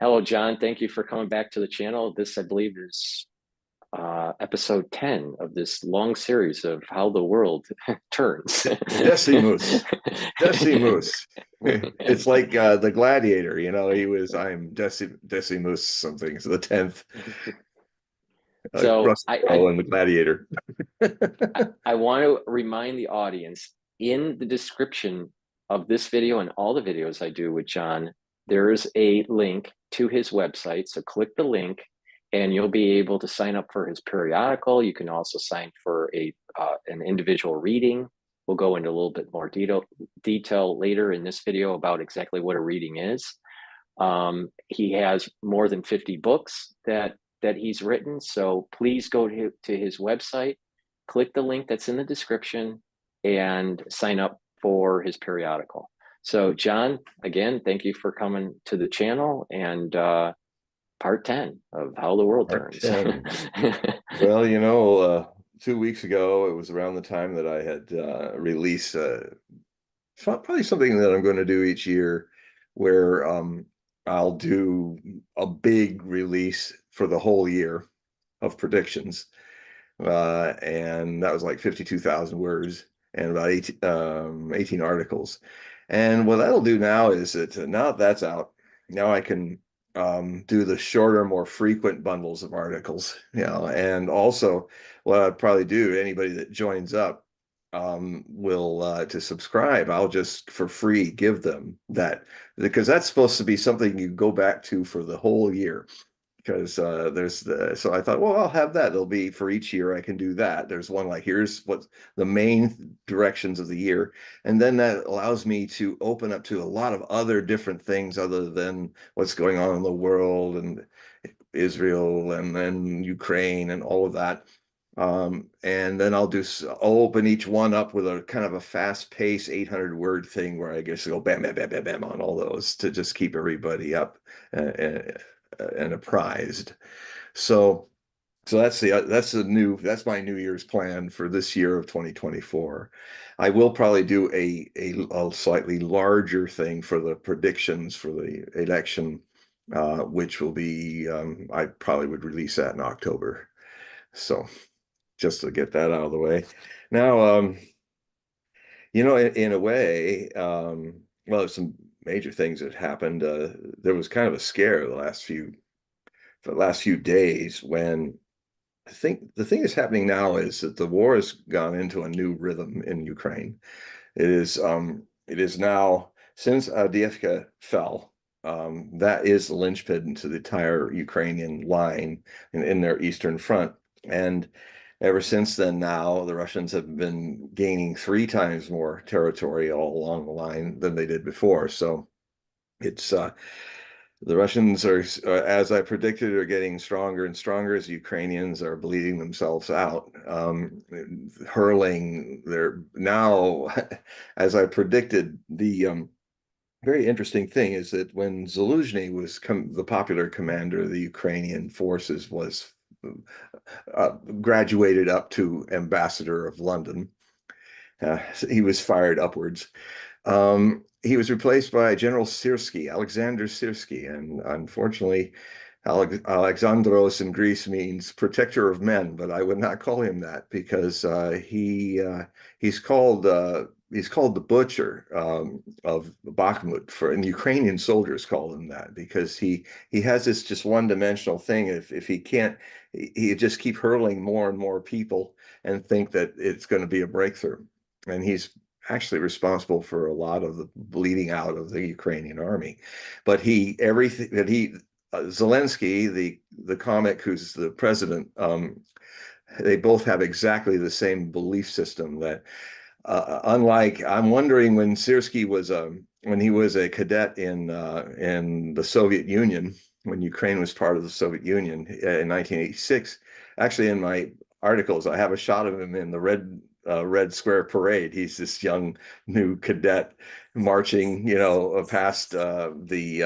Hello, John. Thank you for coming back to the channel. This, I believe, is episode 10 of this long series of how the world turns. Decimus. Decimus. It's like the gladiator, I'm Decimus something. So the 10th, So Russell Crowe and the gladiator. I want to remind the audience in the description of this video and all the videos I do with John, there is a link to his website. So click the link and you'll be able to sign up for his periodical. You can also sign for an individual reading. We'll go into a little bit more detail later in this video about exactly what a reading is. He has more than 50 books that he's written. So please go to his website, click the link that's in the description, and sign up for his periodical. So John, again, thank you for coming to the channel and part 10 of how the world Part turns. 10. Well, 2 weeks ago, it was around the time that I had released probably something that I'm going to do each year where I'll do a big release for the whole year of predictions. And that was like 52,000 words and about 18 articles. And what that'll do now is that now that that's out, now I can do the shorter, more frequent bundles of articles, and also what I'd probably do, anybody that joins up will to subscribe, I'll just for free give them that, because that's supposed to be something you go back to for the whole year. Because so I thought, well, I'll have that. It'll be for each year I can do that. There's one like, here's what the main directions of the year. And then that allows me to open up to a lot of other different things other than what's going on in the world and Israel and then Ukraine and all of that. And then I'll open each one up with a kind of a fast pace 800 word thing where I guess go bam, bam, bam, bam, bam on all those to just keep everybody up. And apprised. So that's my New Year's plan for this year of 2024. I will probably do a slightly larger thing for the predictions for the election, which will be I probably would release that in October. So just to get that out of the way. Now, in a way, well, some major things that happened. There was kind of a scare the last few days when I think the thing that's happening now is that the war has gone into a new rhythm in Ukraine. It is now, since Avdiivka fell, that is the linchpin to the entire Ukrainian line in their eastern front. And ever since then, now the Russians have been gaining 3 times more territory all along the line than they did before. So it's the Russians are, as I predicted, are getting stronger and stronger as Ukrainians are bleeding themselves out, hurling their now, as I predicted. The very interesting thing is that when Zaluzhny was the popular commander of the Ukrainian forces was graduated up to ambassador of London, he was fired upwards. He was replaced by General Syrski, Alexander Syrski, and unfortunately, Alexandros in Greece means protector of men, but I would not call him that because he's called the butcher of Bakhmut, and Ukrainian soldiers call him that because he has this just one-dimensional thing. If he can't, he just keep hurling more and more people and think that it's going to be a breakthrough, and he's actually responsible for a lot of the bleeding out of the Ukrainian army. But Zelensky, the comic who's the president, they both have exactly the same belief system that unlike, I'm wondering when Syrski was when he was a cadet in the Soviet Union, when Ukraine was part of the Soviet Union in 1986. Actually, in my articles, I have a shot of him in the Red Square Parade. He's this young new cadet marching, past the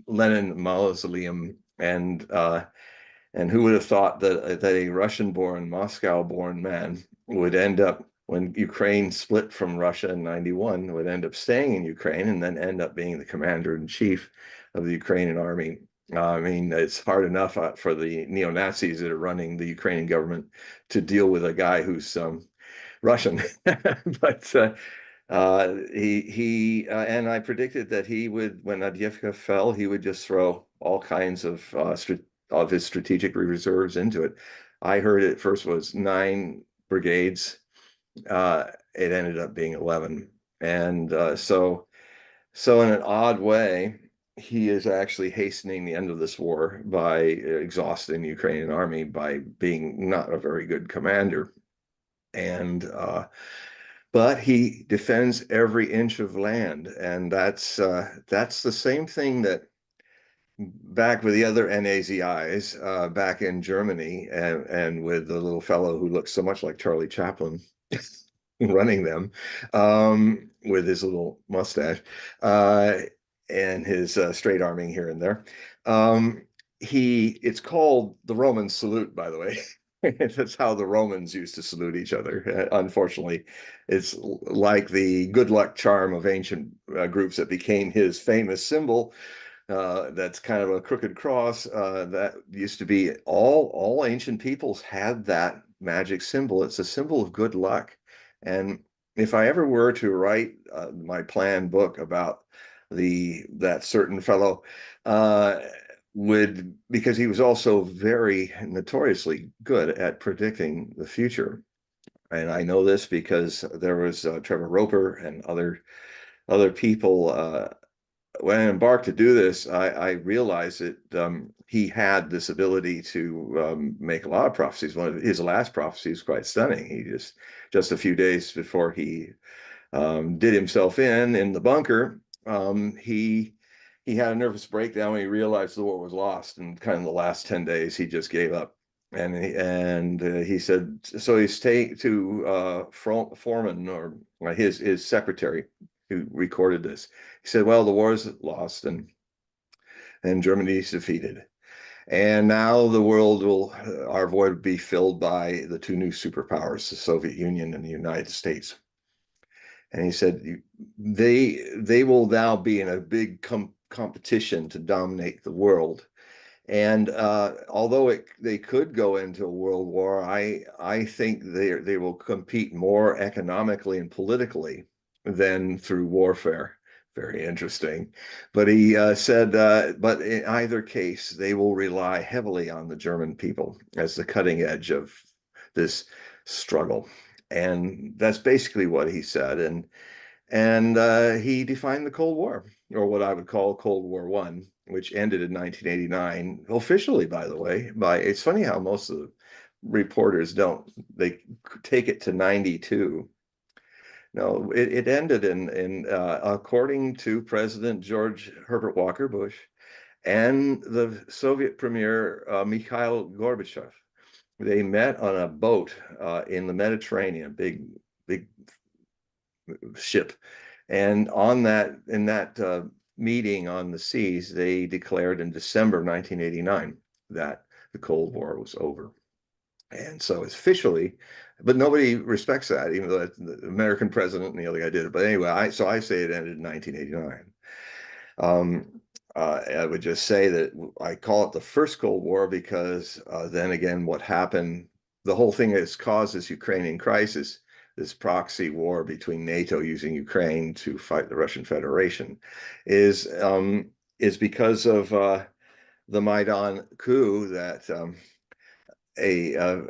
Lenin Mausoleum, and who would have thought that a Russian-born, Moscow-born man would end up, when Ukraine split from Russia in '91, would end up staying in Ukraine and then end up being the commander in chief of the Ukrainian army I mean, it's hard enough for the neo-Nazis that are running the Ukrainian government to deal with a guy who's Russian. But and I predicted that he would, when Adivka fell, he would just throw all kinds of his strategic reserves into it. I heard it first was 9 brigades. It ended up being 11, and so in an odd way, he is actually hastening the end of this war by exhausting the Ukrainian army by being not a very good commander. And but he defends every inch of land, and that's the same thing that back with the other NAZIs back in Germany, and with the little fellow who looks so much like Charlie Chaplin running them, with his little mustache and his straight arming here and there. It's called the Roman salute, by the way. That's how the Romans used to salute each other. Unfortunately, it's like the good luck charm of ancient groups that became his famous symbol. That's kind of a crooked cross. That used to be all ancient peoples had that magic symbol. It's a symbol of good luck. And if I ever were to write my planned book about that certain fellow, would because he was also very notoriously good at predicting the future. And I know this because there was Trevor Roper and other people. When I embarked to do this, I realized that he had this ability to make a lot of prophecies. One of his last prophecies was quite stunning. He just a few days before he did himself in the bunker, he had a nervous breakdown when he realized the war was lost. And kind of the last 10 days, he just gave up. And he said, so he's to Foreman, or his secretary, who recorded this. He said, well, the war is lost, and Germany's defeated. And now the world our void will be filled by the two new superpowers, the Soviet Union and the United States. And he said, they will now be in a big competition to dominate the world. And although they could go into a world war, I think they will compete more economically and politically than through warfare. Very interesting. But he said, but in either case, they will rely heavily on the German people as the cutting edge of this struggle. And that's basically what he said. And he defined the Cold War, or what I would call Cold War One, which ended in 1989, officially, by the way. It's funny how most of the reporters they take it to 92. No, it ended in according to President George Herbert Walker Bush and the Soviet Premier Mikhail Gorbachev. They met on a boat in the Mediterranean, big ship. And in that meeting on the seas, they declared in December 1989 that the Cold War was over. And so it's officially, but nobody respects that, even though the American president and the other guy did it. But anyway, I say it ended in 1989. I would just say that I call it the first Cold War because then again, what happened, the whole thing that's caused this Ukrainian crisis, this proxy war between NATO using Ukraine to fight the Russian Federation, is because of the Maidan coup that a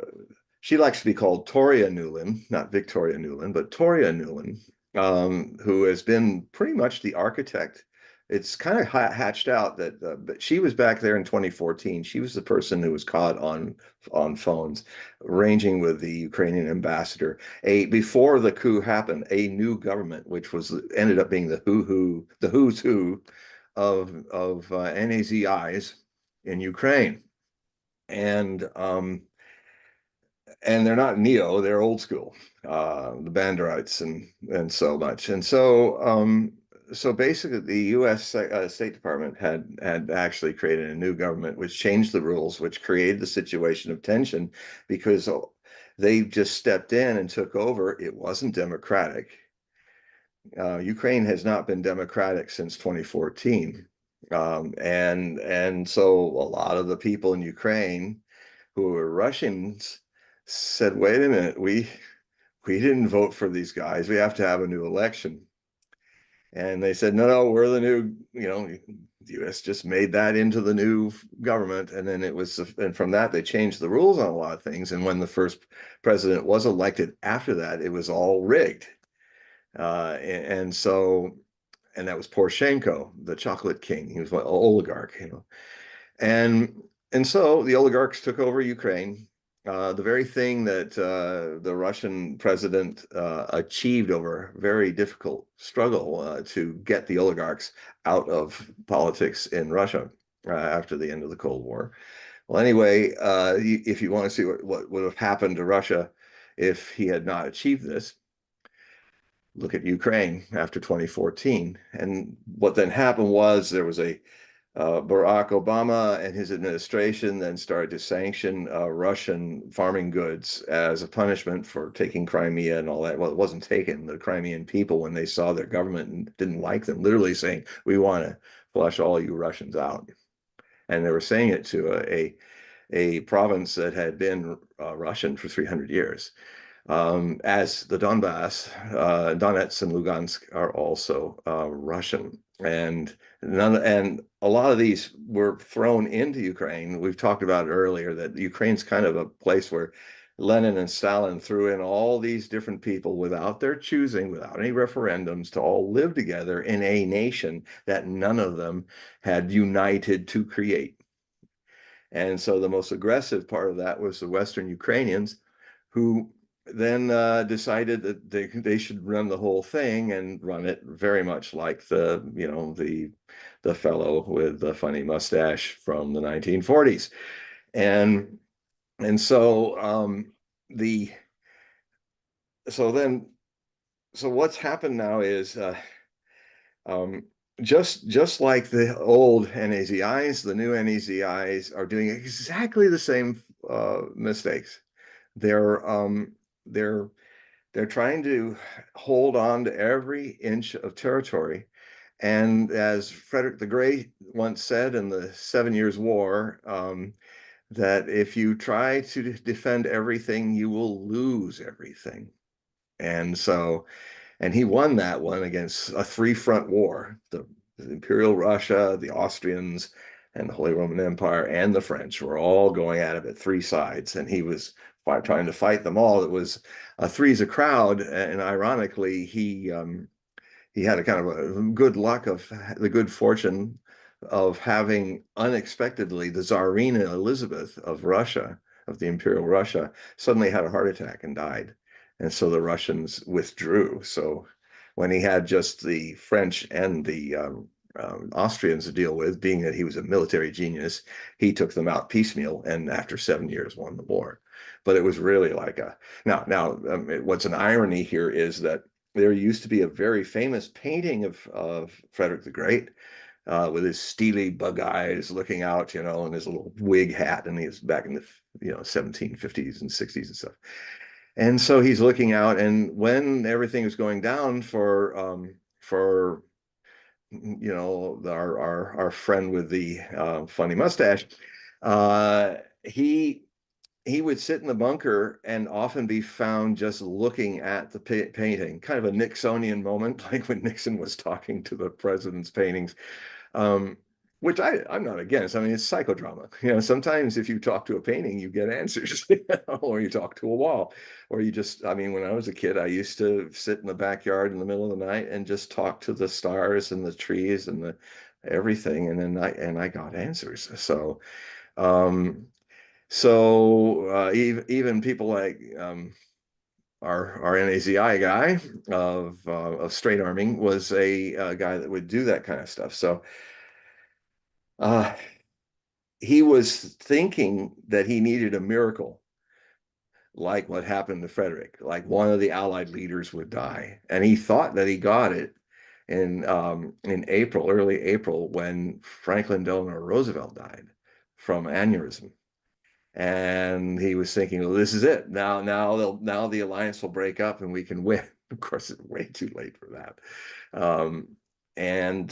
she likes to be called Toria Nuland, not Victoria Nuland, but Toria Nuland, who has been pretty much the architect. It's kind of hatched out that, but she was back there in 2014. She was the person who was caught on phones, arranging with the Ukrainian ambassador. Before the coup happened, a new government, which ended up being the who's who of NAZIs in Ukraine, and they're not neo, they're old school, the Banderites and so much. And so basically the U.S. State Department had actually created a new government, which changed the rules, which created the situation of tension because they just stepped in and took over. It wasn't democratic. Ukraine has not been democratic since 2014. And so a lot of the people in Ukraine who were Russians said, wait a minute, we didn't vote for these guys. We have to have a new election. And they said, no, we're the new, the US just made that into the new government. And then and from that, they changed the rules on a lot of things. And when the first president was elected after that, it was all rigged. And so, and that was Poroshenko, the chocolate king. He was an oligarch. And and so the oligarchs took over Ukraine. The very thing that the Russian president achieved over a very difficult struggle to get the oligarchs out of politics in Russia after the end of the Cold War. Well, anyway, if you want to see what would have happened to Russia if he had not achieved this, look at Ukraine after 2014. And what then happened was there was a Barack Obama and his administration then started to sanction Russian farming goods as a punishment for taking Crimea and all that. Well, it wasn't taken. The Crimean people, when they saw their government and didn't like them, literally saying, we want to flush all you Russians out. And they were saying it to a province that had been Russian for 300 years. As the Donbass, Donetsk and Lugansk are also Russian. And a lot of these were thrown into Ukraine. We've talked about it earlier that Ukraine's kind of a place where Lenin and Stalin threw in all these different people without their choosing, without any referendums, to all live together in a nation that none of them had united to create. And so the most aggressive part of that was the Western Ukrainians, who then decided that they should run the whole thing and run it very much like the fellow with the funny mustache from the 1940s. And the so then so what's happened now is um, just like the old NAZIs, the new NAZIs are doing exactly the same mistakes. They're they're they're trying to hold on to every inch of territory. And as Frederick the Great once said in the 7 Years' War, that if you try to defend everything, you will lose everything. And so, and he won that one against a three-front war. The Imperial Russia, the Austrians, and the Holy Roman Empire, and the French were all going at it at three sides, and he was trying to fight them all. It was three's a crowd, and ironically, he had a kind of a good luck of the good fortune of having unexpectedly the Tsarina Elizabeth of Russia, of the Imperial Russia, suddenly had a heart attack and died. And so the Russians withdrew. So when he had just the French and the Austrians to deal with, being that he was a military genius, he took them out piecemeal, and after 7 years won the war. But it was really like what's an irony here is that there used to be a very famous painting of Frederick the Great with his steely bug eyes looking out, and his little wig hat, and he was back in the 1750s and 60s and stuff. And so he's looking out, and when everything was going down for our friend with the funny mustache, he would sit in the bunker and often be found just looking at the painting, kind of a Nixonian moment, like when Nixon was talking to the president's paintings, which I'm not against. I mean, it's psychodrama. Sometimes if you talk to a painting, you get answers, or you talk to a wall, or when I was a kid, I used to sit in the backyard in the middle of the night and just talk to the stars and the trees and everything, and then I got answers. Even people like our NAZI guy of straight arming was a guy that would do that kind of stuff. So he was thinking that he needed a miracle, like what happened to Frederick, like one of the Allied leaders would die, and he thought that he got it in early April, when Franklin Delano Roosevelt died from aneurysm. And he was thinking, well, this is it. Now the alliance will break up and we can win. Of course, it's way too late for that. Um, and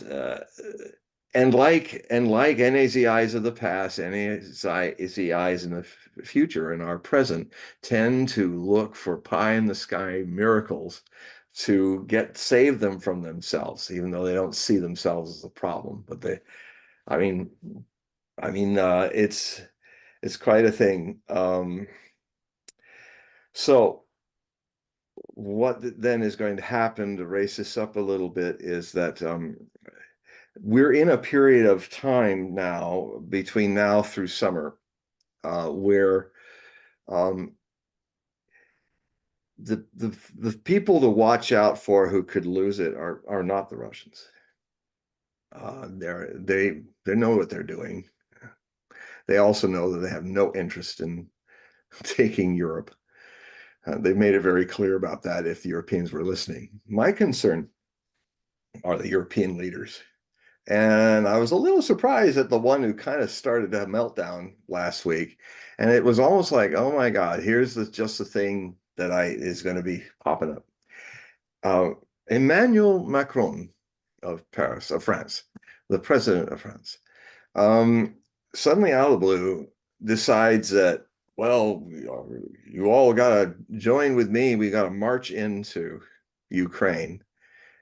and like NAZIs of the past, NAZIs in the future and our present tend to look for pie in the sky miracles to save them from themselves, even though they don't see themselves as a problem. But I mean, it's quite a thing. So what then is going to happen to raise this up a little bit is that we're in a period of time now between now through summer where um, the people to watch out for who could lose it are not the Russians. They know what they're doing. They also know that they have no interest in taking Europe. They've made it very clear about that if the Europeans were listening. My concern are the European leaders. And I was a little surprised at the one who kind of started a meltdown last week. And it was almost like, oh my God, here's just the thing that is going to be popping up. Uh, Emmanuel Macron of Paris, of France, the president of France, um, suddenly out of the blue decides that, well, you all got to join with me. We got to march into Ukraine.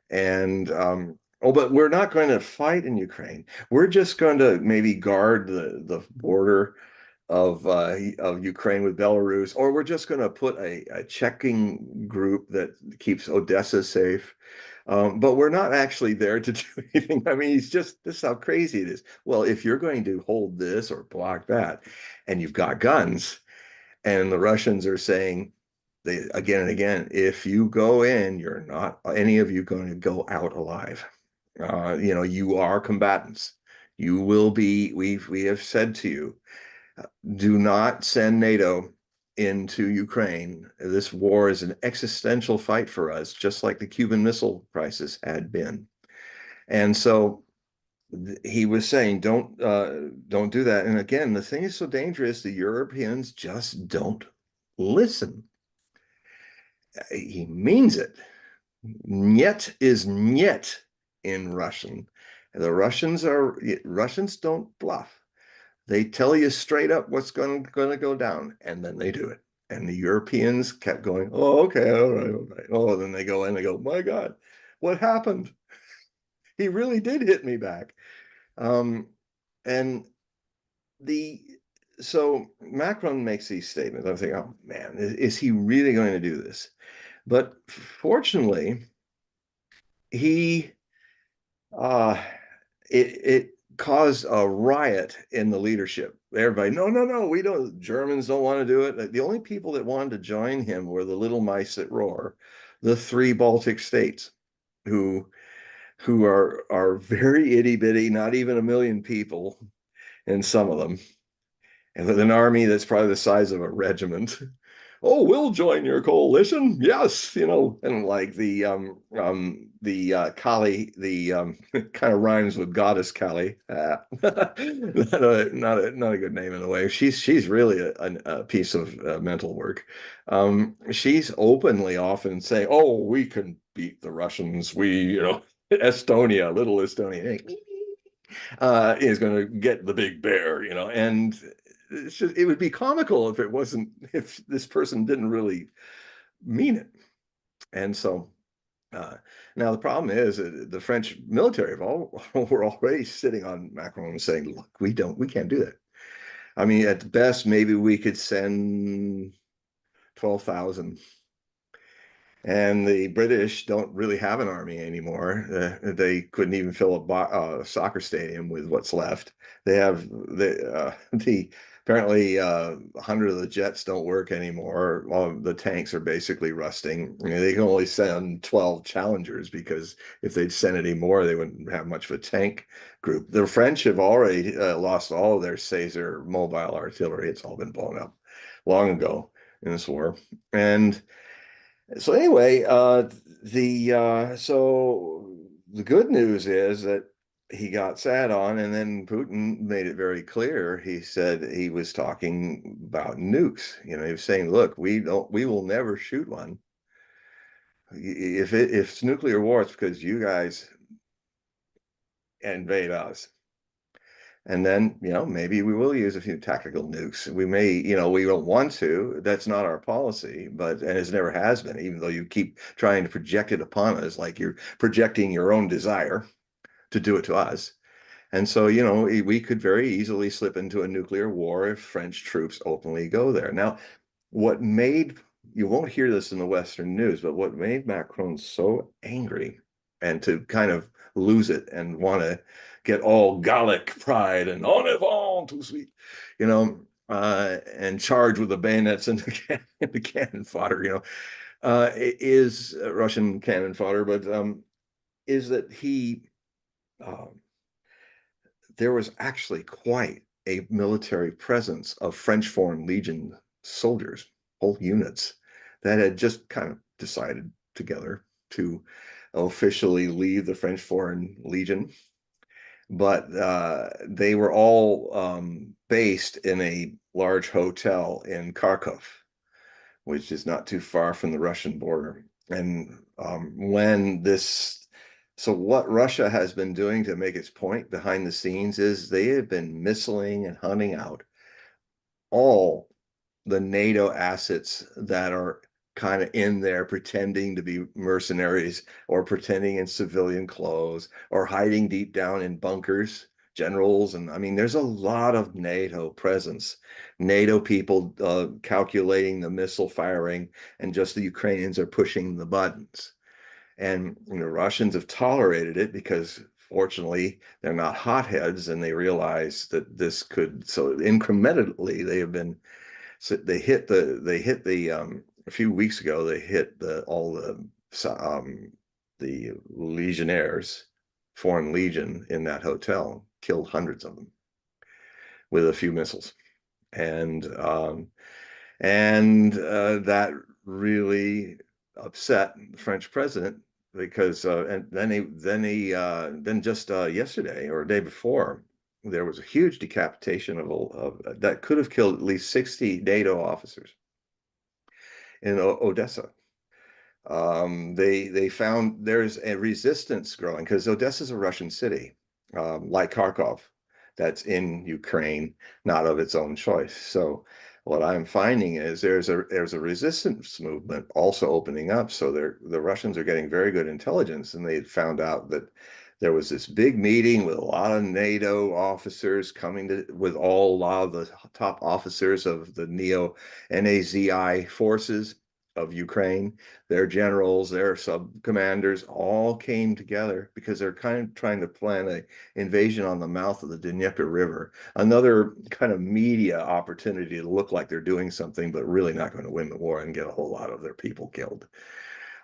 And oh, but we're not going to fight in Ukraine. We're just going to maybe guard the border of Ukraine with Belarus, or we're just going to put a checking group that keeps Odessa safe. But we're not actually there to do anything. I mean, this is how crazy it is. Well, if you're going to hold this or block that, and you've got guns, and the Russians are saying, again and again, if you go in, you're not any of you going to go out alive. You are combatants. You will be. We have said to you, do not send NATO into Ukraine. This war is an existential fight for us, just like the Cuban Missile Crisis had been. And so he was saying, don't do that. And again, the thing is so dangerous. The Europeans just don't listen. He means it. Niet is niet in Russian. The Russians don't bluff. They tell you straight up what's going to go down, and then they do it. And the Europeans kept going, oh, okay, all right, all right. Oh, then they go in, they go, my God, what happened? He really did hit me back. And the so Macron makes these statements. I'm thinking, oh man, is he really going to do this? But fortunately, he uh it caused a riot in the leadership. Everybody, no, no, no, we don't. Germans don't want to do it. The only people that wanted to join him were the little mice that roar, the three Baltic states, who are very itty bitty, not even 1 million people in some of them, and with an army that's probably the size of a regiment. Oh, we'll join your coalition. Yes, and like Kali, kind of rhymes with goddess Kali. Not a good name in a way. She's really a piece of mental work. She's openly often saying, "Oh, we can beat the Russians. Estonia, little Estonia, is going to get the big bear, and it would be comical if this person didn't really mean it. And so now the problem is the French military were already sitting on Macron and saying, look, we can't do that. I mean, at best, maybe we could send 12,000. And the British don't really have an army anymore. They couldn't even fill a soccer stadium with what's left. They have apparently 100 of the jets don't work anymore. All of the tanks are basically rusting. I mean, they can only send 12 Challengers because if they'd send any more, they wouldn't have much of a tank group. The French have already lost all of their Caesar mobile artillery. It's all been blown up long ago in this war. And so anyway, the good news is that he got sat on, and then Putin made it very clear. He said he was talking about nukes. He was saying, "Look, we will never shoot one. If it's nuclear war, it's because you guys invade us." And then, maybe we will use a few tactical nukes. We may, we don't want to. That's not our policy, and it never has been, even though you keep trying to project it upon us, like you're projecting your own desire to do it to us. And so, we could very easily slip into a nuclear war if French troops openly go there. Now, what made, you won't hear this in the Western news, but what made Macron so angry and to kind of lose it and want to get all Gallic pride and en avant, tout sweet, and charge with the bayonets and the cannon fodder, is Russian cannon fodder, but is that um, there was actually quite a military presence of French Foreign Legion soldiers, whole units that had just kind of decided together to officially leave the French Foreign Legion. But they were all based in a large hotel in Kharkov, which is not too far from the Russian border. And so what Russia has been doing to make its point behind the scenes is they have been missiling and hunting out all the NATO assets that are kind of in there pretending to be mercenaries or pretending in civilian clothes or hiding deep down in bunkers, generals. And I mean, there's a lot of NATO presence, NATO people calculating the missile firing, and just the Ukrainians are pushing the buttons. And Russians have tolerated it because fortunately they're not hotheads, and they realize that this could, so incrementally they have been, so they hit the a few weeks ago they hit all the legionnaires, Foreign Legion in that hotel, killed hundreds of them with a few missiles. And that really upset the French president because and then just yesterday or day before, there was a huge decapitation of that could have killed at least 60 NATO officers in Odessa. They found there's a resistance growing because Odessa is a Russian city, like Kharkov, that's in Ukraine, not of its own choice. So what I'm finding is there's a resistance movement also opening up. So the Russians are getting very good intelligence, and they found out that there was this big meeting with a lot of NATO officers coming with a lot of the top officers of the neo-Nazi forces of Ukraine, their generals, their sub commanders all came together because they're kind of trying to plan an invasion on the mouth of the Dnieper River. Another kind of media opportunity to look like they're doing something, but really not going to win the war and get a whole lot of their people killed.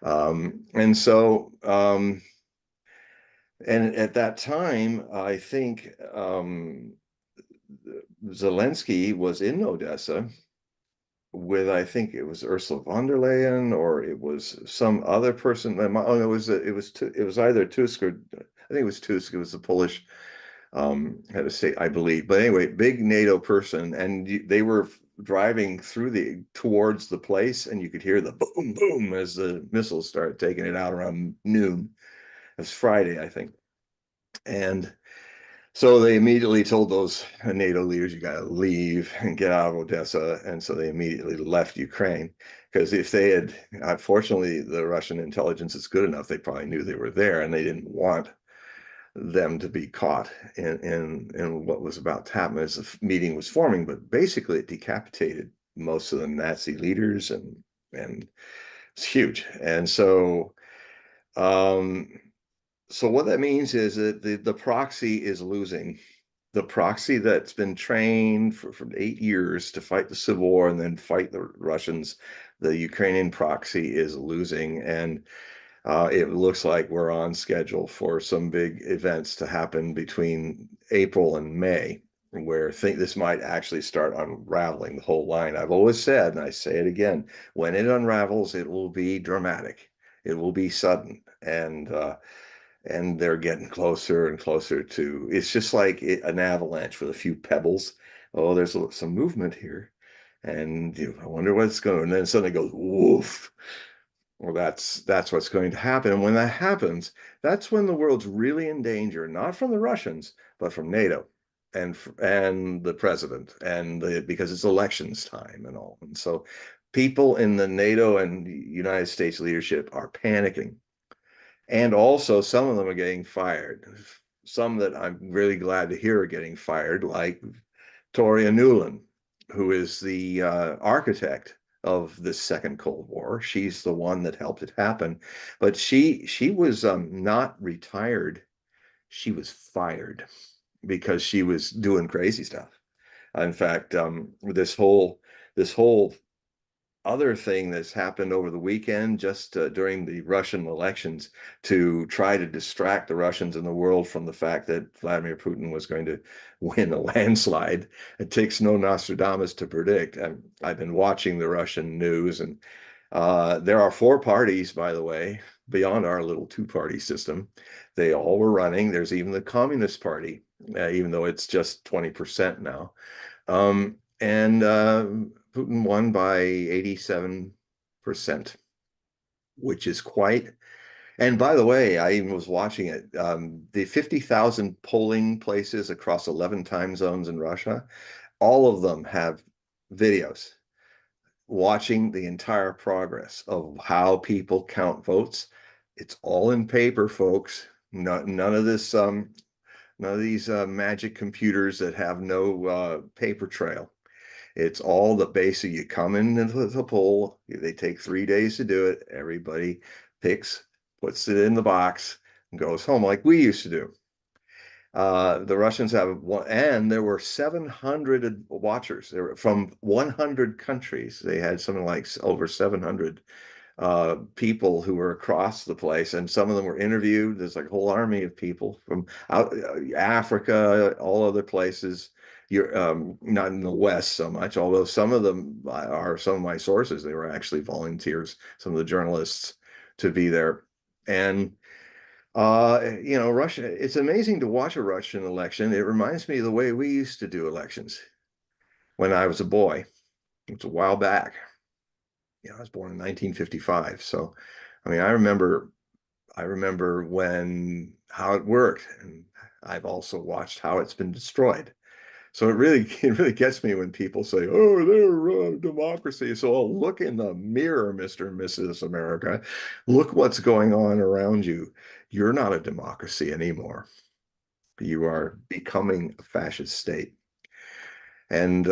And so, and at that time, I think Zelensky was in Odessa with, I think it was Ursula von der Leyen, or it was some other person. Oh, it was either Tusk, or I think it was Tusk. It was the Polish head of state, I believe. But anyway, big NATO person, and they were driving towards the place, and you could hear the boom boom as the missiles started taking it out around noon. It was Friday, I think, and so they immediately told those NATO leaders, you got to leave and get out of Odessa. And so they immediately left Ukraine, because if they had, unfortunately, the Russian intelligence is good enough, they probably knew they were there, and they didn't want them to be caught in what was about to happen as the meeting was forming. But basically it decapitated most of the Nazi leaders, and it's huge. And um, so what that means is that the proxy is losing. The proxy that's been trained for 8 years to fight the civil war and then fight the Russians, the Ukrainian proxy is losing. And it looks like we're on schedule for some big events to happen between April and May, where I think this might actually start unraveling the whole line. I've always said, and I say it again, when it unravels, it will be dramatic. It will be sudden. And they're getting closer and closer to, it's just like an avalanche with a few pebbles. Oh, there's some movement here. And I wonder what's going, and then suddenly goes, woof. Well, that's what's going to happen. And when that happens, that's when the world's really in danger, not from the Russians, but from NATO. and the president, and because it's elections time and all. And so people in the NATO and United States leadership are panicking. And also some of them are getting fired. Some that I'm really glad to hear are getting fired, like Toria Nuland, who is the architect of the second Cold War. She's the one that helped it happen. But she was not retired. She was fired because she was doing crazy stuff. In fact, this whole other thing that's happened over the weekend, just during the Russian elections, to try to distract the Russians and the world from the fact that Vladimir Putin was going to win a landslide. It takes no Nostradamus to predict. I've been watching the Russian news, and there are four parties, by the way, beyond our little two-party system. They all were running. There's even the Communist Party, even though it's just 20% now. And Putin won by 87%, which is quite. And by the way, I even was watching it. The 50,000 polling places across 11 time zones in Russia, all of them have videos watching the entire progress of how people count votes. It's all in paper, folks. None of this, none of these magic computers that have no paper trail. It's all the basic. You come into the poll. They take 3 days to do it. Everybody picks, puts it in the box, and goes home like we used to do. The Russians have one, and there were 700 watchers. They were from 100 countries. They had something like over 700 people who were across the place, and some of them were interviewed. There's like a whole army of people from out Africa, all other places. You're not in the West so much, although some of them are some of my sources. They were actually volunteers, some of the journalists, to be there. And Russia, it's amazing to watch a Russian election. It reminds me of the way we used to do elections when I was a boy. It's a while back. I was born in 1955. So, I mean, I remember when how it worked, and I've also watched how it's been destroyed. So it really gets me when people say, "Oh, they're democracy." So look in the mirror, Mr. and Mrs. America. Look what's going on around you. You're not a democracy anymore. You are becoming a fascist state. And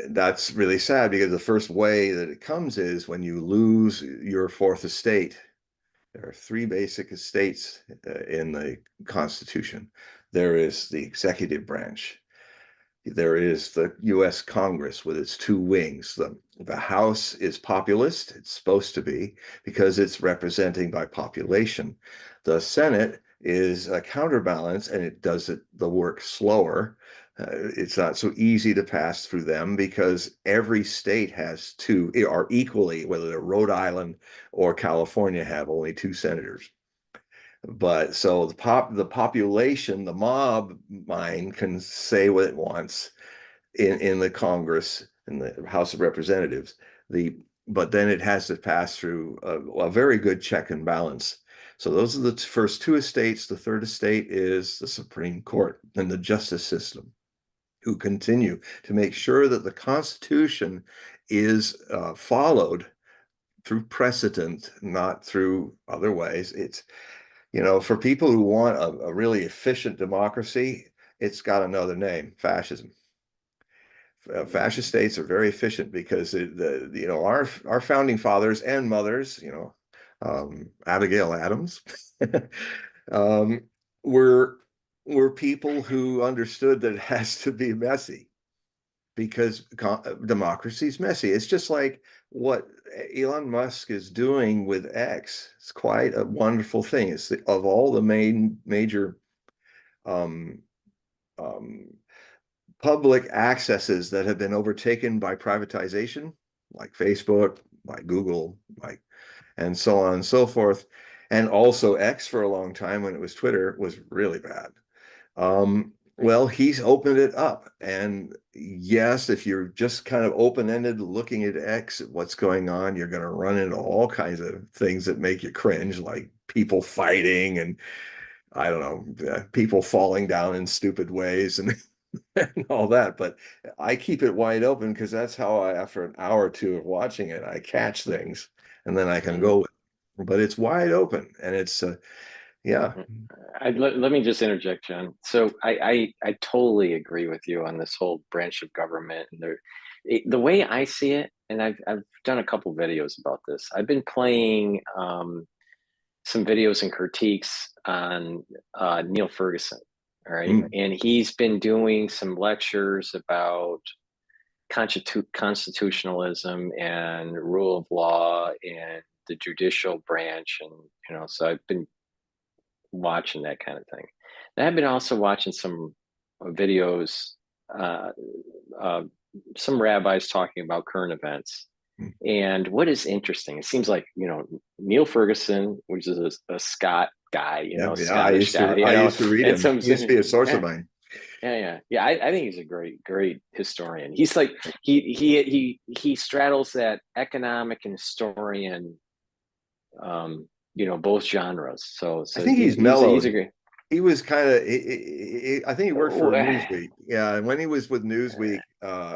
that's really sad, because the first way that it comes is when you lose your fourth estate. There are three basic estates in the Constitution. There is the executive branch. There is the US Congress with its two wings. The House is populist. It's supposed to be, because it's representing by population. The Senate is a counterbalance, and it does the work slower. It's not so easy to pass through them, because every state has two, are equally, whether they're Rhode Island or California, have only two senators. But so the population, the mob mind, can say what it wants in the Congress, in the House of Representatives. But then it has to pass through a very good check and balance. So those are the first two estates. The third estate is the Supreme Court and the justice system, who continue to make sure that the Constitution is followed through precedent, not through other ways. It's, for people who want a really efficient democracy, it's got another name: fascism. Fascist states are very efficient because our founding fathers and mothers, Abigail Adams, um, were people who understood that it has to be messy, because democracy is messy. It's just like what Elon Musk is doing with X. It's quite a wonderful thing. It's of all the major um, um, public accesses that have been overtaken by privatization, like Facebook, like Google, and so on and so forth. And also X, for a long time, when it was Twitter, was really bad. Well, he's opened it up. And yes, if you're just kind of open-ended looking at X, what's going on, you're going to run into all kinds of things that make you cringe, like people fighting and, I don't know, people falling down in stupid ways. And and all that. But I keep it wide open because that's how I, after an hour or two of watching it, I catch things and then I can Mhm. go with it. But it's wide open and it's yeah. Let me just interject, John. So I totally agree with you on this whole branch of government. And the way I see it, and I've done a couple videos about this. I've been playing some videos and critiques on Neil Ferguson. All right, Mm, and he's been doing some lectures about constitutionalism and rule of law and the judicial branch, and so I've been watching that kind of thing. And I've been also watching some videos, uh, uh, some rabbis talking about current events. mm. And what is interesting, it seems like, Neil Ferguson, which is a Scot guy, Yeah, yeah. Scottish guy, I used to read and him. some, He used to be a source of yeah, mine. yeah. I think he's a great historian. He's like, he straddles that economic and historian, both genres. I So think he's he's a mellowed. great. He was kind of, I think he worked for Oh, Newsweek. Yeah, and when he was with Newsweek,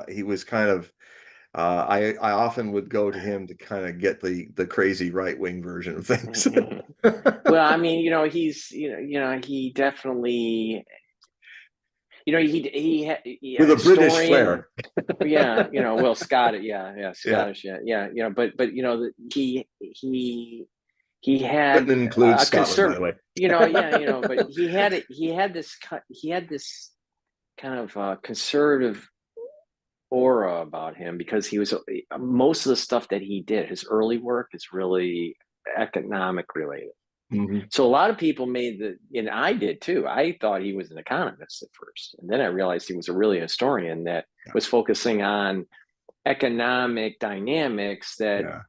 he was kind of. I often would go to him to kind of get the crazy right wing version of things. well, I mean, he definitely, With a British historian. flair. Yeah, well, Scott, yeah, Yeah, Scottish, yeah, but he couldn't had include a Scotland, by conservative, the way. yeah, but he had this kind of conservative aura about him because he was most of the stuff that he did, his early work is really economic related. Mhm. So a lot of people and I did too. I thought he was an economist at first, and then I realized he was a really historian that Yeah, was focusing on economic dynamics that yeah.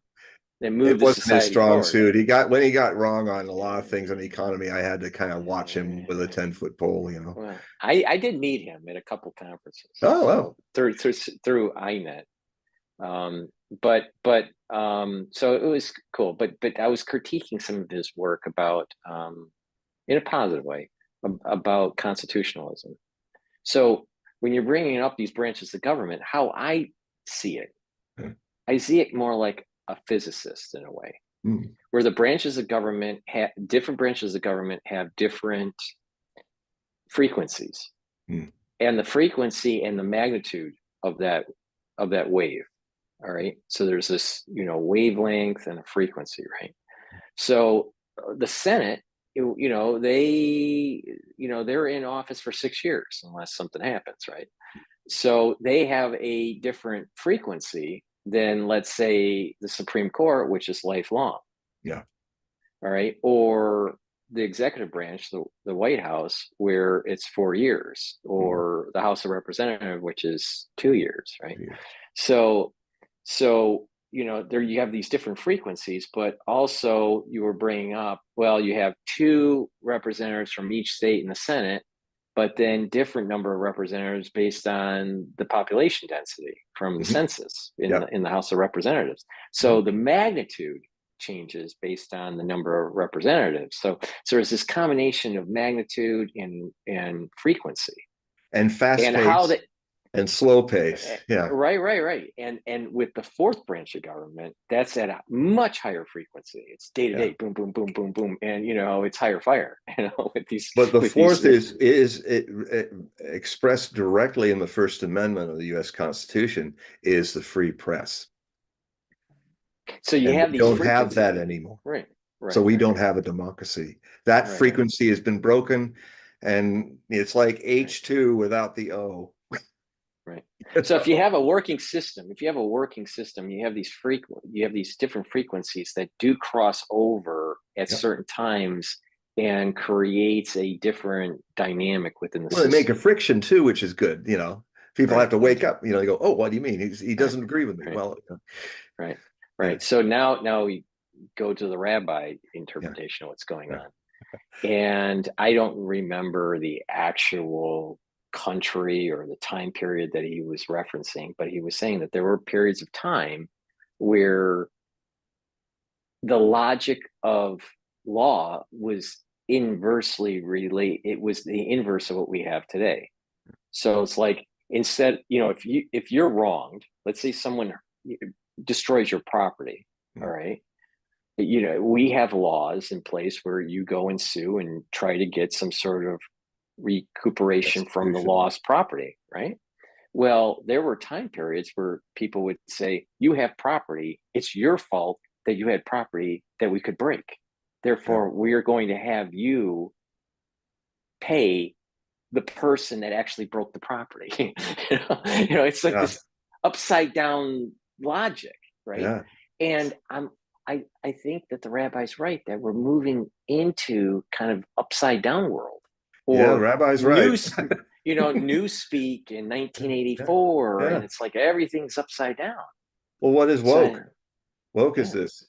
move It the wasn't his society strong forward. suit. When he got wrong on a lot of things in the economy, I had to kind of watch him with a 10-foot pole, you know. Well, I did meet him at a couple conferences, Oh, so well. through INET. So it was cool. But I was critiquing some of his work about, in a positive way, about constitutionalism. So when you're bringing up these branches of government, how I see it, I see it more like a physicist in a way, Mm, where the branches of government have different branches of government have different frequencies, mm, and the frequency and the magnitude of that wave. All right. So there's this, wavelength and a frequency, right? So the Senate, they're in office for 6 years unless something happens, right? So they have a different frequency than, let's say, the Supreme Court, which is lifelong. yeah. All right. Or the executive branch, the White House, where it's 4 years, Mm, or the House of Representatives, which is 2 years, right? years. So, there you have these different frequencies, but also you were bringing up, well, you have two representatives from each state in the Senate, but then different number of representatives based on the population density from the Mhm. census in Yeah. the House of Representatives. Mhm. So the magnitude changes based on the number of representatives. So there's this combination of magnitude and frequency, And fast and how pace that. and slow pace. Yeah. Right. And with the fourth branch of government, that's at a much higher frequency. It's day to Yeah. day, boom, boom, boom, boom, boom, and it's higher fire. With these, But the with these. fourth it expressed directly in the First Amendment of the U.S. Constitution is the free press. So you And have we these don't have frequencies, that anymore. right, So right, we right, don't right, have a democracy. That right, frequency has been broken, and it's like right, H2 without the O. right. So if you have a working system, you have these different frequencies that do cross over at Yeah. certain times and creates a different dynamic within the Well, they make a system. friction too, which is good. People have Right, to wake up. They go, "Oh, what do you mean? He right, doesn't agree with me." right. Well, Right. yeah, Right. So now we go to the rabbi yeah, interpretation of what's going yeah. on. And I don't remember the actual country or the time period that he was referencing, but he was saying that there were periods of time where the logic of law was inversely relate. It was the inverse of what we have today. So it's like, instead, if you're wronged, let's say someone destroys your property, all right, we have laws in place where you go and sue and try to get some sort of recuperation from the Restitution. lost property, right? Well, there were time periods where people would say, you have property, it's your fault that you had property that we could break. Yeah. Therefore, we are going to have you pay the person that actually broke the property. It's like Yeah. this upside down logic, right? Yeah. And I think that the rabbi's right that we're moving into kind of upside down world, Yeah, the or rabbi's right. news, newspeak in Yeah. 1984, and Yeah. it's like everything's upside down. Well, what is So woke? Woke is yeah, this.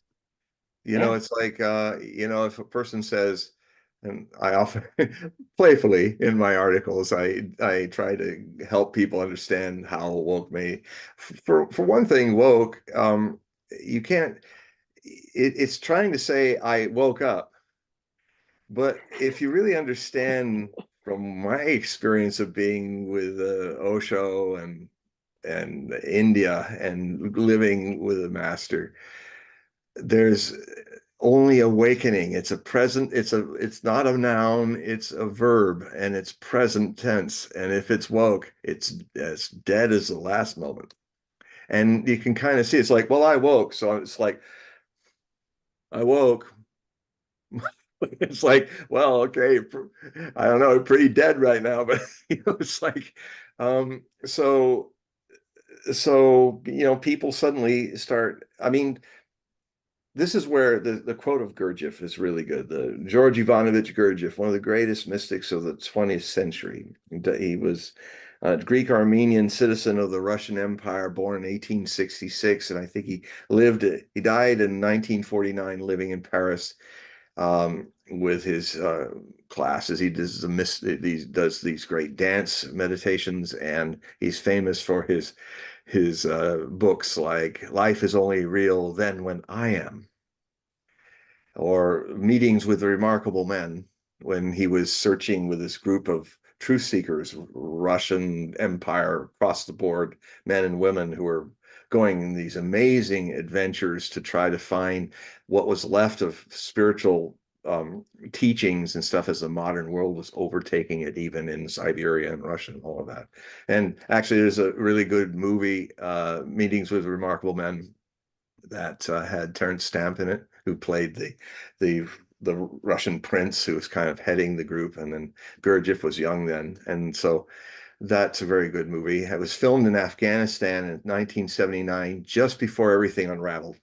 yeah, It's like, if a person says, and I often playfully in my articles, I try to help people understand how woke may, for one thing, woke, you can't, it's trying to say I woke up, but if you really understand from my experience of being with Osho and India and living with a master, there's only awakening. It's a present, it's not a noun, it's a verb, and it's present tense. And if it's woke, it's as dead as the last moment. And you can kind of see it's like, well, I woke. So it's like, I woke. It's like, well, okay, I don't know, pretty dead right now, but it's like, so people suddenly start, I mean, this is where the quote of Gurdjieff is really good. The George Ivanovich Gurdjieff, one of the greatest mystics of the 20th century. He was a Greek Armenian citizen of the Russian Empire, born in 1866, and I think he died in 1949, living in Paris, with his classes. He does these great dance meditations, and he's famous for his books like Life is Only Real Then When I Am, or Meetings with Remarkable Men, when he was searching with this group of truth seekers, Russian Empire across the board, men and women who were going in these amazing adventures to try to find what was left of spiritual teachings and stuff as the modern world was overtaking it, even in Siberia and Russia and all of that. And actually, there's a really good movie, Meetings with Remarkable Men, that had Terrence Stamp in it, who played the the Russian prince who was kind of heading the group, and then Gurdjieff was young then, and so that's a very good movie. It was filmed in Afghanistan in 1979, just before everything unraveled.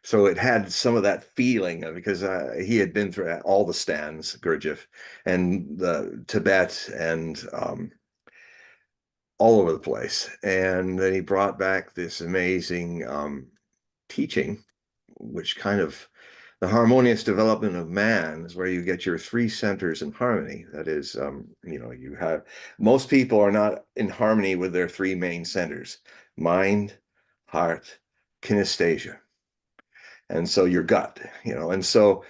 So it had some of that feeling because he had been through all the stands, Gurdjieff, and the Tibet and all over the place. And then he brought back this amazing teaching, which kind of the harmonious development of man is where you get your three centers in harmony. That is, you have most people are not in harmony with their three main centers: mind, heart, kinesthesia, and so your gut, and so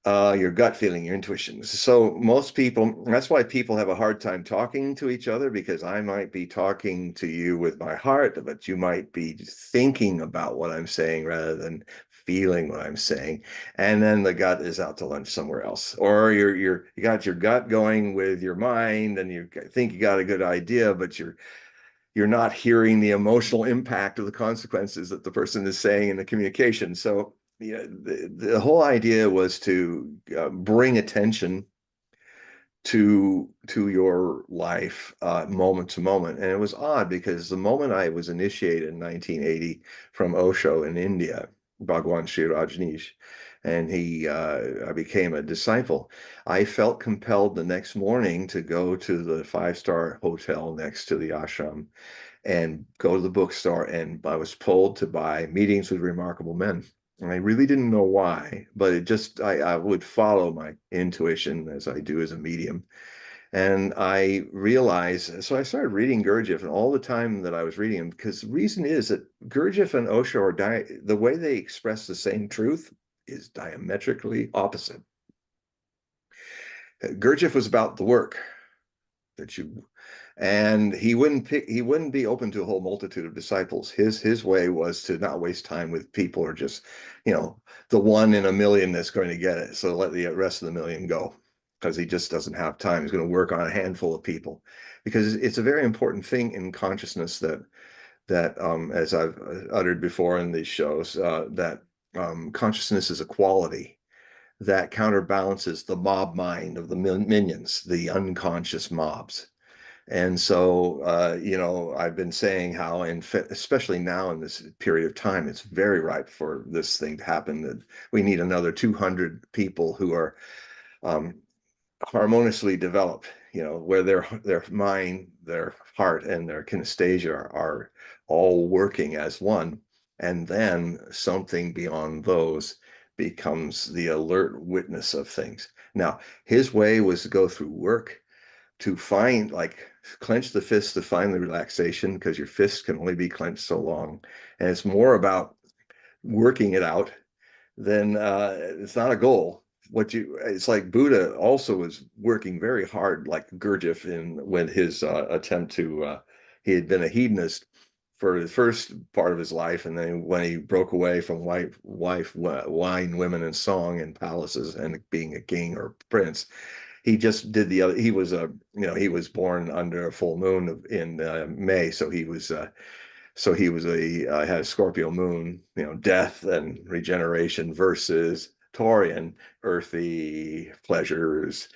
your gut feeling, your intuition. So most people, that's why people have a hard time talking to each other, because I might be talking to you with my heart, but you might be thinking about what I'm saying rather than feeling what I'm saying. And then the gut is out to lunch somewhere else. Or you got your gut going with your mind and you think you got a good idea, but you're not hearing the emotional impact of the consequences that the person is saying in the communication. So yeah, the whole idea was to bring attention to your life, moment to moment. And it was odd because the moment I was initiated in 1980 from Osho in India, Bhagwan Sri Rajneesh, and I became a disciple, I felt compelled the next morning to go to the five-star hotel next to the ashram and go to the bookstore, and I was told to buy Meetings with Remarkable Men. And I really didn't know why, but I would follow my intuition as I do as a medium. And I realized, so I started reading Gurdjieff, and all the time that I was reading him, because the reason is that Gurdjieff and Osho the way they express the same truth is diametrically opposite. Gurdjieff was about the work. that you, and he wouldn't be open to a whole multitude of disciples. His way was to not waste time with people or just, the one in a million that's going to get it. So let the rest of the million go, because he just doesn't have time. He's going to work on a handful of people, because it's a very important thing in consciousness that as I've uttered before in these shows, that consciousness is a quality that counterbalances the mob mind of the minions, the unconscious mobs. And so, I've been saying how, especially now in this period of time, it's very ripe for this thing to happen, that we need another 200 people who are um, harmoniously developed, where their mind, their heart, and their kinesthesia are all working as one. And then something beyond those becomes the alert witness of things. Now, his way was to go through work to find, like, clench the fist to find the relaxation, because your fist can only be clenched so long. And it's more about working it out then it's not a goal. It's like Buddha also was working very hard, like Gurdjieff, when his attempt to, he had been a hedonist for the first part of his life, and then when he broke away from wine, women, and song, and palaces, and being a king or prince, he just did the other. He was he was born under a full moon in May, so he was had a Scorpio moon, death and regeneration, versus Taurian, earthy pleasures,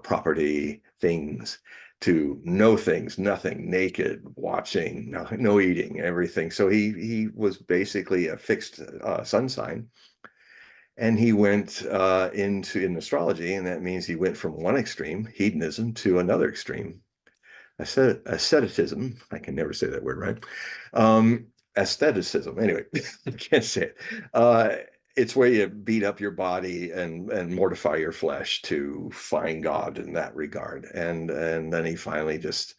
property, things, to no things, nothing, naked, watching, no eating, everything. So he was basically a fixed sun sign. And he went in astrology, and that means he went from one extreme, hedonism, to another extreme, asceticism. I can never say that word right. Aestheticism. Anyway, I can't say it. It's where you beat up your body and mortify your flesh to find God in that regard. And then he finally, just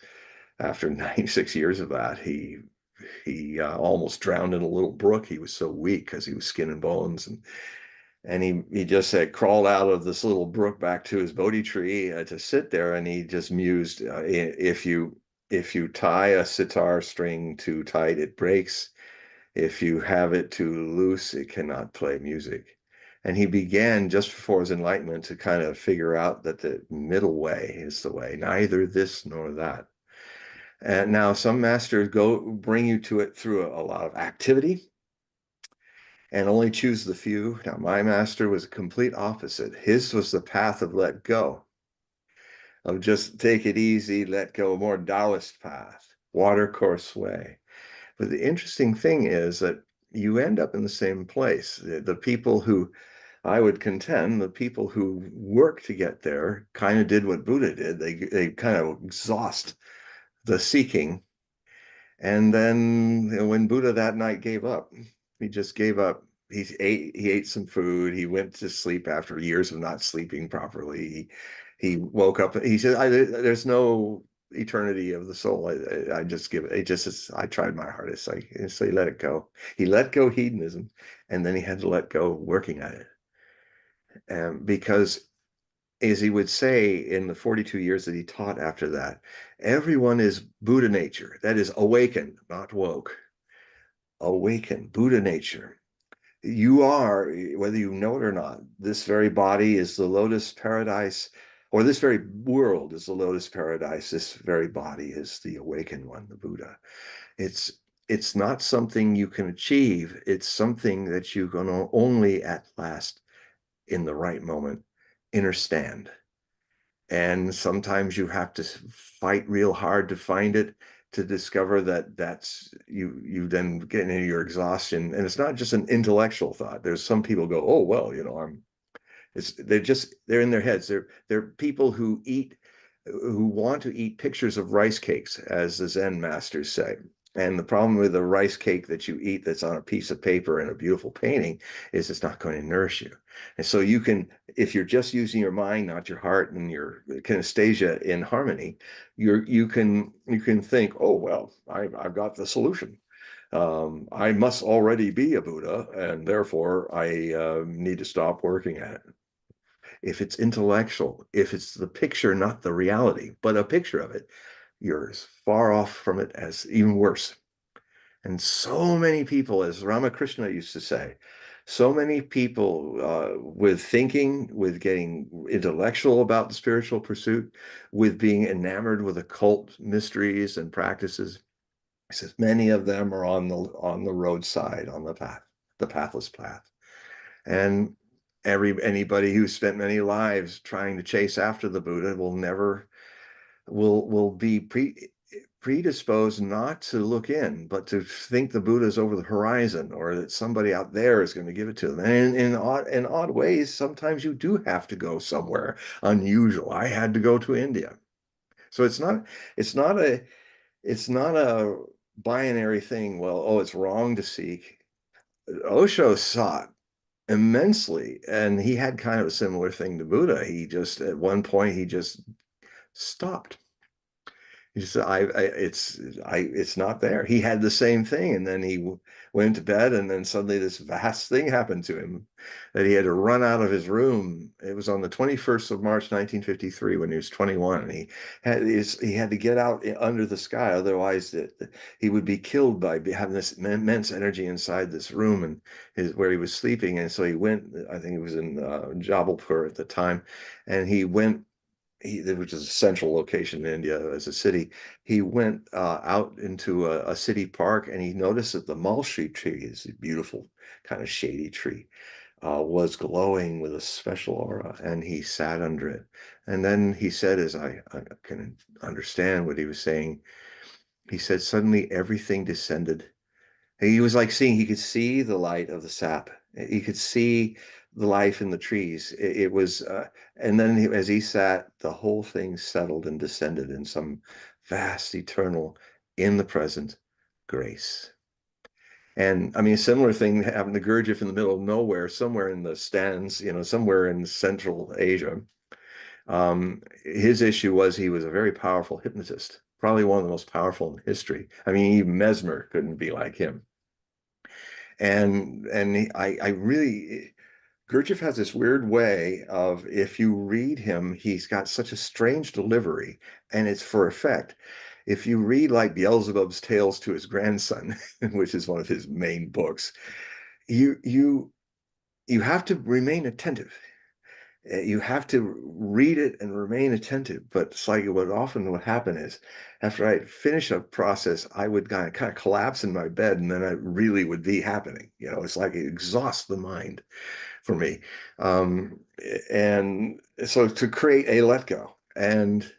after 96 years of that, he almost drowned in a little brook. He was so weak because he was skin and bones, and he just had crawled out of this little brook back to his Bodhi tree to sit there, and he just mused, if you tie a sitar string too tight, it breaks. If you have it too loose, it cannot play music. And he began, just before his enlightenment, to kind of figure out that the middle way is the way, neither this nor that. And now some masters bring you to it through a lot of activity, and only choose the few. Now, my master was a complete opposite. His was the path of let go, of just take it easy, let go, more Taoist path, watercourse way. But the interesting thing is that you end up in the same place. The people who, I would contend, the people who work to get there kind of did what Buddha did. They kind of exhaust the seeking. And then when Buddha that night gave up, he just gave up. He ate some food. He went to sleep after years of not sleeping properly. He woke up. He said, "There's no eternity of the soul. I just give it. I tried my hardest. So he let it go. He let go hedonism, and then he had to let go working at it. And because, as he would say in the 42 years that he taught after that, everyone is Buddha nature. That is awakened, not woke. Awakened, Buddha nature. You are, whether you know it or not, this very body is the Lotus Paradise, or this very world is the Lotus Paradise. This very body is the awakened one, the Buddha. It's not something you can achieve. It's something that you can only at last, in the right moment, understand. And sometimes you have to fight real hard to find it, to discover that that's you then get into your exhaustion. And it's not just an intellectual thought. There's some people go, oh well, they're in their heads. They're people who want to eat pictures of rice cakes, as the Zen masters say. And the problem with a rice cake that you eat that's on a piece of paper and a beautiful painting is it's not going to nourish you. And so you can, if you're just using your mind, not your heart, and your kinesthesia in harmony, you can think, oh well, I've got the solution. I must already be a Buddha, and therefore I need to stop working at it. if it's intellectual, if it's the picture, not the reality, but a picture of it, you're as far off from it as even worse. And so many people, as Ramakrishna used to say, so many people with thinking, with getting intellectual about the spiritual pursuit, with being enamored with occult mysteries and practices. He says many of them are on the roadside, on the path, the pathless path. And anybody who's spent many lives trying to chase after the Buddha will never will be predisposed not to look in, but to think the Buddha is over the horizon, or that somebody out there is going to give it to them. And in odd ways, sometimes you do have to go somewhere unusual. I had to go to India. So it's not a it's not a binary thing. Well, oh, it's wrong to seek. Osho sought immensely, and he had kind of a similar thing to Buddha. He just at one point he just stopped. He said, it's not there. He had the same thing, and then he went to bed, and then suddenly this vast thing happened to him that he had to run out of his room. It was on the 21st of March, 1953, when he was 21, and he had to get out under the sky, otherwise he would be killed by having this immense energy inside this room and where he was sleeping. And so he went. I think it was in Jabalpur at the time, and he went which is a central location in India as a city. He went out into a city park, and he noticed that the mulberry tree, is a beautiful kind of shady tree, was glowing with a special aura, and he sat under it. And then he said, as I can understand what he was saying, he said, suddenly everything descended. He was like he could see the light of the sap. He could see the life in the trees. It was, and then as he sat, the whole thing settled and descended in some vast, eternal, in the present grace. And I mean, a similar thing happened to Gurdjieff in the middle of nowhere, somewhere in the stands, somewhere in Central Asia. His issue was he was a very powerful hypnotist, probably one of the most powerful in history. I mean, even Mesmer couldn't be like him. And I really Gurdjieff has this weird way of, if you read him, he's got such a strange delivery, and it's for effect. If you read like Beelzebub's Tales to His Grandson, which is one of his main books, you have to remain attentive. You have to read it and remain attentive. But it's like what often would happen is, after I finish a process, I would kind of collapse in my bed, and then it really would be happening. It's like it exhausts the mind for me. And so to create a let go. And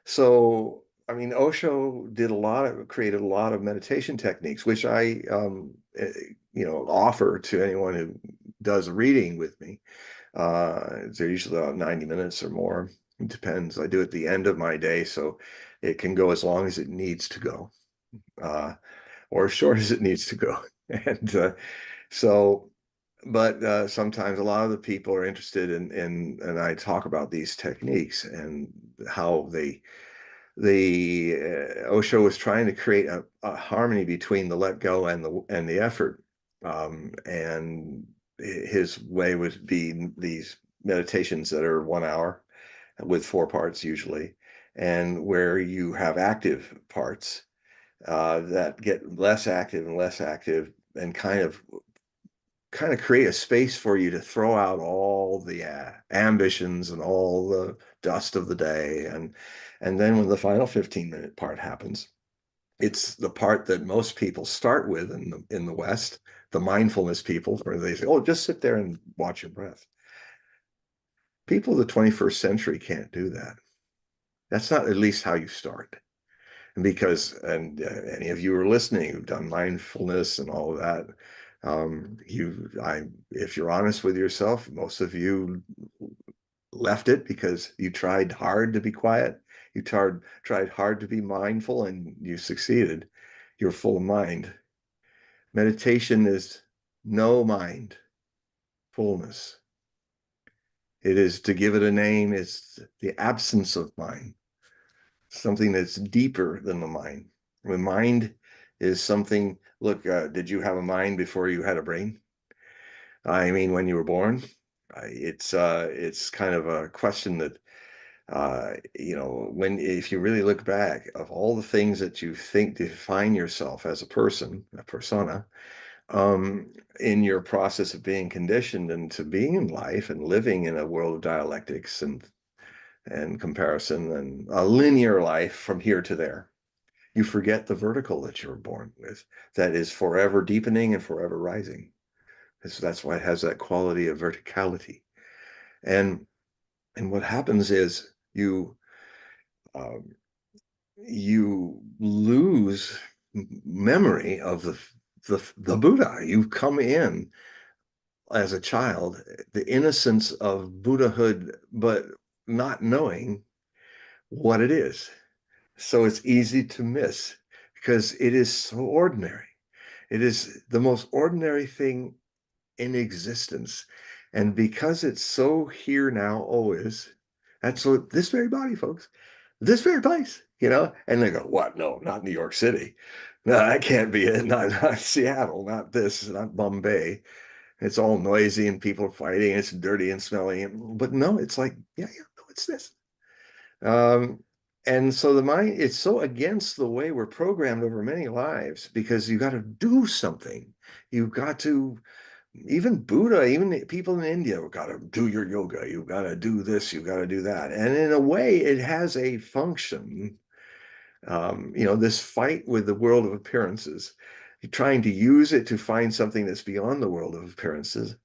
so, I mean, Osho created a lot of meditation techniques, which I, offer to anyone who does a reading with me. They're usually about 90 minutes or more. It depends. I do it at the end of my day, so it can go as long as it needs to go, or as short as it needs to go. And so, but sometimes a lot of the people are interested and I talk about these techniques and how Osho was trying to create a harmony between the let go and the effort. And his way would be these meditations that are 1 hour with 4 parts usually, and where you have active parts that get less active and less active, and kind of create a space for you to throw out all the ambitions and all the dust of the day. And then when the final 15-minute part happens, it's the part that most people start with in the West, the mindfulness people, where they say, oh, just sit there and watch your breath. People of the 21st century can't do that. That's not at least how you start. And any of you who are listening who've done mindfulness and all of that, if you're honest with yourself, most of you left it because you tried hard to be quiet. You tried hard to be mindful, and you succeeded. You're full of mind. Meditation is no mind, fullness. It is, to give it a name, it's the absence of mind, something that's deeper than the mind. The mind is something, look, did you have a mind before you had a brain? I mean, when you were born? It's kind of a question that when if you really look back of all the things that you think define yourself as a person, a persona, um, in your process of being conditioned into being in life and living in a world of dialectics and comparison and a linear life from here to there. You forget the vertical that you were born with, that is forever deepening and forever rising. That's why it has that quality of verticality. And and what happens is um, you lose memory of the Buddha. You come in as a child, the innocence of Buddhahood, but not knowing what it is. So it's easy to miss because it is so ordinary. It is the most ordinary thing in existence. And because it's so here now, always, that's so this very body, folks, this very place, and they go, what? No, not New York City. No, that can't be it. Not Seattle, not this, not Bombay. It's all noisy and people are fighting. It's dirty and smelly. But no, it's like, yeah, yeah, no, it's this. Um, and so the mind, it's so against the way we're programmed over many lives because you got to do something. You've got to, even Buddha, even people in India, have got to do your yoga. You've got to do this. You've got to do that. And in a way, it has a function. This fight with the world of appearances, trying to use it to find something that's beyond the world of appearances.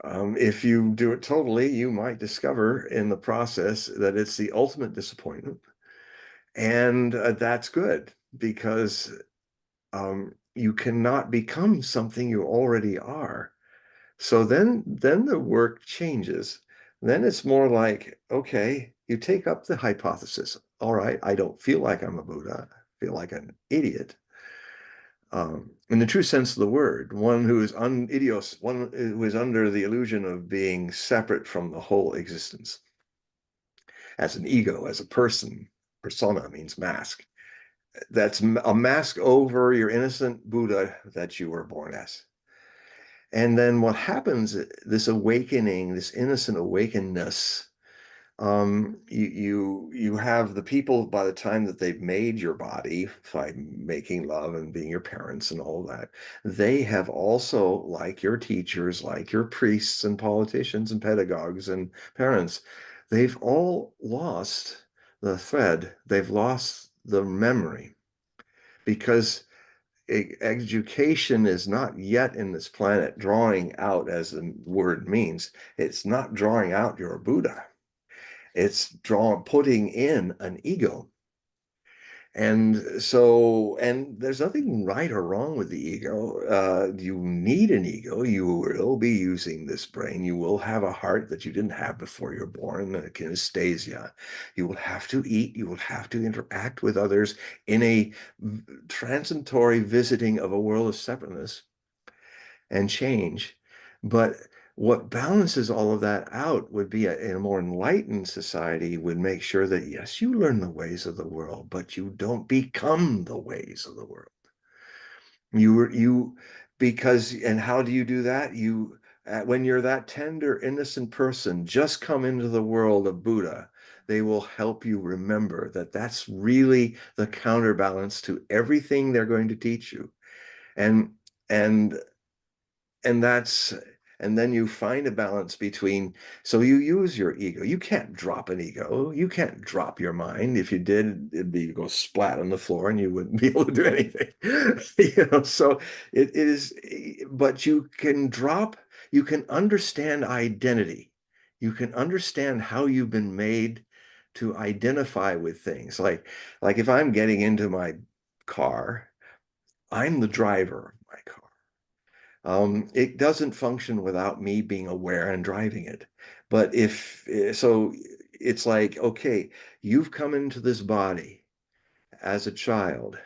If you do it totally, you might discover in the process that it's the ultimate disappointment. And that's good because you cannot become something you already are. So then the work changes. Then it's more like, okay, you take up the hypothesis. All right, I don't feel like I'm a Buddha. I feel like an idiot. In the true sense of the word, one who is one who is under the illusion of being separate from the whole existence. As an ego, as a person, persona means mask. That's a mask over your innocent Buddha that you were born as. And then what happens, this awakening, this innocent awakenedness, you have the people by the time that they've made your body by making love and being your parents and all of that, they have also, like your teachers, like your priests and politicians and pedagogues and parents, they've all lost the thread. They've lost the memory because education is not yet in this planet drawing out, as the word means, it's not drawing out your Buddha. It's putting in an ego. And there's nothing right or wrong with the ego. You need an ego. You will be using this brain. You will have a heart that you didn't have before you're born, kinesthesia. You will have to eat. You will have to interact with others in a transitory visiting of a world of separateness and change. But what balances all of that out would be in a more enlightened society would make sure that, yes, you learn the ways of the world, but you don't become the ways of the world. You, because, and how do you do that? When you're that tender, innocent person, just come into the world of Buddha, they will help you remember that that's really the counterbalance to everything they're going to teach you. And, and and that's and then you find a balance between, so you use your ego. You can't drop an ego. You can't drop your mind. If you did, it'd be go splat on the floor and you wouldn't be able to do anything. So it is, but you can understand identity. You can understand how you've been made to identify with things. Like if I'm getting into my car, I'm the driver of my car. It doesn't function without me being aware and driving it. But so it's like, okay, you've come into this body as a child.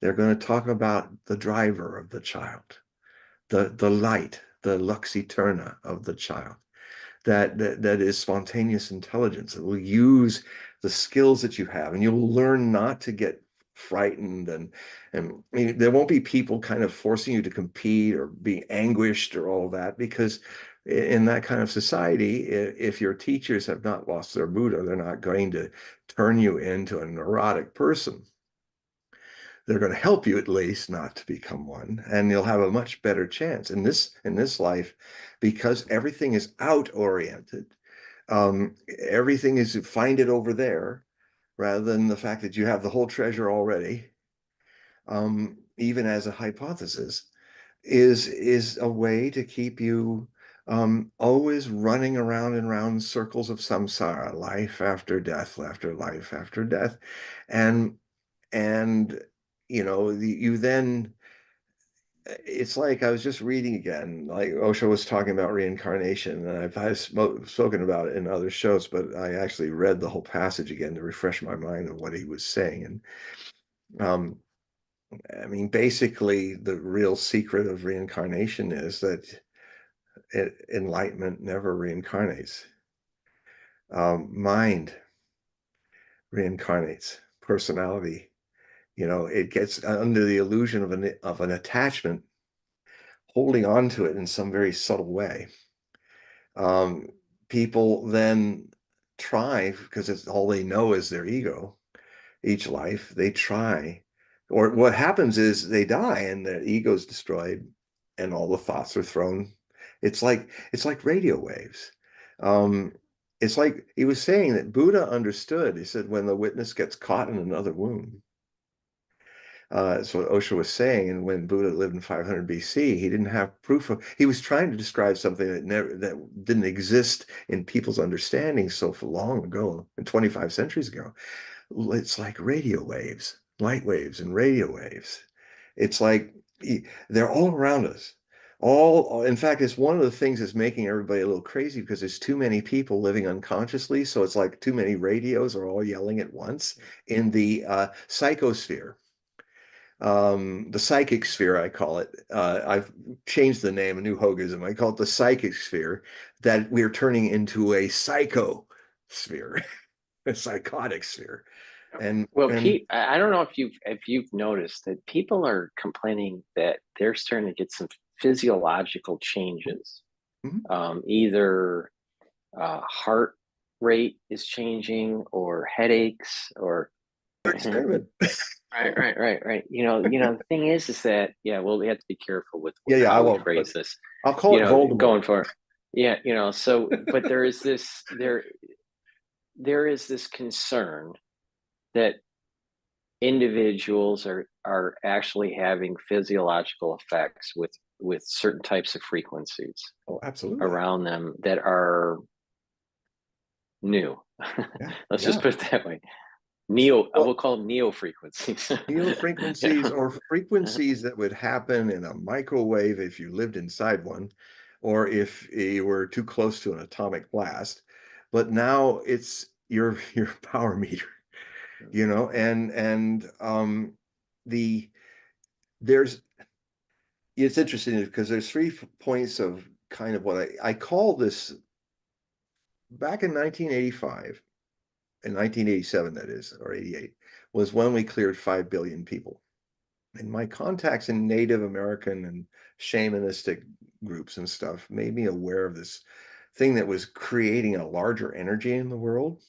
They're going to talk about the driver of the child, the light, the lux eterna of the child. That is spontaneous intelligence. It will use the skills that you have, and you'll learn not to get frightened and there won't be people kind of forcing you to compete or be anguished or all that because in that kind of society, if your teachers have not lost their Buddha, they're not going to turn you into a neurotic person. They're going to help you at least not to become one, and you'll have a much better chance in this life, because everything is out oriented. Everything is find it over there, rather than the fact that you have the whole treasure already. Even as a hypothesis, is a way to keep you always running around and around circles of samsara, life after death, after life after death, and and you then, it's like I was just reading again, like Osho was talking about reincarnation, and I've spoken about it in other shows, but I actually read the whole passage again to refresh my mind of what he was saying. And I mean, basically, the real secret of reincarnation is that enlightenment never reincarnates. Mind reincarnates. Personality, it gets under the illusion of an attachment, holding on to it in some very subtle way. Um, People then try, because it's all they know is their ego. Each life they try, or what happens is they die and their ego is destroyed, and all the thoughts are thrown. It's like radio waves. Um, it's like he was saying that Buddha understood. He said when the witness gets caught in another womb. That's what Osho was saying. And when Buddha lived in 500 BC, he didn't have proof of. He was trying to describe something that didn't exist in people's understanding so for long ago, and 25 centuries ago. It's like radio waves, light waves, and radio waves. It's like they're all around us. In fact, it's one of the things that's making everybody a little crazy, because there's too many people living unconsciously. So it's like too many radios are all yelling at once in the psychosphere. The psychic sphere, I call it. I've changed the name, a new Hogism. I call it the psychic sphere, that we're turning into a psycho sphere, a psychotic sphere. Well, And Pete, I don't know if you've noticed that people are complaining that they're starting to get some physiological changes. Mhm. Either heart rate is changing, or headaches, or Experiment. right. The thing is that, yeah, well, we have to be careful with Yeah, I how we won't, phrase but this. I'll call it Voldemort. Going for it. Yeah, so but there is this concern that individuals are actually having physiological effects with certain types of frequencies Oh, absolutely. around them that are new. Yeah, Let's just yeah. put it that way. I will Well, call them neo frequencies. neo frequencies, or frequencies that would happen in a microwave if you lived inside one, or if you were too close to an atomic blast. But now it's your power meter, and the there's it's interesting because there's three points of kind of what I call this. Back in 1985, in 1987, that is, or 88, was when we cleared 5 billion people. And my contacts in Native American and shamanistic groups and stuff made me aware of this thing that was creating a larger energy in the world,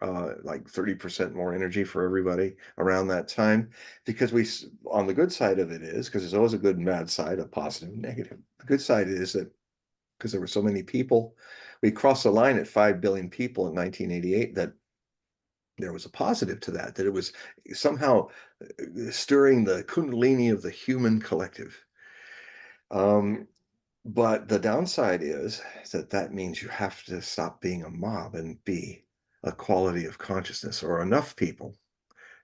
like 30% more energy for everybody around that time. Because on the good side of it is, because there's always a good and bad side, a positive and negative. The good side is that because there were so many people, we crossed the line at 5 billion people in 1988, that there was a positive to that it was somehow stirring the kundalini of the human collective. Um, but the downside is that means you have to stop being a mob and be a quality of consciousness, or enough people.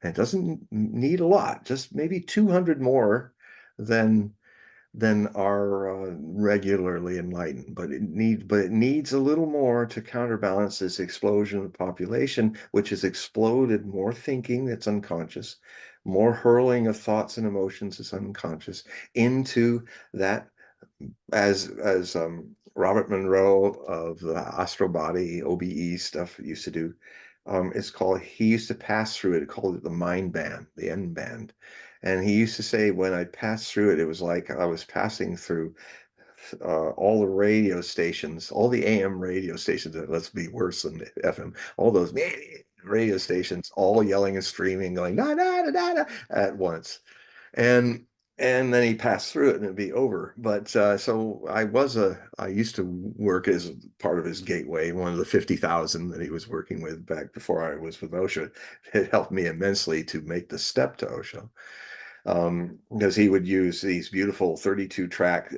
And it doesn't need a lot, just maybe 200 more than are regularly enlightened, but it needs a little more to counterbalance this explosion of population, which has exploded more thinking that's unconscious, more hurling of thoughts and emotions that's unconscious into that, as Robert Monroe of the Astral Body OBE stuff used to do. He used to pass through it, called it the mind band, the end band. And he used to say, when I passed through it, it was like I was passing through all the radio stations, all the AM radio stations, let's be worse than FM, all those radio stations, all yelling and screaming, going da da da da da at once. And and then he passed through it and it'd be over. But so I used to work as part of his gateway, one of the 50,000 that he was working with back before I was with OSHA. It helped me immensely to make the step to OSHA, because he would use these beautiful 32 track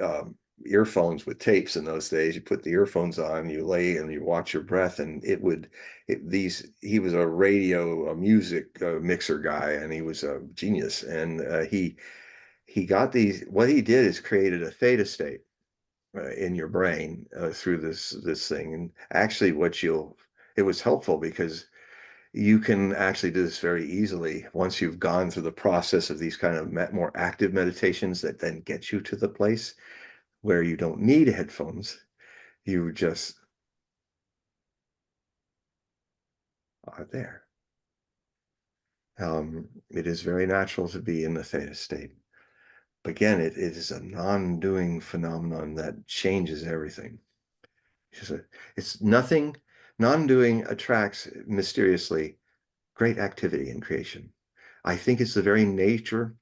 earphones with tapes in those days. You put the earphones on, you lay and you watch your breath, and he was a music mixer guy, and he was a genius. And he got these, what he did is created a theta state in your brain through this thing. And actually it was helpful because you can actually do this very easily once you've gone through the process of these kind of more active meditations that then get you to the place where you don't need headphones. You just are there. It is very natural to be in the theta state. Again, it is a non-doing phenomenon that changes everything. It's nothing. Non-doing attracts mysteriously great activity and creation. I think it's the very nature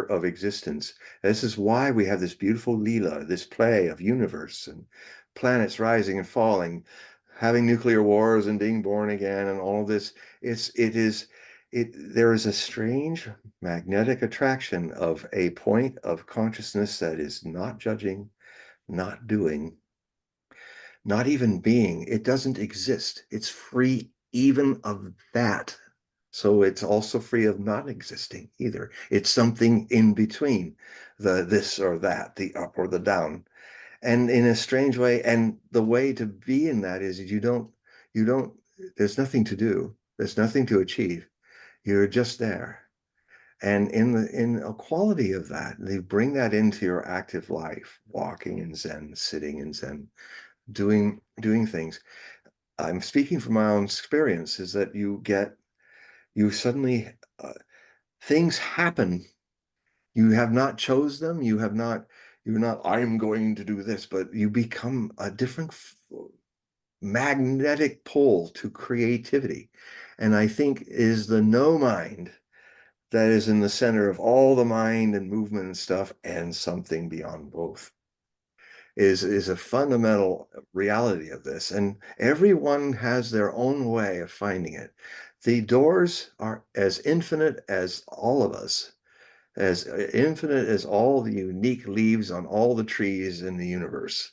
of existence. This is why we have this beautiful Leela, this play of universe and planets rising and falling, having nuclear wars and being born again and all of this. There is a strange magnetic attraction of a point of consciousness that is not judging, not doing, not even being. It doesn't exist. It's free even of that. So it's also free of not existing either. It's something in between, the this or that, the up or the down. And in a strange way, and the way to be in that is you don't, there's nothing to do. There's nothing to achieve. You're just there. And in a quality of that, they bring that into your active life, walking in Zen, sitting in Zen, doing things. I'm speaking from my own experience, is that you suddenly things happen. You have not chose them. You're not, I'm going to do this, but you become a different magnetic pole to creativity. And I think is the no mind that is in the center of all the mind and movement and stuff, and something beyond both is a fundamental reality of this. And everyone has their own way of finding it. The doors are as infinite as all of us, as infinite as all the unique leaves on all the trees in the universe.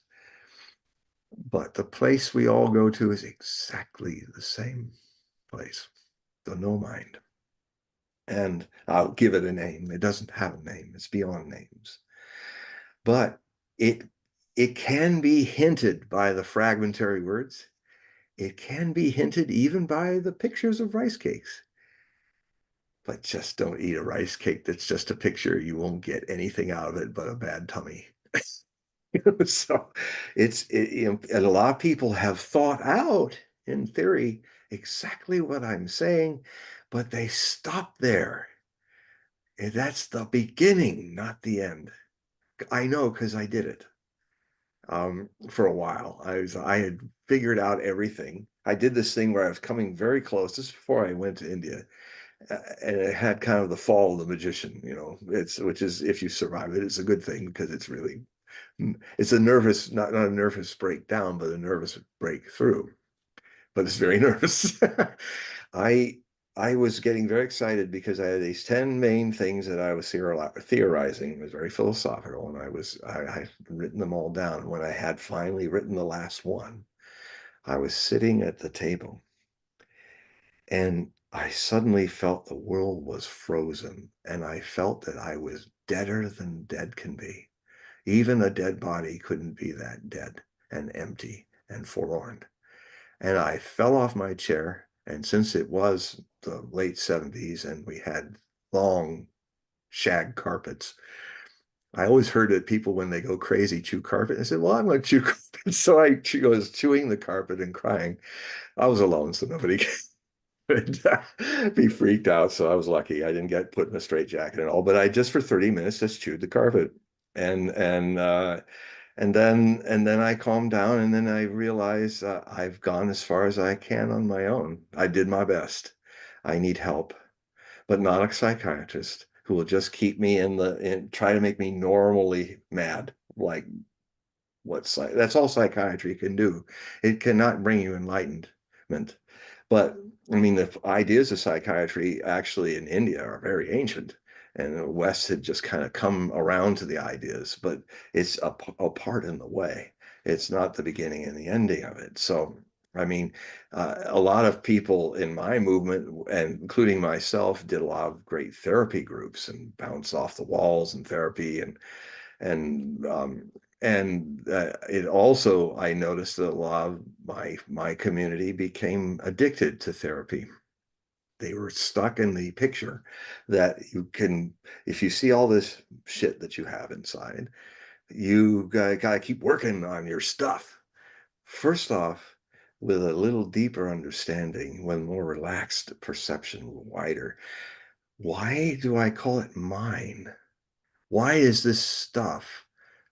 But the place we all go to is exactly the same place, the no mind. And I'll give it a name. It doesn't have a name. It's beyond names. But it it can be hinted by the fragmentary words. It can be hinted even by the pictures of rice cakes. But just don't eat a rice cake that's just a picture. You won't get anything out of it but a bad tummy. So and a lot of people have thought out in theory exactly what I'm saying, but they stop there. And that's the beginning, not the end. I know because I did it. For a while. I had figured out everything. I did this thing where I was coming very close. This is before I went to India, and it had kind of the fall of the magician. Which is, if you survive it, it's a good thing because it's a nervous, not a nervous breakdown, but a nervous breakthrough. But it's very nervous. I I was getting very excited because I had these 10 main things that I was theorizing. It was very philosophical, and I had written them all down. When I had finally written the last one, I was sitting at the table, and I suddenly felt the world was frozen, and I felt that I was deader than dead can be. Even a dead body couldn't be that dead and empty and forlorn. And I fell off my chair. And since it was the late 70s and we had long shag carpets, I always heard that people, when they go crazy, chew carpet. I said, well, I'm going to chew carpet. So I was chewing the carpet and crying. I was alone, so nobody could be freaked out. So I was lucky. I didn't get put in a straitjacket and all, but I just for 30 minutes just chewed the carpet. and and uh, and then I calmed down, and then I realized I've gone as far as I can on my own. I did my best. I need help, but not a psychiatrist who will just keep me in try to make me normally mad. Like that's all psychiatry can do. It cannot bring you enlightenment. But I mean, the ideas of psychiatry actually in India are very ancient, and the West had just kind of come around to the ideas, but it's a part in the way. It's not the beginning and the ending of it. So, I mean, a lot of people in my movement, and including myself, did a lot of great therapy groups and bounce off the walls and therapy and it also, I noticed that a lot of my community became addicted to therapy. They were stuck in the picture that you can, if you see all this shit that you have inside, you gotta keep working on your stuff. First off, with a little deeper understanding, when more relaxed perception, wider, why do I call it mine? Why is this stuff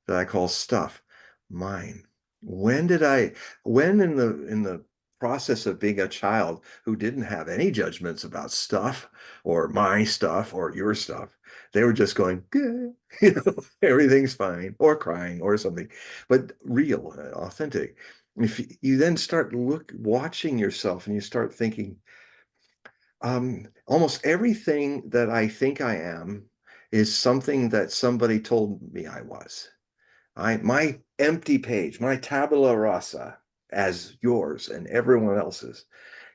that I call stuff mine? When did I, when in the process of being a child who didn't have any judgments about stuff or my stuff or your stuff, they were just going, good, everything's fine, or crying or something, but real, authentic. If you then start watching yourself and you start thinking, almost everything that I think I am is something that somebody told me I was. My empty page, my tabula rasa, as yours and everyone else's,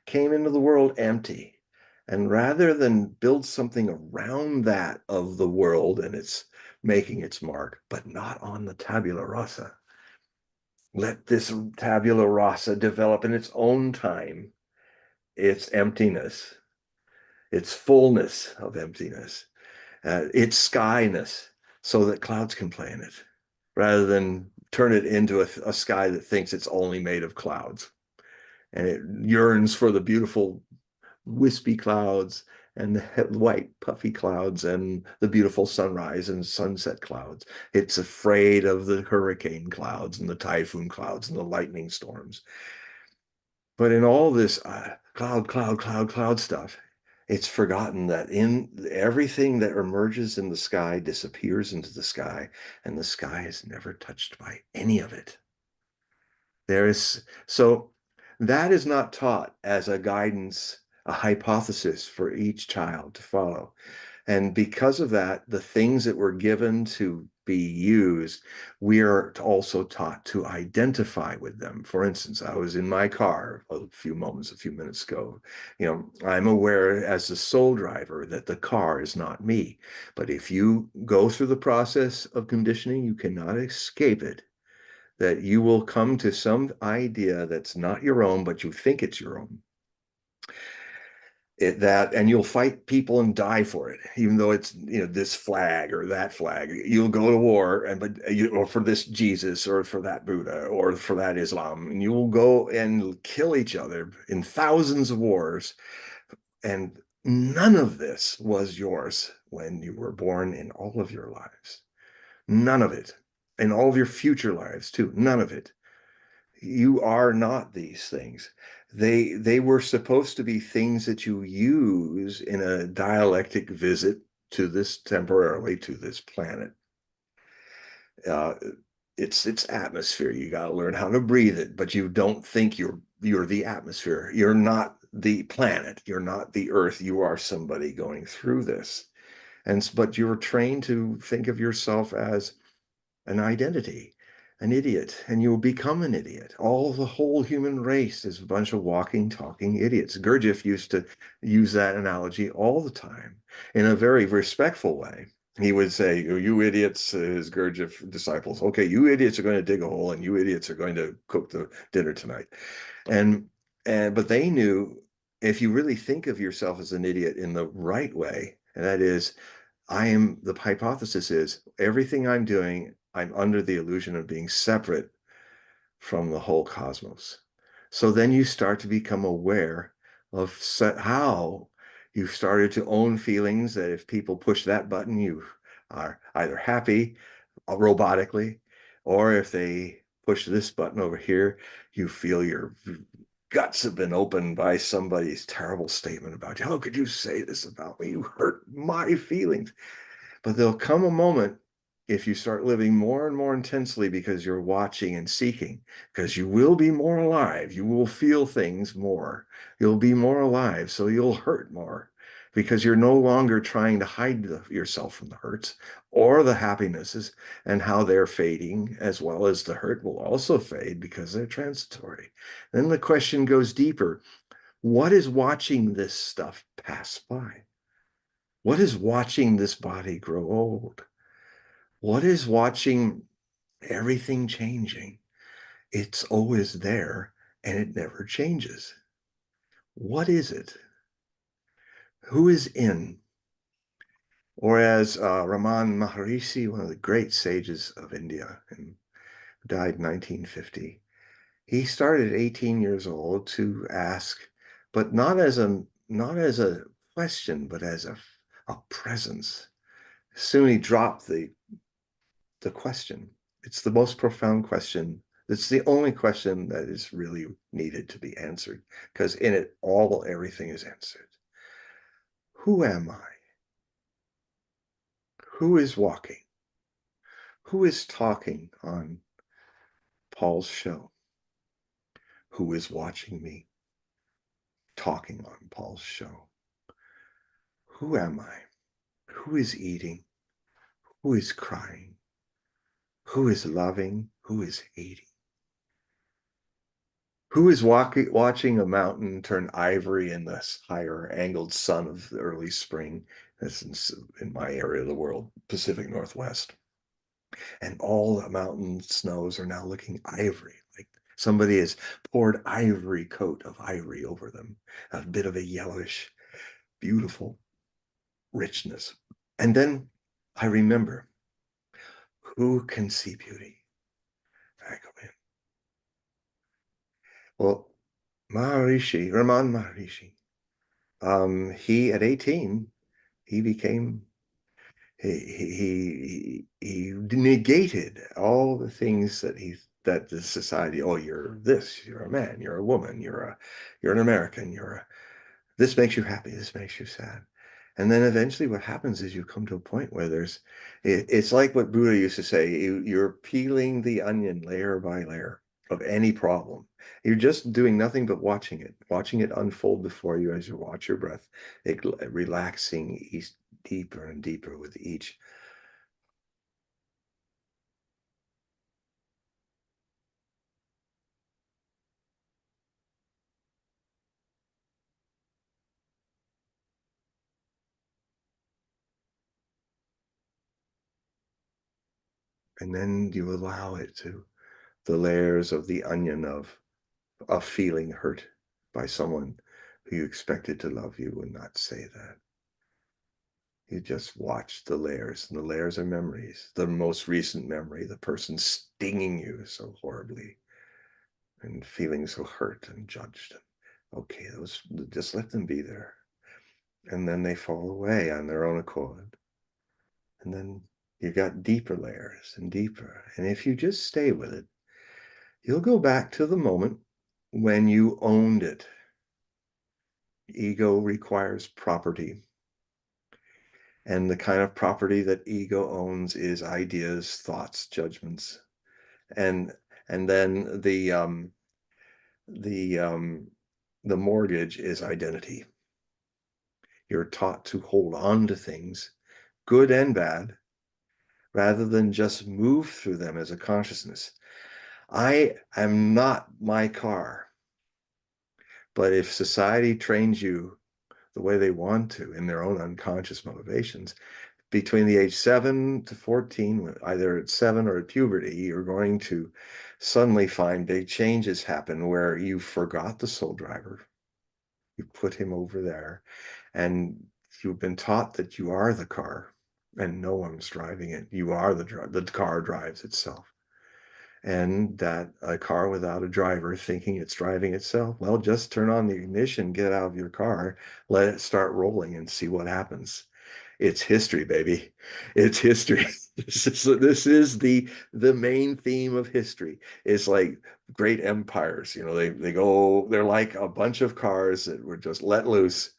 came into the world empty. And rather than build something around that of the world and it's making its mark, but not on the tabula rasa, let this tabula rasa develop in its own time, its emptiness, its fullness of emptiness, its skyness, so that clouds can play in it, rather than turn it into a sky that thinks it's only made of clouds. And it yearns for the beautiful wispy clouds and the white puffy clouds and the beautiful sunrise and sunset clouds. It's afraid of the hurricane clouds and the typhoon clouds and the lightning storms. But in all this cloud stuff, it's forgotten that in everything that emerges in the sky disappears into the sky, and the sky is never touched by any of it. So that is not taught as a guidance, a hypothesis for each child to follow. And because of that, the things that were given to be used, we are also taught to identify with them. For instance, I was in my car a few minutes ago. I'm aware as a sole driver that the car is not me. But if you go through the process of conditioning, you cannot escape it. That you will come to some idea that's not your own, but you think it's your own, and you'll fight people and die for it, even though it's this flag or that flag. You'll go to war, or for this Jesus or for that Buddha or for that Islam, and you will go and kill each other in thousands of wars. And none of this was yours when you were born in all of your lives. None of it. In all of your future lives too. None of it. You are not these things. They were supposed to be things that you use in a dialectic visit to this temporarily to this planet. Uh, it's atmosphere. You got to learn how to breathe it, but you don't think you're the atmosphere. You're not the planet. You're not the earth. You are somebody going through this. But you're trained to think of yourself as an identity, an idiot, and you will become an idiot. The whole human race is a bunch of walking, talking idiots. Gurdjieff used to use that analogy all the time in a very respectful way. He would say, "Oh, you idiots," his Gurdjieff disciples. "Okay, you idiots are going to dig a hole, and you idiots are going to cook the dinner tonight." And but they knew, if you really think of yourself as an idiot in the right way, and that is, the hypothesis is everything I'm doing, I'm under the illusion of being separate from the whole cosmos. So then you start to become aware of how you've started to own feelings that if people push that button, you are either happy robotically, or if they push this button over here, you feel your guts have been opened by somebody's terrible statement about you. How could you say this about me? You hurt my feelings. But there'll come a moment if you start living more and more intensely because you're watching and seeking, because you will be more alive. You will feel things more. You'll be more alive, so you'll hurt more because you're no longer trying to hide yourself from the hurts or the happinesses and how they're fading, as well as the hurt will also fade because they're transitory. Then the question goes deeper. What is watching this stuff pass by? What is watching this body grow old? What is watching everything changing? It's always there and it never changes. What is it? Who is in? Or as Raman Maharishi, one of the great sages of India, and died in 1950, he started at 18 years old to ask, but not as a question, but as a presence. Soon he dropped the question. It's the most profound question. It's the only question that is really needed to be answered, because in it all, everything is answered. Who am I? Who is walking? Who is talking on Paul's show? Who is watching me talking on Paul's show? Who am I? Who is eating? Who is crying? Who is loving? Who is hating? Who is watching a mountain turn ivory in this higher angled sun of the early spring? This is in my area of the world, Pacific Northwest. And all the mountain snows are now looking ivory, like somebody has poured ivory coat of ivory over them, a bit of a yellowish, beautiful richness. And then I remember, who can see beauty? I go in. Well, Raman Maharishi, he at 18, he became he negated all the things that the society, oh, you're this, you're a man, you're a woman, you're an American, this makes you happy, this makes you sad. And then eventually what happens is you come to a point where it's like what Buddha used to say, you're peeling the onion layer by layer of any problem. You're just doing nothing but watching it unfold before you as you watch your breath, relaxing deeper and deeper with each. And then you allow it to, the layers of the onion of feeling hurt by someone who you expected to love you and not say that. You just watch the layers, and the layers are memories. The most recent memory, the person stinging you so horribly and feeling so hurt and judged. Okay, those, just let them be there. And then they fall away on their own accord. And then you got deeper layers and deeper. And if you just stay with it, you'll go back to the moment when you owned it. Ego requires property. And the kind of property that ego owns is ideas, thoughts, judgments. And then the mortgage is identity. You're taught to hold on to things, good and bad, rather than just move through them as a consciousness. I am not my car. But if society trains you the way they want to in their own unconscious motivations, between the age 7 to 14, either at 7 or at puberty, you're going to suddenly find big changes happen where you forgot the soul driver. You put him over there, and you've been taught that you are the car and no one's driving it. You are the car drives itself. And that a car without a driver thinking it's driving itself, well, just turn on the ignition, get out of your car, let it start rolling and see what happens. It's history, baby. It's history. This is the main theme of history. It's like great empires. They go, they're like a bunch of cars that were just let loose,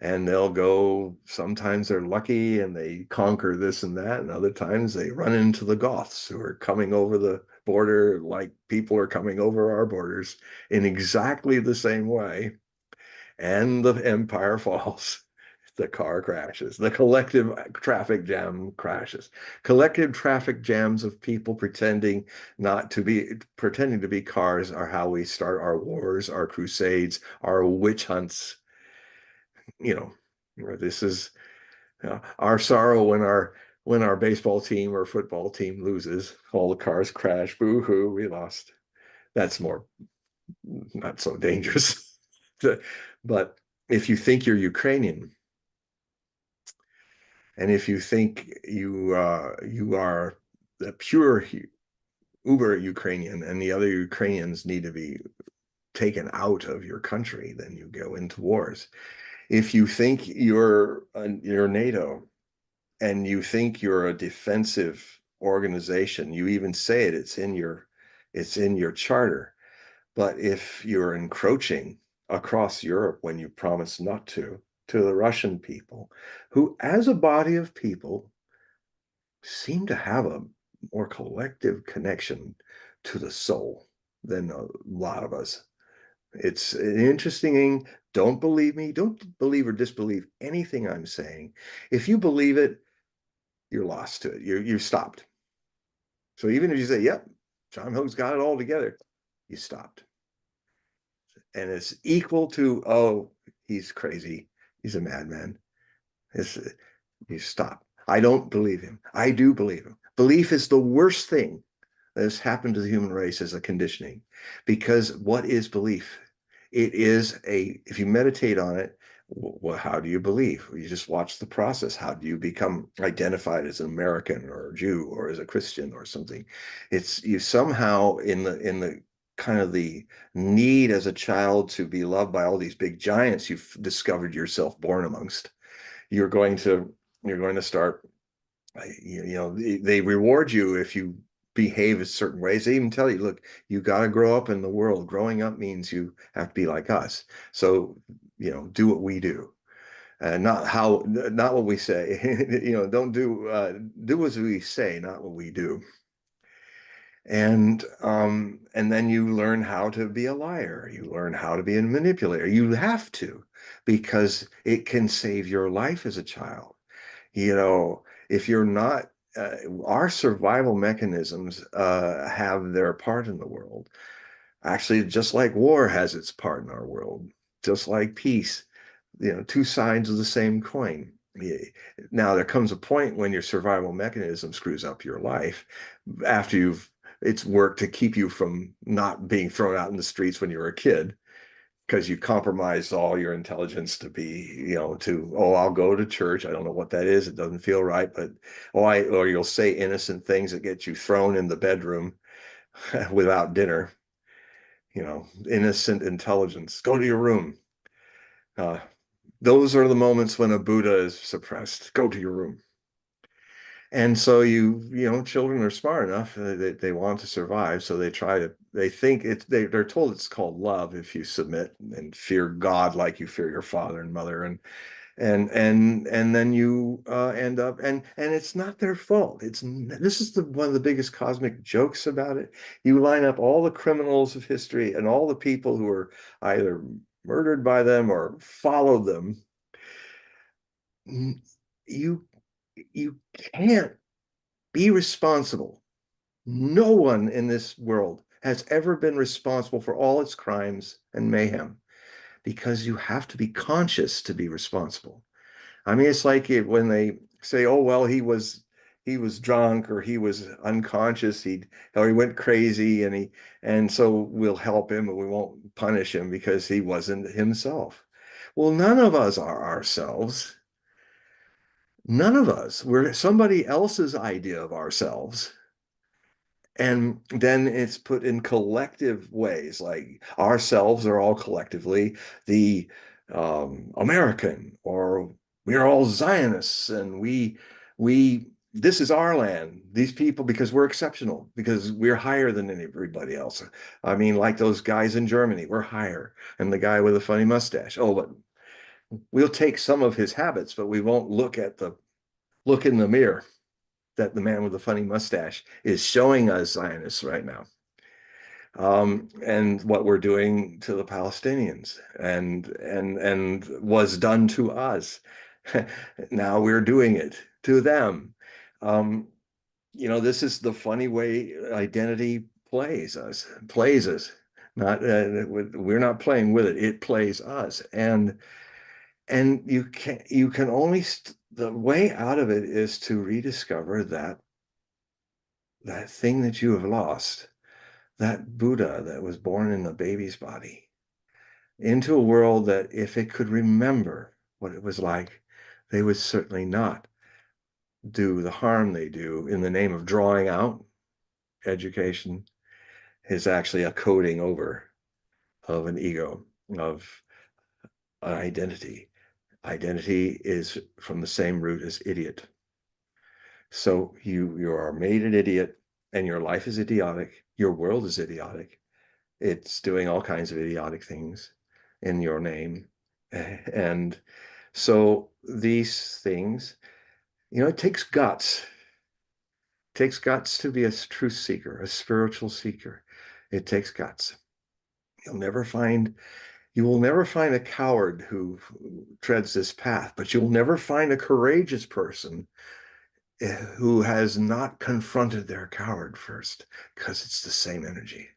and they'll go. Sometimes they're lucky and they conquer this and that, and other times they run into the Goths who are coming over the border like people are coming over our borders in exactly the same way, and the empire falls. The car crashes. The collective traffic jam crashes. Collective traffic jams of people pretending to be cars are how we start our wars, our crusades, our witch hunts. You this is our sorrow when our baseball team or football team loses. All the cars crash. Boo hoo, we lost. That's more not so dangerous. But if you think you're Ukrainian, and if you think you are the pure uber Ukrainian, and the other Ukrainians need to be taken out of your country, then you go into wars. If you think you're NATO, and you think you're a defensive organization, you even say it, it's in your charter. But if you're encroaching across Europe when you promise not to the Russian people, who, as a body of people, seem to have a more collective connection to the soul than a lot of us. It's an interesting thing. Don't believe me. Don't believe or disbelieve anything I'm saying. If you believe it, you're lost to it. You stopped. So even if you say, "Yep, John Hogue's got it all together," you stopped. And it's equal to, "Oh, he's crazy. He's a madman." It's, you stop. I don't believe him. I do believe him. Belief is the worst thing that has happened to the human race as a conditioning. Because what is belief? If you meditate on it, well, how do you believe? You just watch the process. How do you become identified as an American or a Jew or as a Christian or something? It's you somehow in the kind of the need as a child to be loved by all these big giants you've discovered yourself born amongst. You're going to start, they reward you if you behave a certain ways. They even tell you, look, you got to grow up in the world. Growing up means you have to be like us. So, do what we do. Not what we say. Don't do as we say, not what we do. And then you learn how to be a liar. You learn how to be a manipulator. You have to, because it can save your life as a child. If you're not, our survival mechanisms have their part in the world. Actually, just like war has its part in our world, just like peace, two sides of the same coin. Now, there comes a point when your survival mechanism screws up your life after it's worked to keep you from not being thrown out in the streets when you were a kid, because you compromised all your intelligence to be, oh, I'll go to church. I don't know what that is. It doesn't feel right, but or you'll say innocent things that get you thrown in the bedroom without dinner. Innocent intelligence. Go to your room. Uh, those are the moments when a Buddha is suppressed. Go to your room. And so children are smart enough that they want to survive. So they're told it's called love if you submit and fear God like you fear your father and mother. And then you end up, and it's not their fault. This is one of the biggest cosmic jokes about it. You line up all the criminals of history and all the people who are either murdered by them or followed them. You you can't be responsible. No one in this world has ever been responsible for all its crimes and mayhem, because you have to be conscious to be responsible. I mean, it's like when they say, "Oh, well, he was drunk, or he was unconscious, or he went crazy, and so we'll help him and we won't punish him because he wasn't himself." Well, none of us are ourselves. None of us. We're somebody else's idea of ourselves. And then it's put in collective ways, like ourselves are all collectively the American, or we're all Zionists, and we this is our land. These people, because we're exceptional, because we're higher than everybody else. I mean, like those guys in Germany, we're higher. And the guy with a funny mustache. Oh, but we'll take some of his habits, but we won't look in the mirror that the man with the funny mustache is showing us Zionists right now. And what we're doing to the Palestinians and was done to us. Now we're doing it to them. Um, this is the funny way identity plays us. Not we're not playing with it. It plays us, and you can only the way out of it is to rediscover that thing that you have lost, that Buddha that was born in the baby's body, into a world that if it could remember what it was like, they would certainly not do the harm they do in the name of drawing out. Education is actually a coding over of an ego, of an identity. Identity is from the same root as idiot. So you are made an idiot, and your life is idiotic. Your world is idiotic. It's doing all kinds of idiotic things in your name. And so these things, it takes guts. It takes guts to be a truth seeker, a spiritual seeker. It takes guts. You will never find a coward who treads this path, but you'll never find a courageous person who has not confronted their coward first, because it's the same energy.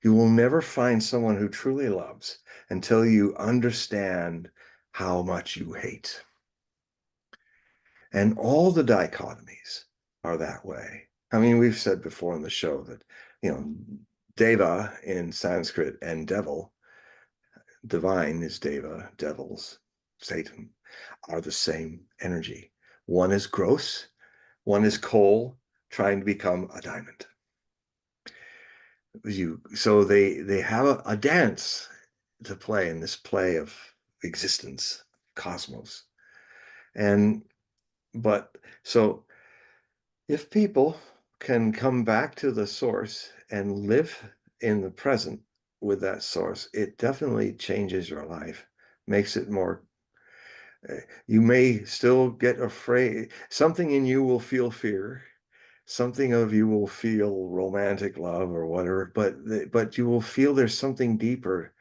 You will never find someone who truly loves until you understand how much you hate. And all the dichotomies are that way. I mean, we've said before on the show that, Deva in Sanskrit and devil, divine is Deva, devils, Satan, are the same energy. One is gross, one is coal trying to become a diamond. So they have a dance to play in this play of existence, cosmos. But so if people can come back to the source and live in the present with that source, it definitely changes your life, makes it more. You may still get afraid. Something in you will feel fear. Something of you will feel romantic love or whatever, but you will feel there's something deeper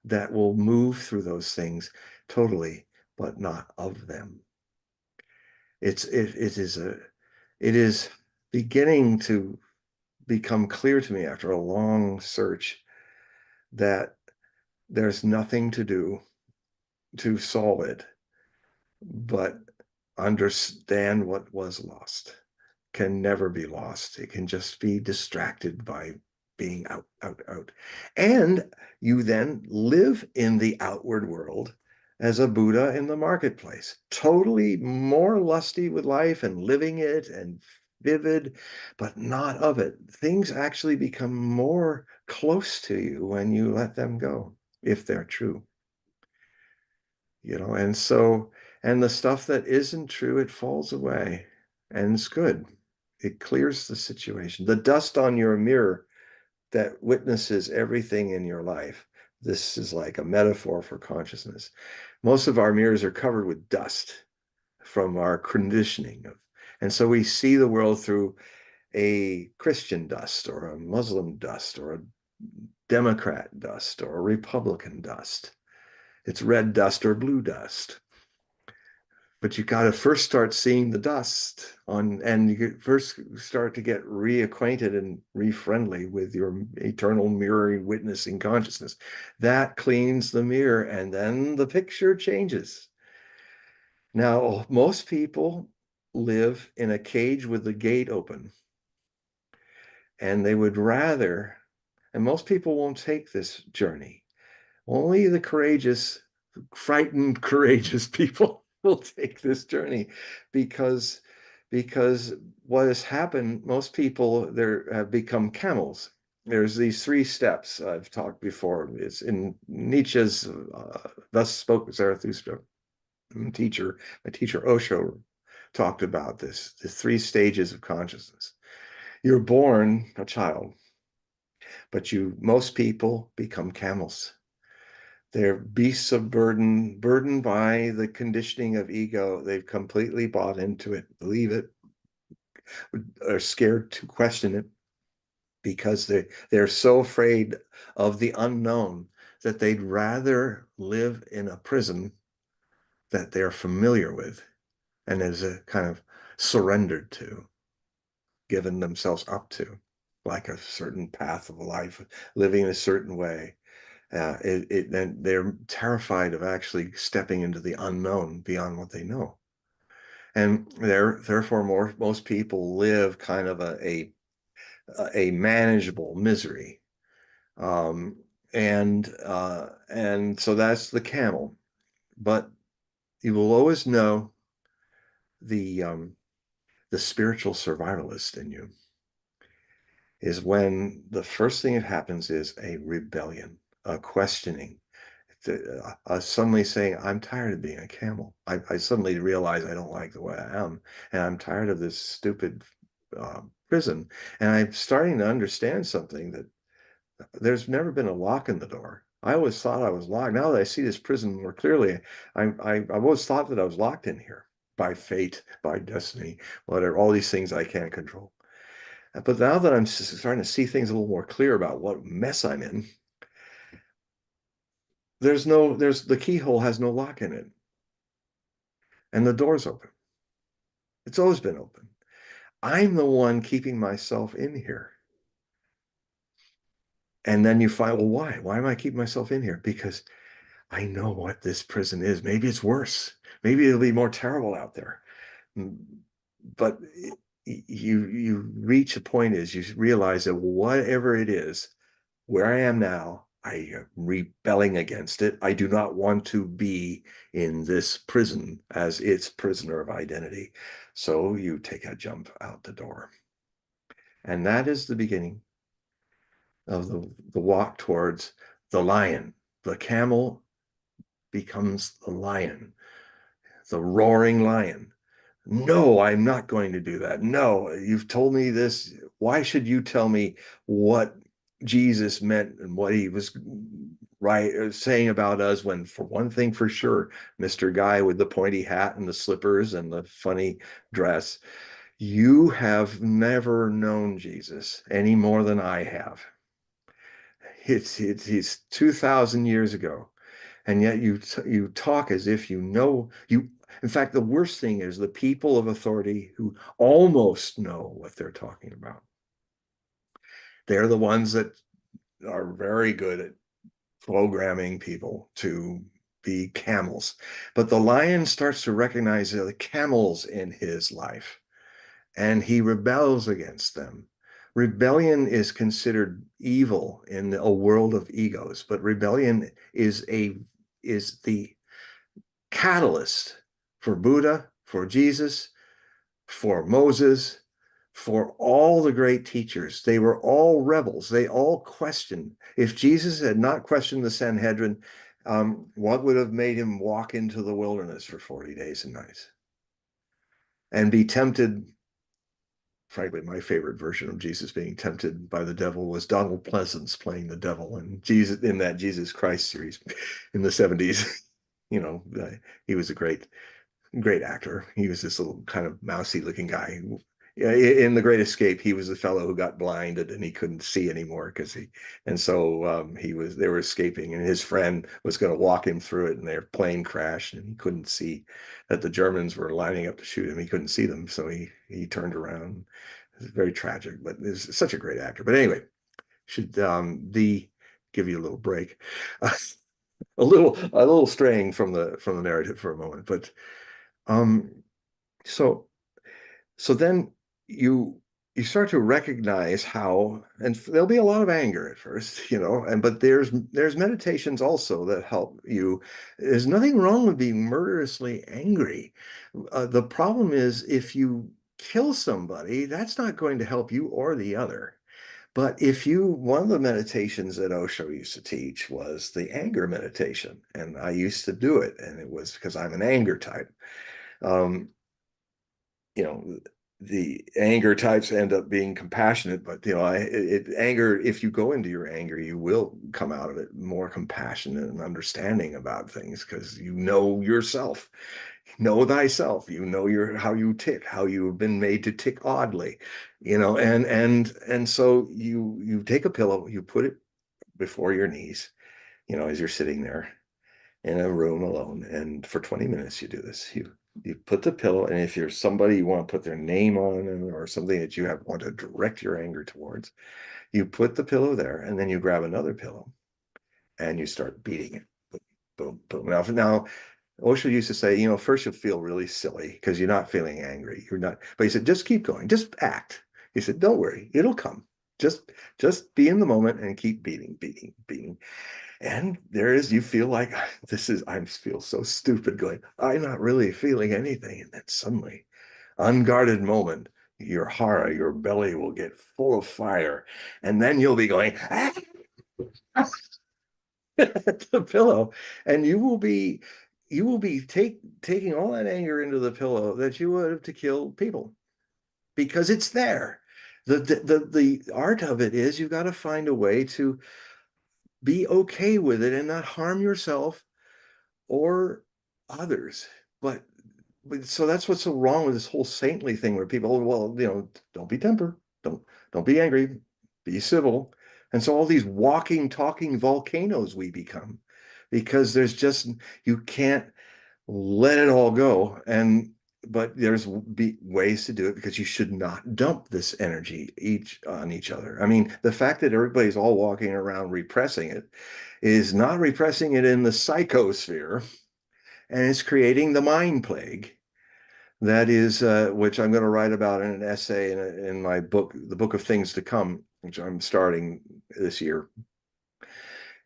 that will move through those things totally, but not of them. It is beginning to become clear to me after a long search that there's nothing to do to solve it, but understand what was lost can never be lost. It can just be distracted by being out, out, out. And you then live in the outward world as a Buddha in the marketplace, totally more lusty with life and living it and vivid, but not of it. Things actually become more close to you when you let them go, if they're true. And the stuff that isn't true, it falls away, and it's good. It clears the situation. The dust on your mirror that witnesses everything in your life. This is like a metaphor for consciousness. Most of our mirrors are covered with dust from our conditioning and so we see the world through a Christian dust or a Muslim dust or a Democrat dust or a Republican dust. It's red dust or blue dust. But you got to first start seeing the dust and you first start to get reacquainted and re-friendly with your eternal mirroring witnessing consciousness. That cleans the mirror, and then the picture changes. Now, most people live in a cage with the gate open, and they would rather, and most people won't take this journey. Only the courageous, frightened, courageous people will take this journey because what has happened, most people there have become camels. There's these 3 steps I've talked before. It's in Nietzsche's Thus Spoke Zarathustra. My teacher Osho talked about this, the three stages of consciousness. You're born a child, but most people become camels. They're beasts of burden, burdened by the conditioning of ego. They've completely bought into it, believe it, are scared to question it because they're so afraid of the unknown that they'd rather live in a prison that they're familiar with and is a kind of surrendered to, given themselves up to, like a certain path of life, living a certain way. Then they're terrified of actually stepping into the unknown beyond what they know. And therefore, most people live kind of a manageable misery. Um, and so that's the camel. But you will always know the spiritual survivalist in you is when the first thing that happens is a rebellion, a questioning, suddenly saying, I'm tired of being a camel. I suddenly realize I don't like the way I am, and I'm tired of this stupid prison. And I'm starting to understand something, that there's never been a lock in the door. I always thought I was locked. Now that I see this prison more clearly, I've always thought that I was locked in here by fate, by destiny, whatever, all these things I can't control. But now that I'm starting to see things a little more clear about what mess I'm in, there's the keyhole has no lock in it, and the door's open. It's always been open. I'm the one keeping myself in here. And then you find, well, why? Why am I keeping myself in here? Because I know what this prison is. Maybe it's worse. Maybe it'll be more terrible out there. But you reach a point is you realize that whatever it is, where I am now, I am rebelling against it. I do not want to be in this prison as its prisoner of identity. So you take a jump out the door. And that is the beginning of the walk towards the lion. The camel becomes the lion, the roaring lion. No, I'm not going to do that. No, you've told me this. Why should you tell me what Jesus meant and what he was saying about us, when, for one thing for sure, Mr. Guy with the pointy hat and the slippers and the funny dress, you have never known Jesus any more than I have. It's 2,000 years ago, and yet you talk as if you know you. In fact, the worst thing is the people of authority who almost know what they're talking about. They're the ones that are very good at programming people to be camels. But the lion starts to recognize the camels in his life, and he rebels against them. Rebellion is considered evil in a world of egos, but rebellion is the catalyst for Buddha, for Jesus, for Moses, for all the great teachers. They were all rebels. They all questioned. If Jesus had not questioned the Sanhedrin, what would have made him walk into the wilderness for 40 days and nights and be tempted? Frankly, my favorite version of Jesus being tempted by the devil was Donald Pleasance playing the devil in that Jesus Christ series in the 70s. You know, he was a great actor. He was this little kind of mousy looking guy. In The Great Escape, he was the fellow who got blinded and he couldn't see anymore they were escaping, and his friend was going to walk him through it, and their plane crashed and he couldn't see that the Germans were lining up to shoot him. He couldn't see them, so he turned around. It was very tragic, but he's such a great actor. But anyway, should give you a little break. A little straying from the narrative for a moment, but um, so then you you start to recognize how, and there'll be a lot of anger at first, but there's meditations also that help you. There's nothing wrong with being murderously angry. The problem is if you kill somebody, that's not going to help you or the other. But one of the meditations that Osho used to teach was the anger meditation. And I used to do it. And it was because I'm an anger type. Um, you know, the anger types end up being compassionate, but anger, if you go into your anger, you will come out of it more compassionate and understanding about things because you know yourself, know thyself, you know how you tick, how you have been made to tick oddly, and so you take a pillow, you put it before your knees, as you're sitting there in a room alone. And for 20 minutes, you do this. You put the pillow, and if you're somebody you want to put their name on or something that want to direct your anger towards, you put the pillow there, and then you grab another pillow and you start beating it. Boom, boom, boom. Now, Osho used to say, first you'll feel really silly because you're not feeling angry. You're not, but he said, just keep going, just act. He said, don't worry, it'll come. Just be in the moment and keep beating, beating, beating. And you feel like I feel so stupid going, I'm not really feeling anything. And then suddenly, unguarded moment, your belly will get full of fire. And then you'll be going, ah! at the pillow. And you will be taking all that anger into the pillow that you would have to kill people because it's there. The art of it is you've got to find a way to be okay with it and not harm yourself or others. But so that's what's so wrong with this whole saintly thing where people, well, don't be temper, don't be angry, be civil. And so all these walking, talking volcanoes we become because you can't let it all go. But there's ways to do it because you should not dump this energy on each other. I mean, the fact that everybody's all walking around repressing it is not repressing it in the psychosphere, and it's creating the mind plague that is, which I'm going to write about in an essay in my book, The Book of Things to Come, which I'm starting this year.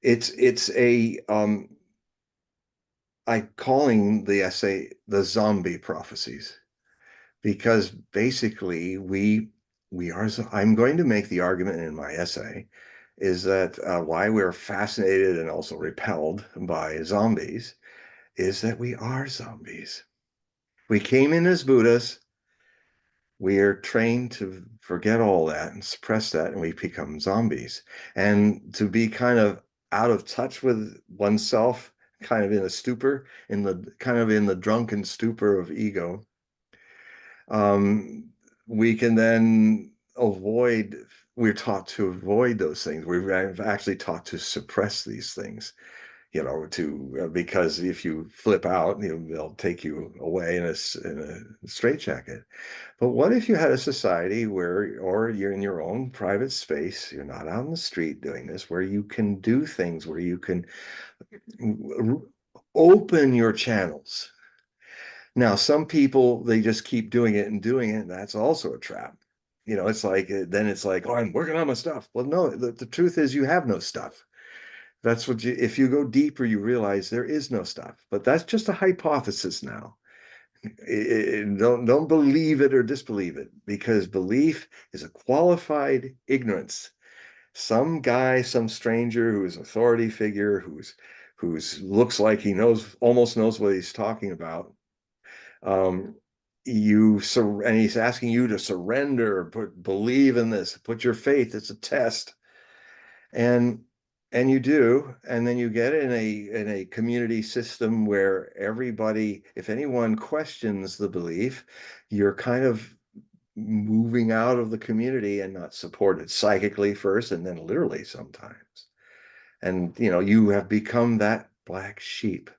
It's I'm calling the essay The Zombie Prophecies, because basically I'm going to make the argument in my essay is that why we're fascinated and also repelled by zombies is that we are zombies. We came in as Buddhas. We are trained to forget all that and suppress that, and we become zombies. And to be kind of out of touch with oneself, kind of in a stupor, in the drunken stupor of ego, um, we can then we're taught to avoid those things. We're actually taught to suppress these things, because if you flip out, they'll take you away in a straitjacket. But what if you had a society or you're in your own private space, you're not out in the street doing this, where you can do things, where you can open your channels. Now, some people, they just keep doing it and doing it, and that's also a trap. It's like, then it's like, oh, I'm working on my stuff. Well, no, the truth is you have no stuff. If you go deeper, you realize there is no stuff, but that's just a hypothesis now. Don't believe it or disbelieve it, because belief is a qualified ignorance. Some guy, some stranger who is an authority figure, who's looks like he almost knows what he's talking about. And he's asking you to surrender, believe in this, put your faith. It's a test, and you do, and then you get in a community system where everybody, if anyone questions the belief, you're kind of moving out of the community and not supported psychically first, and then literally sometimes. And you have become that black sheep.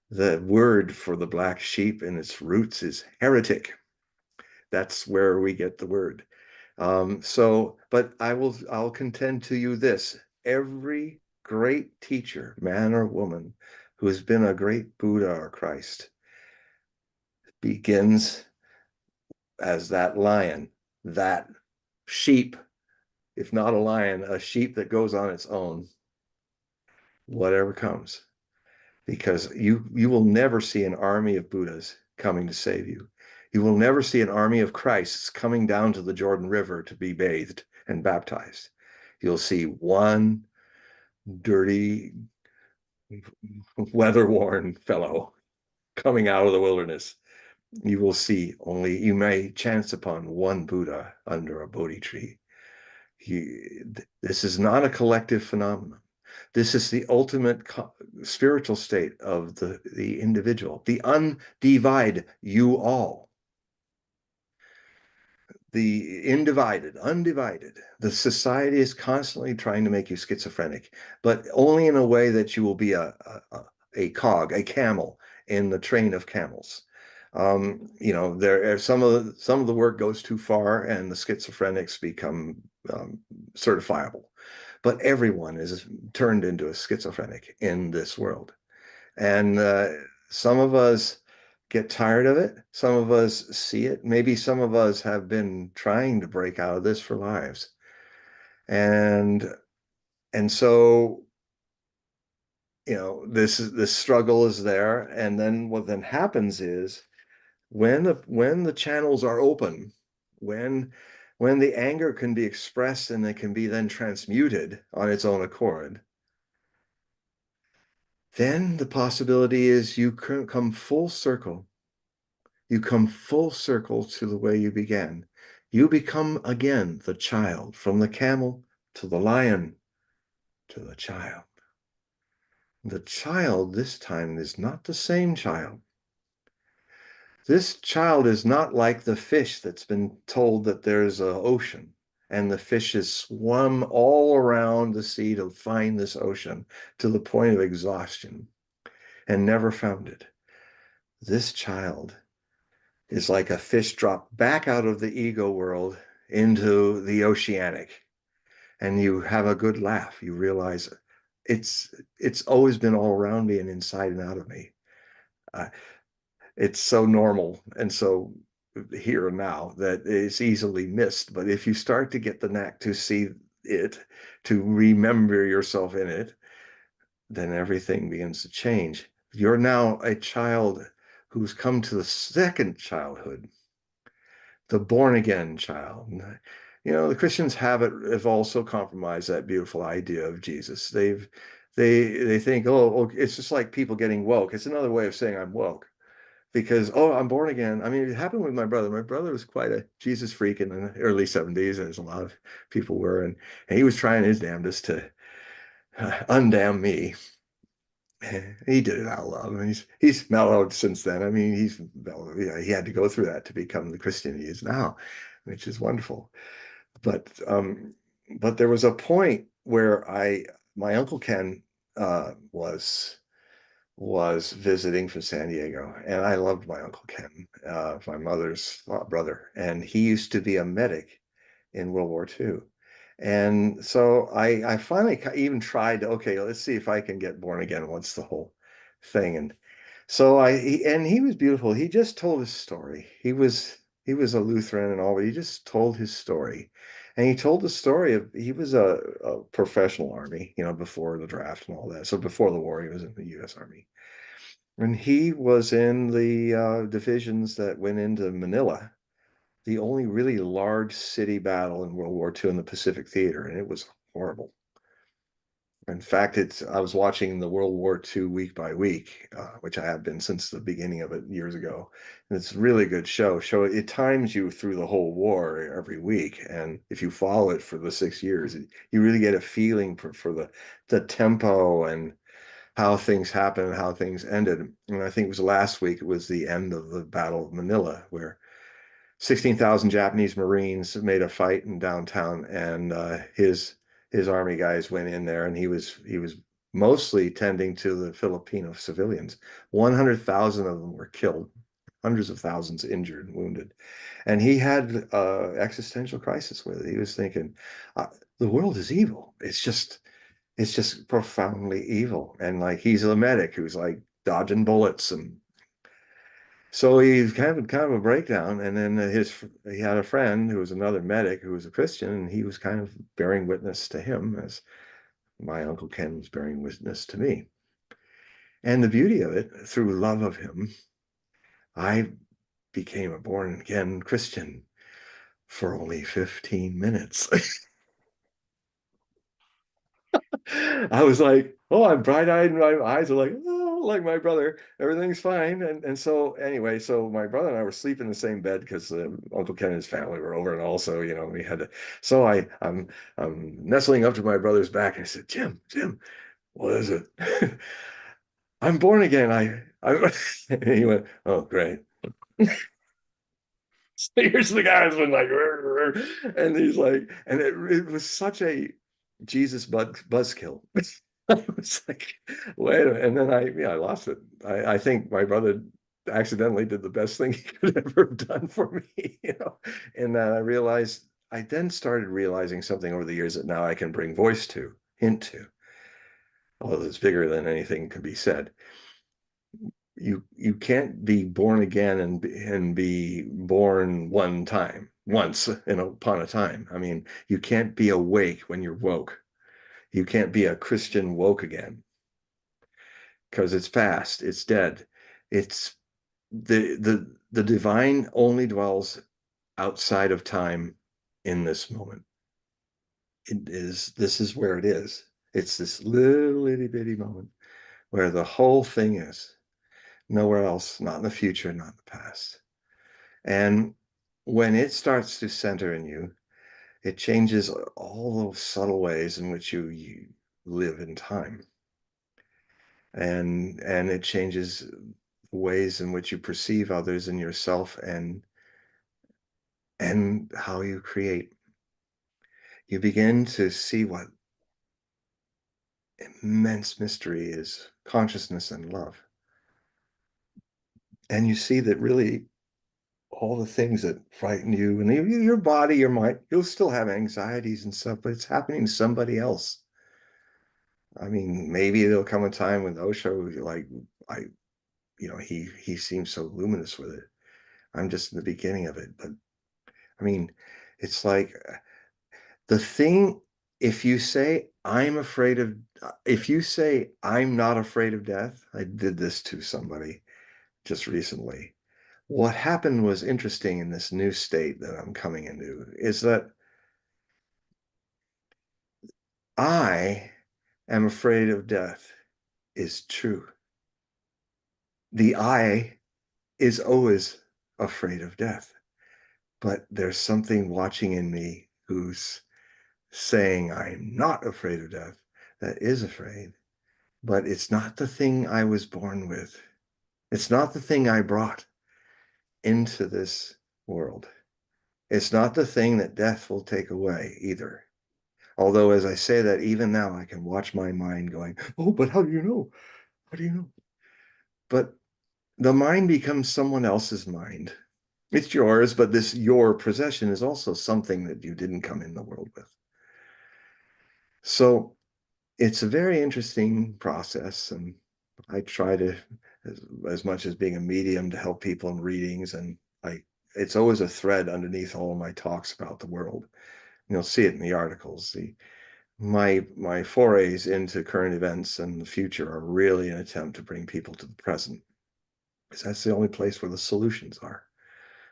The word for the black sheep in its roots is heretic. That's where we get the word. But I'll contend to you this: every great teacher, man or woman, who has been a great Buddha or Christ, begins as that lion, that sheep, if not a lion, a sheep that goes on its own, whatever comes. Because you will never see an army of Buddhas coming to save you. You will never see an army of Christs coming down to the Jordan River to be bathed and baptized. You'll see one dirty, weather-worn fellow coming out of the wilderness. You will see only, you may chance upon one Buddha under a Bodhi tree. This is not a collective phenomenon. This is the ultimate spiritual state of the individual, the undivided you all. The undivided. The society is constantly trying to make you schizophrenic, but only in a way that you will be a cog, a camel in the train of camels. You know, there are some of the work goes too far, and the schizophrenics become certifiable. But everyone is turned into a schizophrenic in this world, and some of us get tired of it. Some of us see it. Maybe some of us have been trying to break out of this for lives. And so, you know, this struggle is there. And then what then happens is when the channels are open, when the anger can be expressed and it can be then transmuted on its own accord, then the possibility is you come full circle. You come full circle to the way you began. You become again the child, from the camel to the lion to the child. The child this time is not the same child. This child is not like the fish that's been told that there's an ocean and the fishes swum all around the sea to find this ocean to the point of exhaustion and never found it. This child is like a fish dropped back out of the ego world into the oceanic, and you have a good laugh. You realize it's always been all around me and inside and out of me. It's so normal and so here and now that it's easily missed. But if you start to get the knack to see it, to remember yourself in it, then everything begins to change. You're now a child who's come to the second childhood, the born again child. You know, the Christians have also compromised that beautiful idea of Jesus. They think, oh, it's just like people getting woke. It's another way of saying I'm woke because, oh, I'm born again. I mean, it happened with my brother. My brother was quite a Jesus freak in the early 70s, as a lot of people were, and he was trying his damnedest to undamn me. He did it out of love. And he's mellowed since then. I mean, he's mellowed. You know, he had to go through that to become the Christian he is now, which is wonderful. But there was a point where my Uncle Ken was visiting from San Diego, and I loved my Uncle Ken, my mother's brother, and he used to be a medic in World War II. And so I finally even tried to, okay, let's see if I can get born again. What's the whole thing? And so he was beautiful. He just told his story. He was a Lutheran and all, but he just told his story. And he told the story of, he was a professional Army, you know, before the draft and all that. So before the war, he was in the U.S. Army. And he was in the divisions that went into Manila, the only really large city battle in World War II in the Pacific Theater, and it was horrible. In fact, I was watching the World War II week by week, which I have been since the beginning of it years ago. And it's a really good show. It times you through the whole war every week, and if you follow it for the 6 years, you really get a feeling for the tempo and how things happened and how things ended. And I think it was last week, it was the end of the Battle of Manila, where 16,000 Japanese Marines made a fight in downtown, and his army guys went in there, and he was mostly tending to the Filipino civilians. 100,000 of them were killed, hundreds of thousands injured and wounded, and he had existential crisis with it. He was thinking, the world is evil. It's just profoundly evil, and like he's a medic who's like dodging bullets, and so he's kind of a breakdown. And then he had a friend who was another medic who was a Christian, and he was kind of bearing witness to him as my Uncle Ken was bearing witness to me. And the beauty of it, through love of him, I became a born again Christian for only 15 minutes. I was like, oh, I'm bright-eyed, and my eyes are like, oh, like my brother. Everything's fine. And so anyway, so my brother and I were sleeping in the same bed because Uncle Ken and his family were over, and also, we had to. So I'm nestling up to my brother's back, and I said, Jim, what is it? I'm born again. I and he went, oh, great. So here's the guy's been like, "Rrr, rrr," and he's like, and it was such a Jesus buzzkill. I was like, wait a minute. And then I lost it. I think my brother accidentally did the best thing he could ever have done for me, And I then started realizing something over the years that now I can bring voice to, hint to, although it's bigger than anything can be said. You can't be born again and be born once upon a time. I mean, you can't be awake when you're woke. You can't be a Christian woke again because it's past, it's dead. It's the divine only dwells outside of time in this moment. This is where it is. It's this little itty bitty moment where the whole thing is. Nowhere else, not in the future, not in the past. And when it starts to center in you, it changes all those subtle ways in which you live in time. And it changes ways in which you perceive others and yourself and how you create. You begin to see what immense mystery is consciousness and love. And you see that really all the things that frighten you and your body, your mind, you'll still have anxieties and stuff, but it's happening to somebody else. I mean, maybe there'll come a time when Osho, like, he seems so luminous with it. I'm just in the beginning of it, but I mean, it's like the thing. If you say if you say I'm not afraid of death, I did this to somebody just recently. What happened was interesting in this new state that I'm coming into is that I am afraid of death is true. The I is always afraid of death, but there's something watching in me who's saying I'm not afraid of death that is afraid, but it's not the thing I was born with. It's not the thing I brought into this world. It's not the thing that death will take away either. Although, as I say that, even now I can watch my mind going, oh, but how do you know? How do you know? But the mind becomes someone else's mind. It's yours, but your possession is also something that you didn't come in the world with. So it's a very interesting process. And I try to, as much as being a medium, to help people in readings. And it's always a thread underneath all my talks about the world. You'll see it in the articles. My forays into current events and the future are really an attempt to bring people to the present, because that's the only place where the solutions are.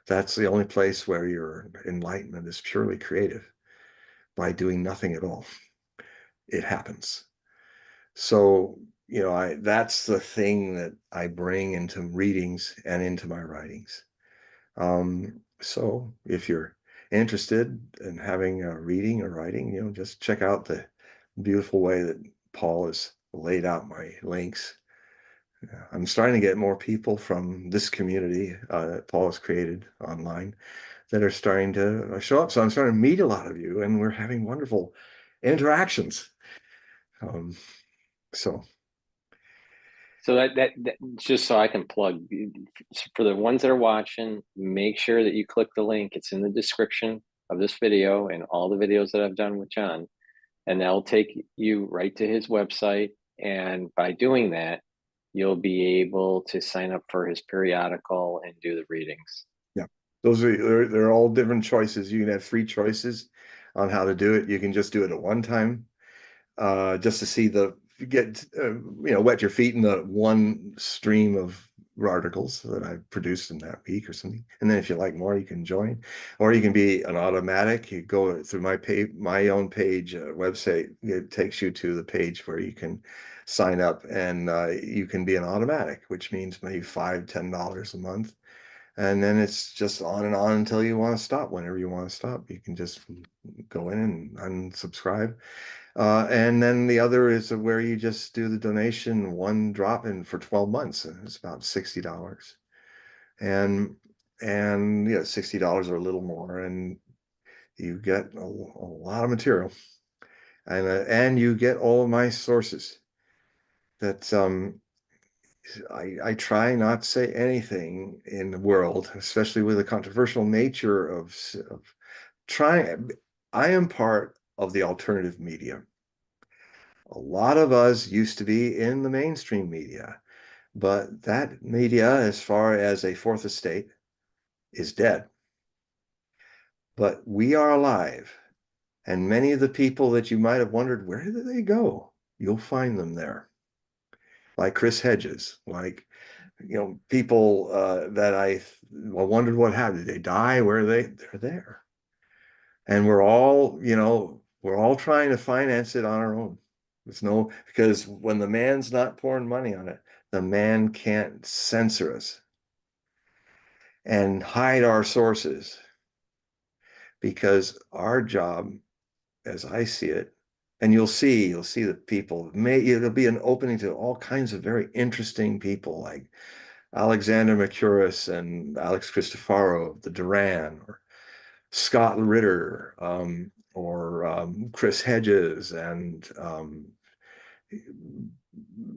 That's the only place where your enlightenment is purely creative. By doing nothing at all, it happens. So, that's the thing that I bring into readings and into my writings. So if you're interested in having a reading or writing, just check out the beautiful way that Paul has laid out my links. I'm starting to get more people from this community that Paul has created online that are starting to show up. So I'm starting to meet a lot of you, and we're having wonderful interactions. Um, so So that just so I can plug for the ones that are watching, make sure that you click the link. It's in the description of this video and all the videos that I've done with John, and that'll take you right to his website. And by doing that, you'll be able to sign up for his periodical and do the readings. yeah, they're all different choices. You can have 3 choices on how to do it. You can just do it at one time, just to see wet your feet in the one stream of articles that I've produced in that week or something. And then if you like more, you can join, or you can be an automatic. You go through my own page, website. It takes you to the page where you can sign up, and you can be an automatic, which means maybe $5, $10 a month. And then it's just on and on until you want to stop. Whenever you want to stop, you can just go in and unsubscribe. And then the other is where you just do the donation, one drop in for 12 months. It's about $60. And yeah, $60 or a little more, and you get a lot of material. And you get all of my sources that I try not to say anything in the world, especially with the controversial nature of trying. I am part of the alternative media. A lot of us used to be in the mainstream media, but that media, as far as a fourth estate, is dead. But we are alive. And many of the people that you might have wondered, where did they go? You'll find them there. Like Chris Hedges, like, people that I wondered what happened. Did they die? Where are they? They're there. And we're all trying to finance it on our own. Because when the man's not pouring money on it, the man can't censor us and hide our sources, because our job, as I see it, and you'll see the people, it'll be an opening to all kinds of very interesting people like Alexander Mercouris and Alex Cristofaro, the Duran, or Scott Ritter, or Chris Hedges, and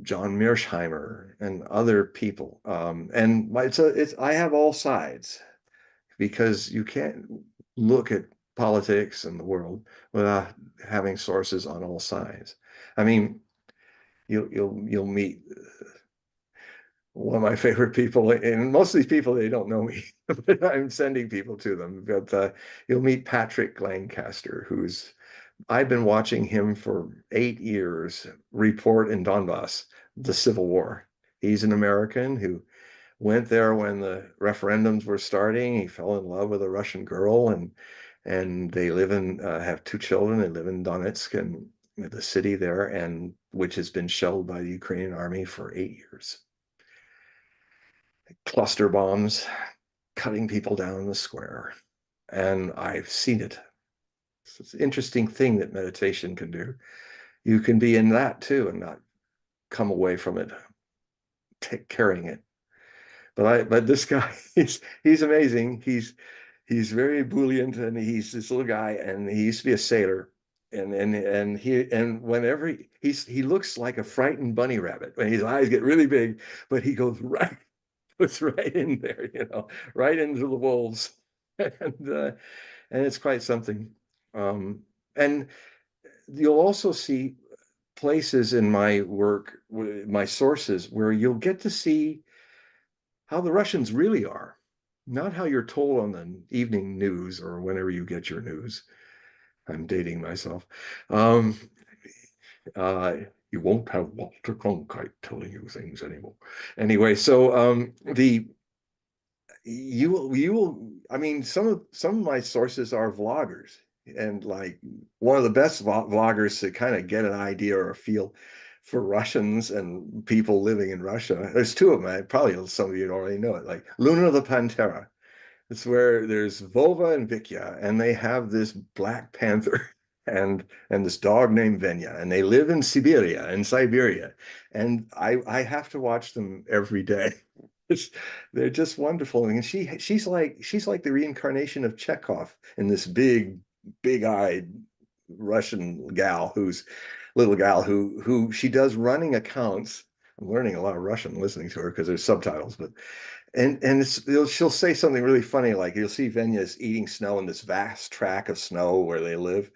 John Mearsheimer, and other people. And I have all sides, because you can't look at politics and the world without having sources on all sides. I mean, you'll meet one of my favorite people, and most of these people, they don't know me, but I'm sending people to them. But you'll meet Patrick Lancaster, I've been watching him for 8 years report in Donbass, the Civil War. He's an American who went there when the referendums were starting. He fell in love with a Russian girl, and they have two children. They live in Donetsk, and the city there, and which has been shelled by the Ukrainian army for 8 years. Cluster bombs, cutting people down in the square. And I've seen it. It's an interesting thing that meditation can do. You can be in that too and not come away from it carrying it. But this guy, he's amazing. He's very ebullient, and he's this little guy, and he used to be a sailor. And whenever he looks like a frightened bunny rabbit when his eyes get really big, but he goes right in there, right into the wolves. And it's quite something. And you'll also see places in my work, my sources, where you'll get to see how the Russians really are, not how you're told on the evening news or whenever you get your news. I'm dating myself. Um, you won't have Walter Cronkite telling you things anymore. Anyway, so you will. I mean, some of my sources are vloggers, and like one of the best vloggers to kind of get an idea or a feel for Russians and people living in Russia. There's two of them. Probably some of you already know it. Like Luna the Pantera. It's where there's Vova and Vikya, and they have this black panther and this dog named Venya, and they live in Siberia, and I have to watch them every day. They're just wonderful. And she's like the reincarnation of Chekhov, in this big-eyed Russian little gal who she does running accounts. I'm learning a lot of Russian listening to her because there's subtitles, but she'll say something really funny, like you'll see Venya's eating snow in this vast tract of snow where they live.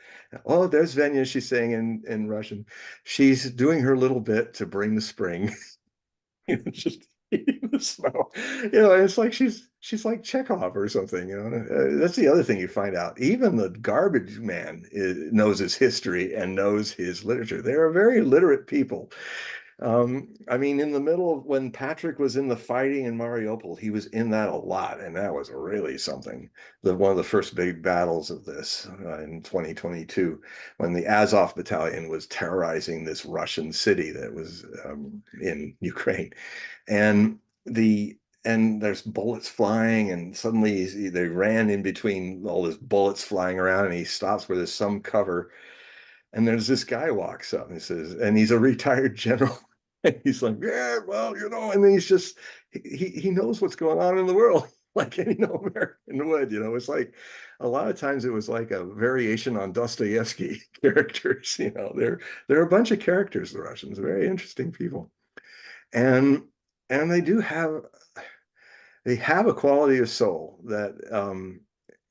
Oh, there's Venya, she's saying in Russian. She's doing her little bit to bring the spring. Just eating the snow. It's like she's like Chekhov or something. That's the other thing you find out. Even the garbage man knows his history and knows his literature. They are very literate people. I mean, in the middle of when Patrick was in the fighting in Mariupol, he was in that a lot, and that was really something. One of the first big battles of this in 2022, when the Azov battalion was terrorizing this Russian city that was in Ukraine, and the and there's bullets flying, and suddenly they ran in between all these bullets flying around, and he stops where there's some cover, and there's this guy walks up and he says, and he's a retired general. And he's like, yeah, well, and then he's just, he knows what's going on in the world, like any American would, It's like a lot of times it was like a variation on Dostoevsky characters, they're a bunch of characters, the Russians, very interesting people. And they do have, they have a quality of soul that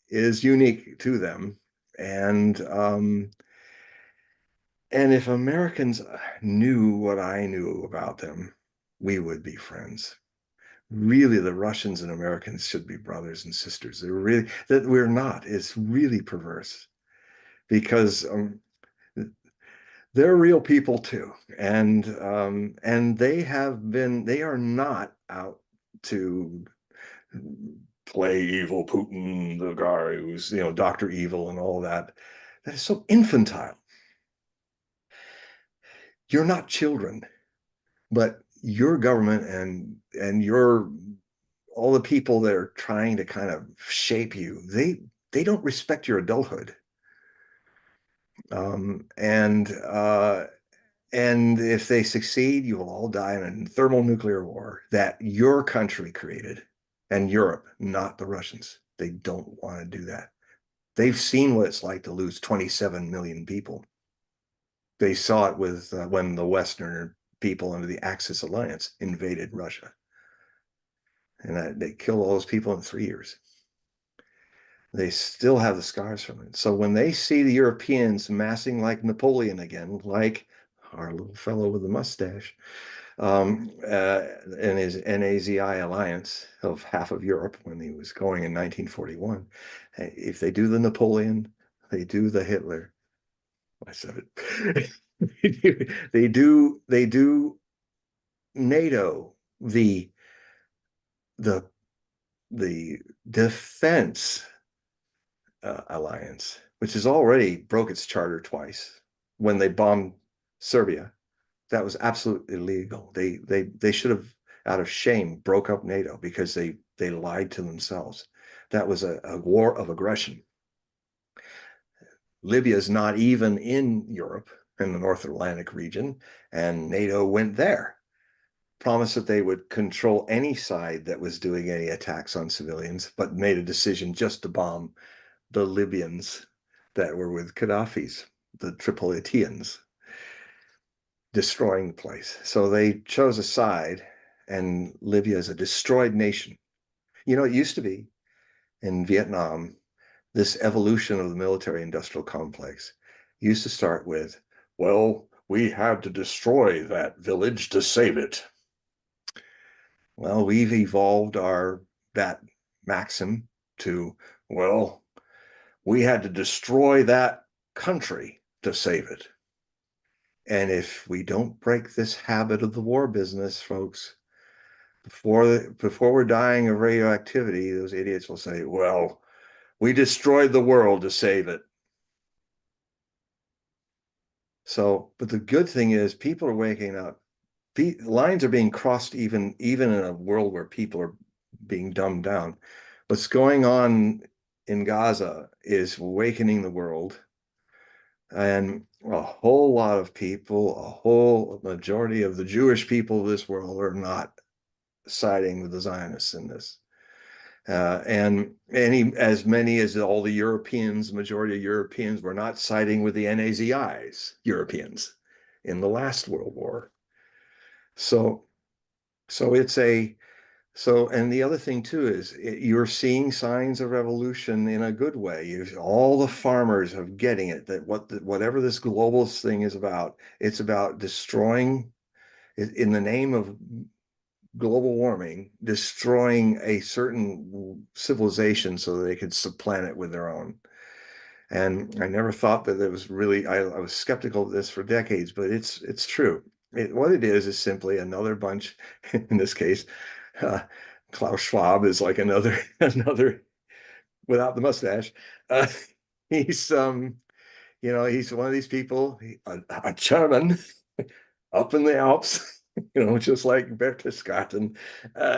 is unique to them. And if Americans knew what I knew about them, we would be friends. Really, the Russians and Americans should be brothers and sisters. They're really, that we're not, is really perverse, because they're real people too. And they are not out to play evil Putin, the guy who's, Dr. Evil and all that. That is so infantile. You're not children. But your government and your all the people that are trying to kind of shape you, they don't respect your adulthood. Um, and uh, and if they succeed, you will all die in a thermonuclear war that your country created, and Europe, not the Russians. They don't want to do that. They've seen what it's like to lose 27 million people. They saw it with when the Western people under the Axis alliance invaded Russia, and they killed all those people in 3 years. They still have the scars from it. So when they see the Europeans massing like Napoleon again, like our little fellow with the mustache, and his NAZI alliance of half of Europe when he was going in 1941, if they do the Napoleon, they do the Hitler. I said it. They do NATO, the the defense alliance, which has already broke its charter twice when they bombed Serbia. That was absolutely illegal. They should have, out of shame, broke up NATO because they lied to themselves. That was a war of aggression. Libya is not even in Europe, in the North Atlantic region, and NATO went there, promised that they would control any side that was doing any attacks on civilians, but made a decision just to bomb the Libyans that were with Gaddafi's, the Tripolitans, destroying the place. So they chose a side, and Libya is a destroyed nation. It used to be in Vietnam, this evolution of the military industrial complex used to start with, well, we had to destroy that village to save it. Well, we've evolved that maxim to, well, we had to destroy that country to save it. And if we don't break this habit of the war business, folks, before we're dying of radioactivity, those idiots will say, well, we destroyed the world to save it. So, but the good thing is people are waking up. Lines are being crossed even in a world where people are being dumbed down. What's going on in Gaza is awakening the world. And a whole lot of people, a whole majority of the Jewish people of this world are not siding with the Zionists in this. And as many as all the Europeans, majority of Europeans were not siding with the NAZI's Europeans in the last World War. So and the other thing too is you're seeing signs of revolution in a good way. All the farmers are getting it, that whatever this globalist thing is about, it's about destroying, in the name of global warming, destroying a certain civilization so that they could supplant it with their own. And I never thought that it was really, I was skeptical of this for decades, but it's true. what it is simply another bunch, in this case, uh, Klaus Schwab is like another, another without the mustache. Uh, he's, he's one of these people, a German up in the Alps, just like Berchtesgaden,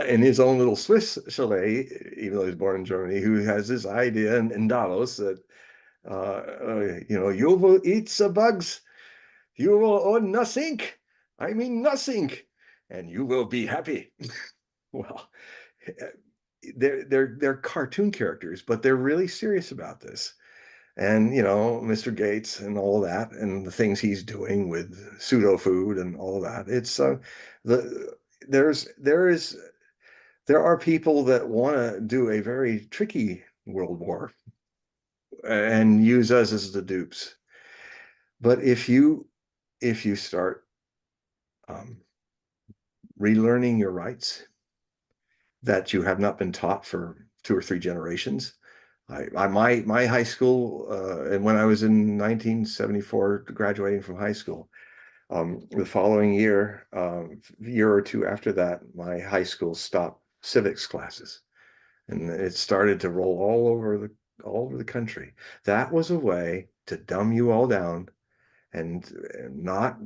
in his own little Swiss chalet, even though he's born in Germany, who has this idea in Davos that, you will eat the bugs, you will own nothing. I mean nothing, and you will be happy. Well, they're cartoon characters, but they're really serious about this. And Mr. Gates and all of that, and the things he's doing with pseudo food and all of that. It's the there are people that want to do a very tricky world war and use us as the dupes. But if you start um, relearning your rights that you have not been taught for 2 or 3 generations. My high school, and when I was in 1974, graduating from high school, the following year, year or two after that, my high school stopped civics classes, and it started to roll all over the country. That was a way to dumb you all down and not.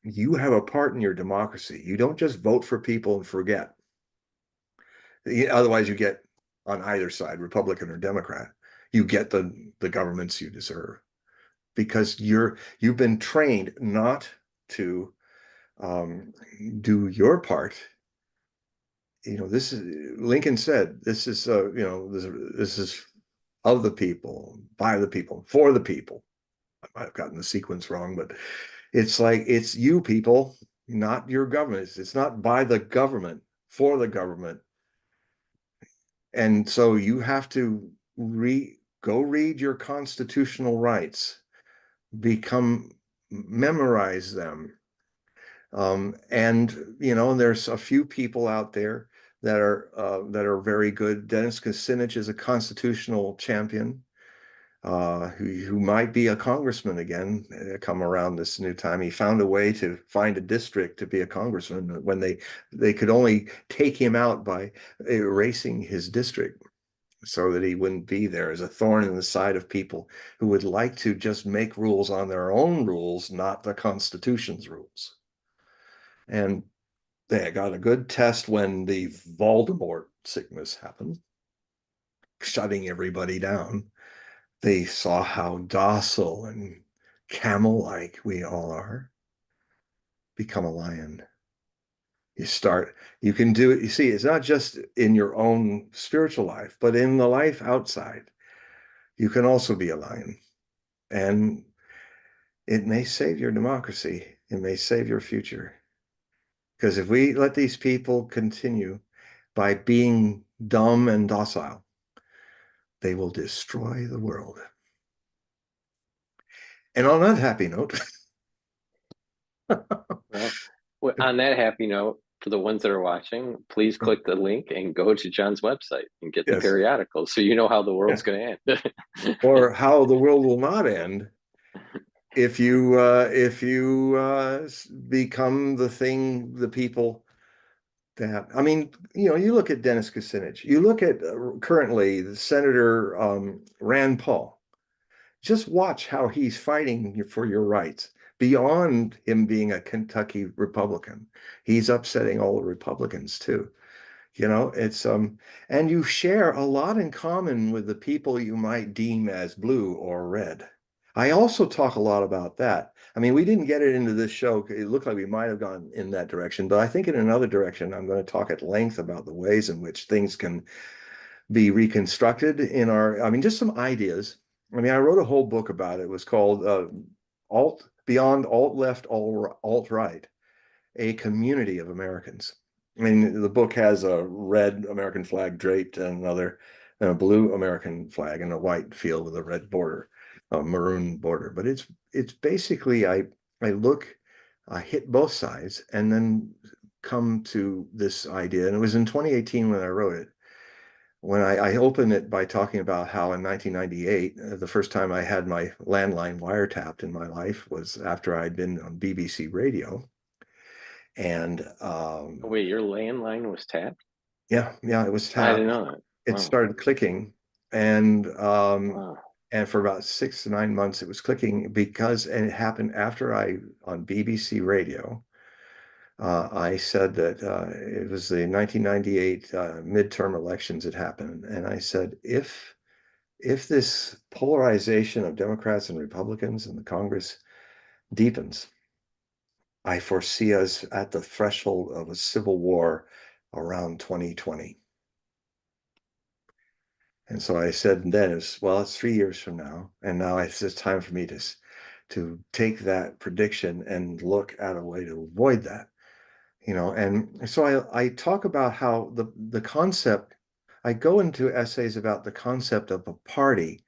You have a part in your democracy. You don't just vote for people and forget. Otherwise, you get on either side, Republican or Democrat, you get the governments you deserve because you've been trained not to do your part. This is Lincoln said. This is this is of the people, by the people, for the people. I might have gotten the sequence wrong, but it's like it's you people, not your government. It's not by the government, for the government. And so you have to go read your constitutional rights, memorize them. And there's a few people out there that are very good. Dennis Kucinich is a constitutional champion, who might be a congressman again, come around this new time. He found a way to find a district to be a congressman when they could only take him out by erasing his district so that he wouldn't be there as a thorn in the side of people who would like to just make rules on their own rules, not the Constitution's rules. And they got a good test when the Voldemort sickness happened, shutting everybody down. They saw how docile and camel-like we all are. Become a lion. You can do it. You see, it's not just in your own spiritual life, but in the life outside. You can also be a lion. And it may save your democracy. It may save your future. Because if we let these people continue by being dumb and docile, they will destroy the world. And on that happy note, well, on that happy note, for the ones that are watching, please click the link and go to John's website and get the yes, periodicals so you know how the world's going to end. or how the world will not end if you become the people that, I mean, you look at Dennis Kucinich, you look at currently the Senator Rand Paul. Just watch how he's fighting for your rights. Beyond him being a Kentucky Republican, he's upsetting all the Republicans too. It's and you share a lot in common with the people you might deem as blue or red. I also talk a lot about that. I mean, we didn't get it into this show. It looked like we might have gone in that direction, but I think in another direction, I'm going to talk at length about the ways in which things can be reconstructed just some ideas. I mean, I wrote a whole book about it. It was called Beyond Alt Left, Alt Right, a Community of Americans. I mean, the book has a red American flag draped and a blue American flag and a white field with a red border, a maroon border. But it's basically I hit both sides and then come to this idea. And it was in 2018 when I wrote it. When I opened it by talking about how in 1998, the first time I had my landline wiretapped in my life was after I'd been on BBC radio. And Oh, wait, your landline was tapped? yeah, yeah, it was I didn't tapped. know that. It Wow. started clicking, and Wow. for about 6 to 9 months it was clicking and it happened after I on BBC Radio. I said that it was the 1998 midterm elections had happened, and I said if this polarization of Democrats and Republicans in the Congress deepens, I foresee us at the threshold of a civil war around 2020. And so I said then it's 3 years from now. And now it's just time for me to take that prediction and look at a way to avoid that. And so I talk about how the concept, I go into essays about the concept of a party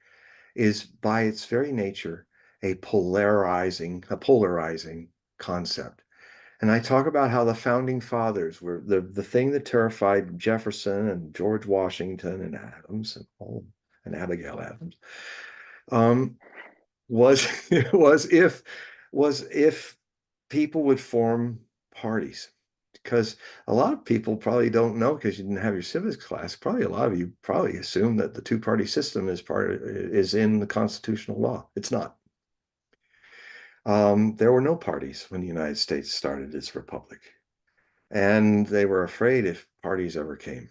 is by its very nature a polarizing concept. And I talk about how the founding fathers were the thing that terrified Jefferson and George Washington and Adams and Abigail Adams um, was was if people would form parties. Because a lot of people probably don't know because you didn't have your civics class. Probably a lot of you probably assume that the two-party system is in the constitutional law. It's not. There were no parties when the United States started its republic. And they were afraid if parties ever came,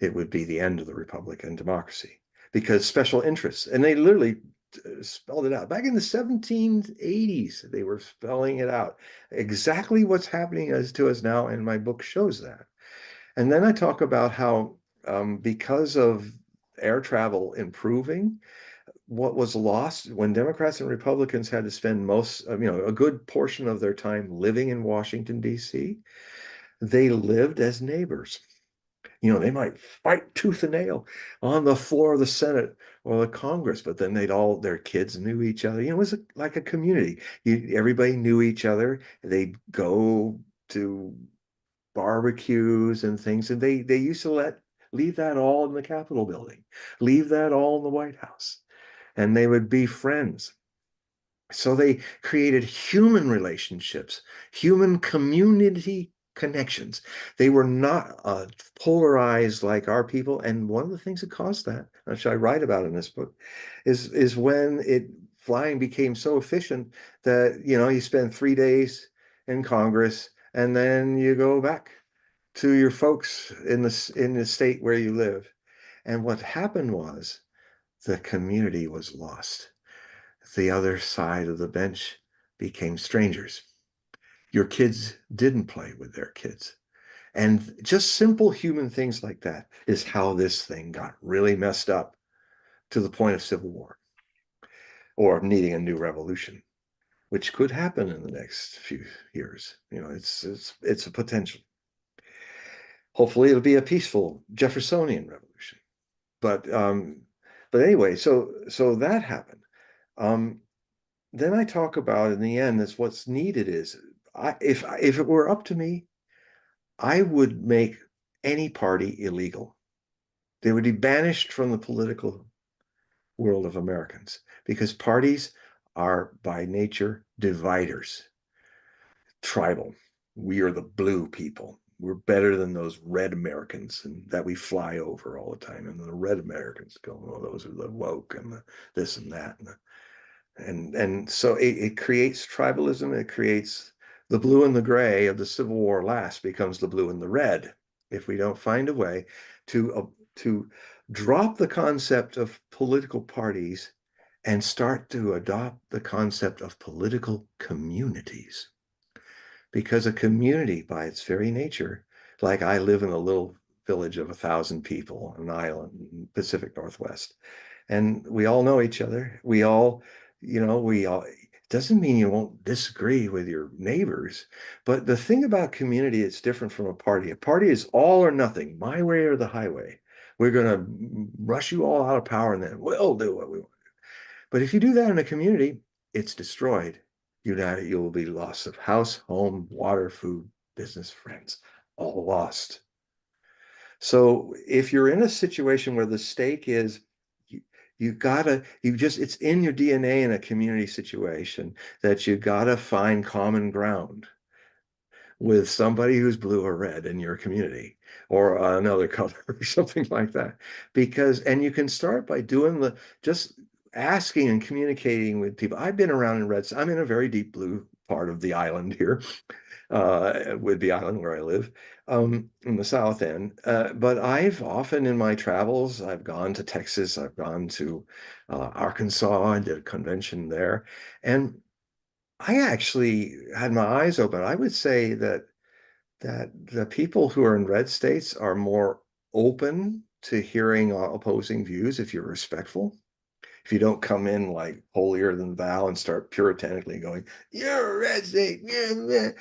it would be the end of the republic and democracy because special interests, and they literally spelled it out. Back in the 1780s, they were spelling it out. Exactly what's happening to us now, and my book shows that. And then I talk about how because of air travel improving, what was lost when Democrats and Republicans had to spend a good portion of their time living in Washington, D.C., they lived as neighbors. They might fight tooth and nail on the floor of the Senate or the Congress, but then their kids knew each other. It was like a community. Everybody knew each other. They'd go to barbecues and things, and they used to leave that all in the Capitol building, leave that all in the White House, and they would be friends. So they created human relationships, human community connections. They were not polarized like our people. And one of the things that caused that, which I write about in this book, is when flying became so efficient that you spend 3 days in Congress and then you go back to your folks in the state where you live. And what happened was the community was lost. The other side of the bench became strangers. Your kids didn't play with their kids. And just simple human things like that is how this thing got really messed up to the point of civil war or needing a new revolution, which could happen in the next few years. It's a potential. Hopefully it'll be a peaceful Jeffersonian revolution. But anyway, so that happened. Um, then I talk about in the end is what's needed is if it were up to me, I would make any party illegal. They would be banished from the political world of Americans because parties are by nature dividers, tribal. We are the blue people. We're better than those red Americans and that we fly over all the time. And the red Americans go, oh, those are the woke and this and that. And so it creates tribalism. It creates the blue and the gray of the Civil War last becomes the blue and the red if we don't find a way to drop the concept of political parties and start to adopt the concept of political communities. Because a community, by its very nature, like I live in a little village of 1,000 people, an island in Pacific Northwest, and we all know each other. It doesn't mean you won't disagree with your neighbors, but the thing about community, it's different from a party. A party is all or nothing, my way or the highway. We're going to rush you all out of power and then we'll do what we want. But if you do that in a community, it's destroyed. You will be lost of house, home, water, food, business, friends, all lost. So if you're in a situation where the stake is it's in your DNA in a community situation that you gotta find common ground. with somebody who's blue or red in your community or another color or something like that. And you can start by doing just asking and communicating with people. I've been around in reds. I'm in a very deep blue part of the island here, with the island where I live, in the south end. But I've often in my travels, I've gone to Texas, I've gone to Arkansas, I did a convention there. And I actually had my eyes open. I would say that the people who are in red states are more open to hearing opposing views if you're respectful. If you don't come in like holier than thou and start puritanically going, "You're a red state," they'll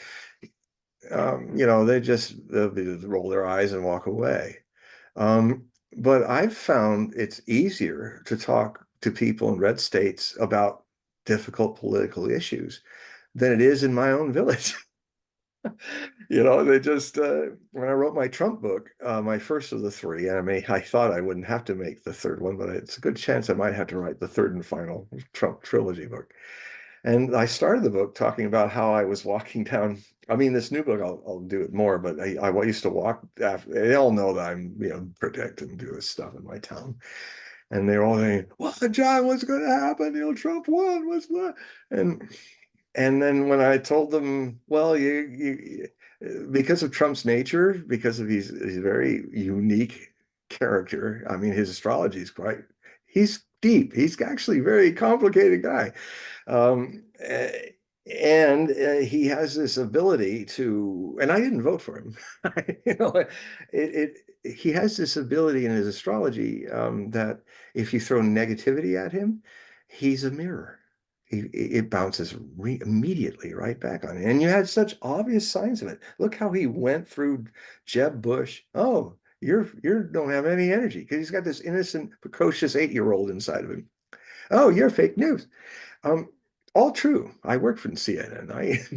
roll their eyes and walk away. But I've found it's easier to talk to people in red states about difficult political issues than it is in my own village. They just when I wrote my Trump book, my first of the three, and I thought I wouldn't have to make the third one, but it's a good chance I might have to write the third and final Trump trilogy book. And I started the book talking about how I was walking down. I mean, this new book, I'll do it more, but I used to walk after. They all know that I'm, protect and do this stuff in my town. And they're all saying, "Well, John, what's going to happen? Trump won. What's that?" And and then when I told them, well, because of Trump's nature, because of he's a very unique character. I mean, his astrology is he's deep. He's actually a very complicated guy. Um, eh, and he has this ability to, and I didn't vote for him. He has this ability in his astrology, that if you throw negativity at him, he's a mirror. It bounces immediately right back on you. And you had such obvious signs of it. Look how he went through Jeb Bush. Oh, you don't have any energy because he's got this innocent, precocious 8-year-old inside of him. Oh, you're fake news. Um, all true. I worked for CNN.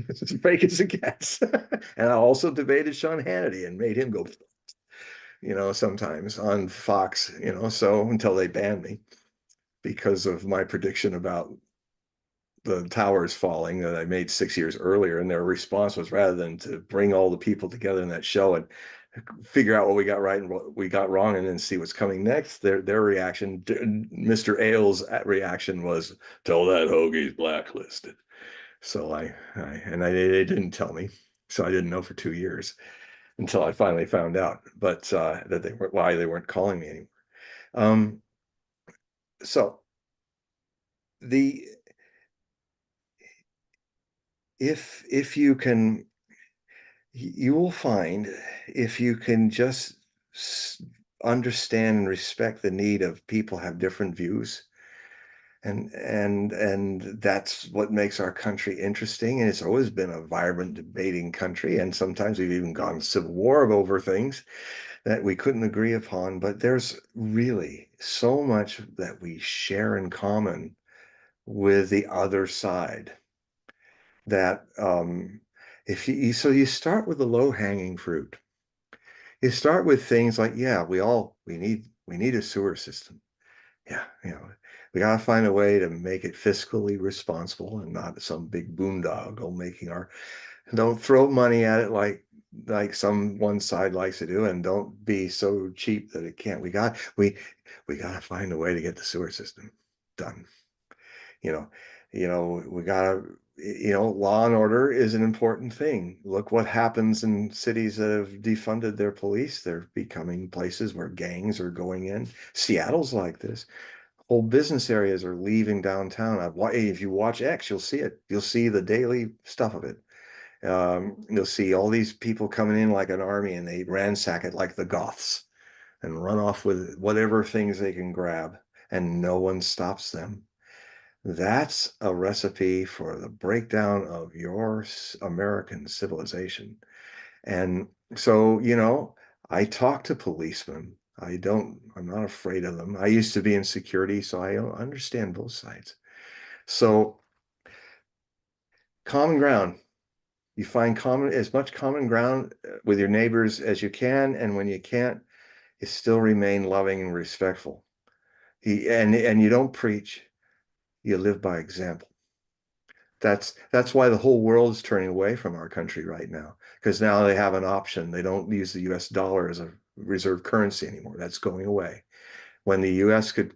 It's as fake as it gets. And I also debated Sean Hannity and made him go, sometimes on Fox, so until they banned me because of my prediction about the towers falling that I made 6 years earlier. And their response was, rather than to bring all the people together in that show and figure out what we got right and what we got wrong and then see what's coming next, their reaction, Mr. Ailes' reaction was, "Tell that Hogue he's blacklisted." So they didn't tell me. So I didn't know for 2 years until I finally found out, but that they weren't calling me anymore. So the if you can, you will find, if you can just understand and respect the need of people have different views, and that's what makes our country interesting. And it's always been a vibrant debating country, and sometimes we've even gone to civil war over things that we couldn't agree upon. But there's really so much that we share in common with the other side that, if you start with the low hanging fruit. You start with things like, yeah, we need a sewer system. Yeah, we gotta find a way to make it fiscally responsible and not some big boondoggle making don't throw money at it like some one side likes to do, and don't be so cheap that it can't. We gotta find a way to get the sewer system done. You know, we gotta, law and order is an important thing. Look what happens in cities that have defunded their police. They're becoming places where gangs are going in. Seattle's like this. Whole business areas are leaving downtown. If you watch X, you'll see it. You'll see the daily stuff of it. You'll see all these people coming in like an army, and they ransack it like the Goths and run off with whatever things they can grab, and no one stops them. That's a recipe for the breakdown of your American civilization. And so, I talk to policemen. I'm not afraid of them. I used to be in security, so I understand both sides. So, common ground. You find as much common ground with your neighbors as you can, and when you can't, you still remain loving and respectful. And you don't preach, you live by example. That's why the whole world is turning away from our country right now, because now they have an option. They don't use the US dollar as a reserve currency anymore. That's going away. When the US could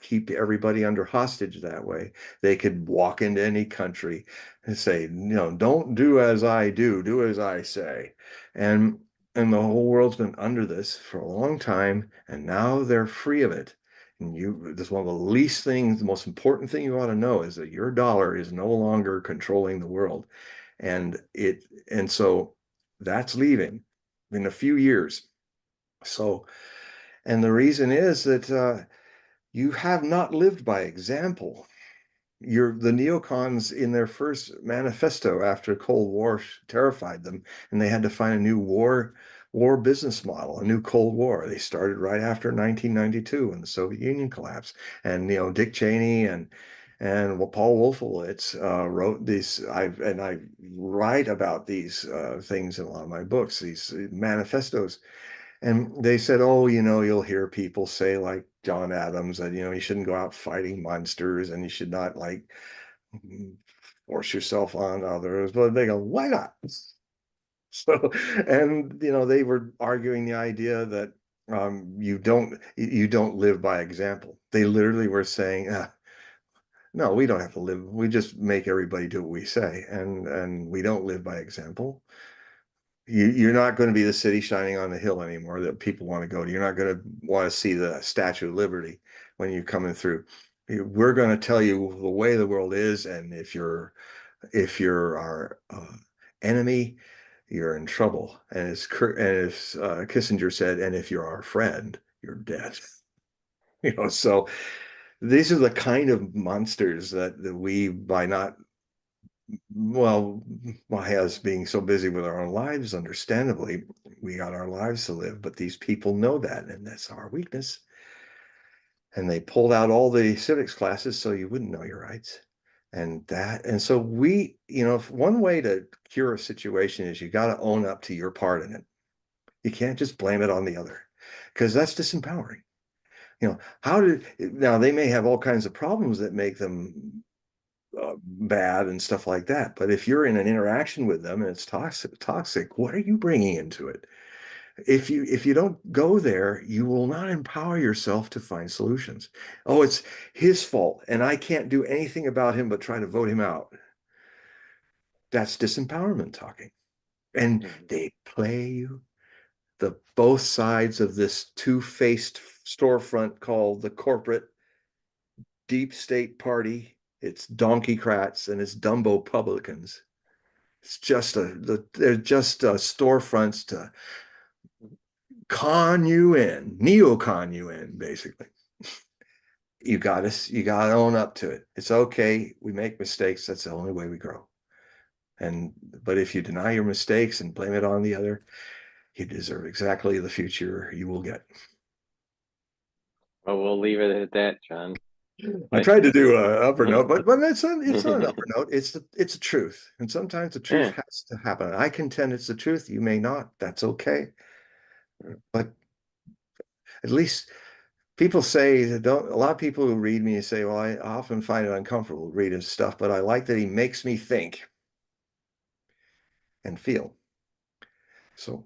keep everybody under hostage that way, they could walk into any country and say, don't do as I do, do as I say. And the whole world's been under this for a long time, and now they're free of it. And this is one of the least things, the most important thing you ought to know is that your dollar is no longer controlling the world. And so that's leaving in a few years. So, and the reason is that you have not lived by example. The neocons in their first manifesto after the Cold War terrified them, and they had to find a new war business model, a new Cold War. They started right after 1992 when the Soviet Union collapsed, and Dick Cheney and Paul Wolfowitz wrote these. I write about these things in a lot of my books, these manifestos. And they said, oh, you'll hear people say, like John Adams, that, you shouldn't go out fighting monsters and you should not like force yourself on others. But they go, why not? So, and, they were arguing the idea that you don't live by example. They literally were saying, no, we don't have to live. We just make everybody do what we say. And we don't live by example. You're not going to be the city shining on the hill anymore that people want to go to. You're not going to want to see the Statue of Liberty when you're coming through. We're going to tell you the way the world is, and if you're our enemy, you're in trouble. And as Kissinger said, and if you're our friend, you're dead. So these are the kind of monsters that we, by not as being so busy with our own lives, understandably, we got our lives to live, but these people know that, and that's our weakness. And they pulled out all the civics classes so you wouldn't know your rights. And so one way to cure a situation is you got to own up to your part in it. You can't just blame it on the other, because that's disempowering. Now they may have all kinds of problems that make them bad and stuff like that. But if you're in an interaction with them and it's toxic, what are you bringing into it? If you don't go there, you will not empower yourself to find solutions. Oh, it's his fault, and I can't do anything about him but try to vote him out. That's disempowerment talking. And they play you both sides of this two-faced storefront called the corporate deep state party. It's donkeycrats and it's Dumbo publicans. It's just they're just storefronts to con you in, neocon you in, basically. You gotta own up to it. It's okay. We make mistakes. That's the only way we grow. But if you deny your mistakes and blame it on the other, you deserve exactly the future you will get. Well, we'll leave it at that, John. I tried to do an upper note, but it's not an upper note. It's the truth, and sometimes the truth has to happen. I contend it's the truth. You may not. That's okay. But at least people say that don't. A lot of people who read me say, "Well, I often find it uncomfortable reading stuff, but I like that he makes me think and feel." So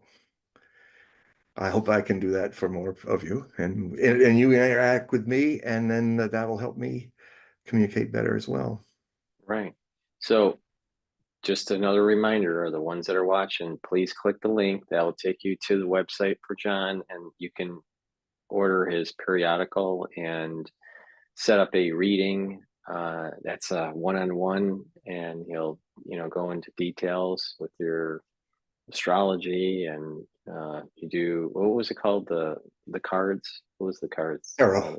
I hope I can do that for more of you, and you interact with me, and then that'll help me communicate better as well. Right. So just another reminder, the ones that are watching, please click the link. That'll take you to the website for John, and you can order his periodical and set up a reading. That's a one-on-one, and he'll go into details with your astrology, and you do, what was it called, the cards? What was the cards? Tarot.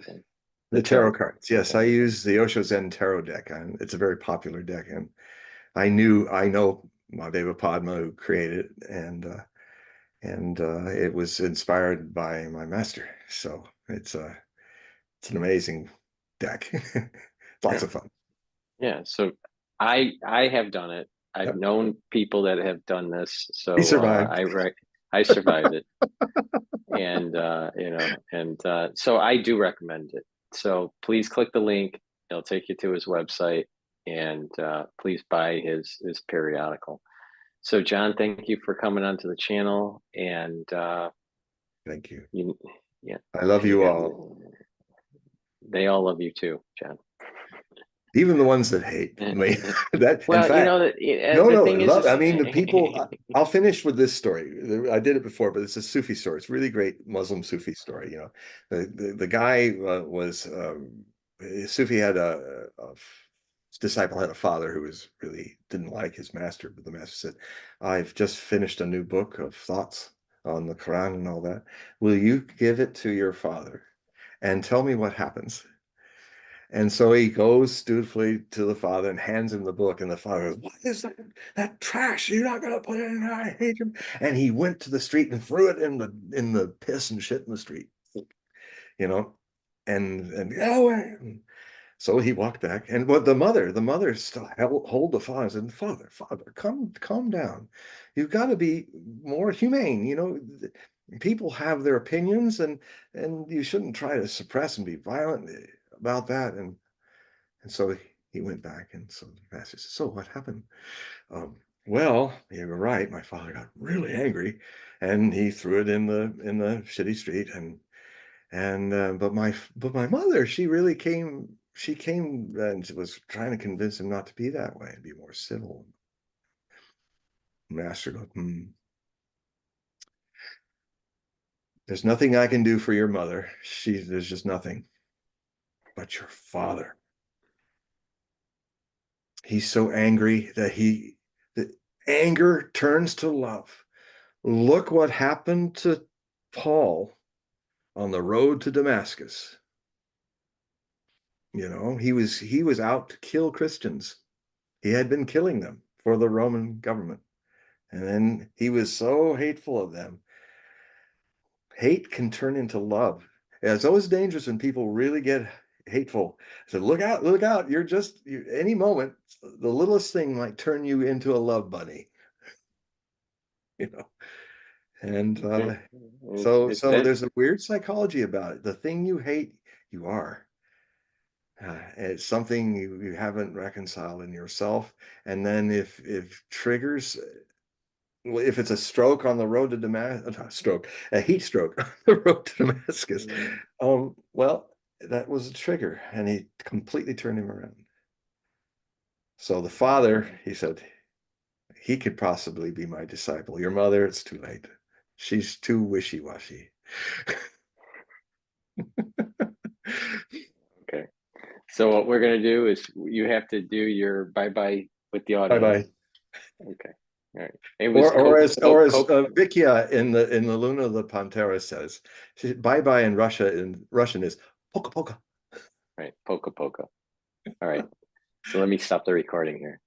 The tarot cards. Yes, Okay. I use the Osho Zen tarot deck, and it's a very popular deck. And I know Mahadeva Padma, who created it, and it was inspired by my master. So it's an amazing deck. Lots of fun. Yeah. So I have done it. I've known people that have done this. So He survived. I survived it. And so I do recommend it. So please click the link. It'll take you to his website. and please buy his periodical. So John, thank you for coming onto the channel, and Thank you. Yeah, I love you all. They all love you too, John. Even the ones that hate me. That, well, in fact, the thing is, I mean, the people. I'll finish with this story. I did it before, but it's a Sufi story. It's a really great Muslim Sufi story. The guy was Sufi had a disciple had a father who was really didn't like his master, but the master said, "I've just finished a new book of thoughts on the Quran and all that. Will you give it to your father and tell me what happens?" And so he goes dutifully to the father and hands him the book. And the father goes, "What is that trash? You're not going to put it in there. I hate him." And he went to the street and threw it in the piss and shit in the street, and oh, so he walked back. And what the mother still hold the father and said, Father, calm down. You've got to be more humane. People have their opinions, and you shouldn't try to suppress and be violent about that. And so he went back, and so the master said, "So what happened?" Well, you were right. My father got really angry, and he threw it in the shitty street. But my mother, she really came. She came and was trying to convince him not to be that way and be more civil. Master goes, "There's nothing I can do for your mother. There's just nothing. But your father, he's so angry that the anger turns to love. Look what happened to Paul on the road to Damascus. He was out to kill Christians. He had been killing them for the Roman government. And then he was so hateful of them. Hate can turn into love. And it's always dangerous when people really get hateful. So look out, look out. Any moment, the littlest thing might turn you into a love bunny. And so there's a weird psychology about it. The thing you hate, you are. It's something you haven't reconciled in yourself. And then if triggers, if it's a stroke on the road to Damascus, a heat stroke on the road to Damascus, well, that was a trigger, and he completely turned him around. So the father, he said, he could possibly be my disciple. Your mother, it's too late. She's too wishy-washy. Okay. So what we're going to do is you have to do your bye-bye with the audience. Bye-bye. Okay. All right. It was as Vikia in the Luna of the Pantera says, bye-bye in Russian is poka poka. Right. Poka poka. All right. So let me stop the recording here.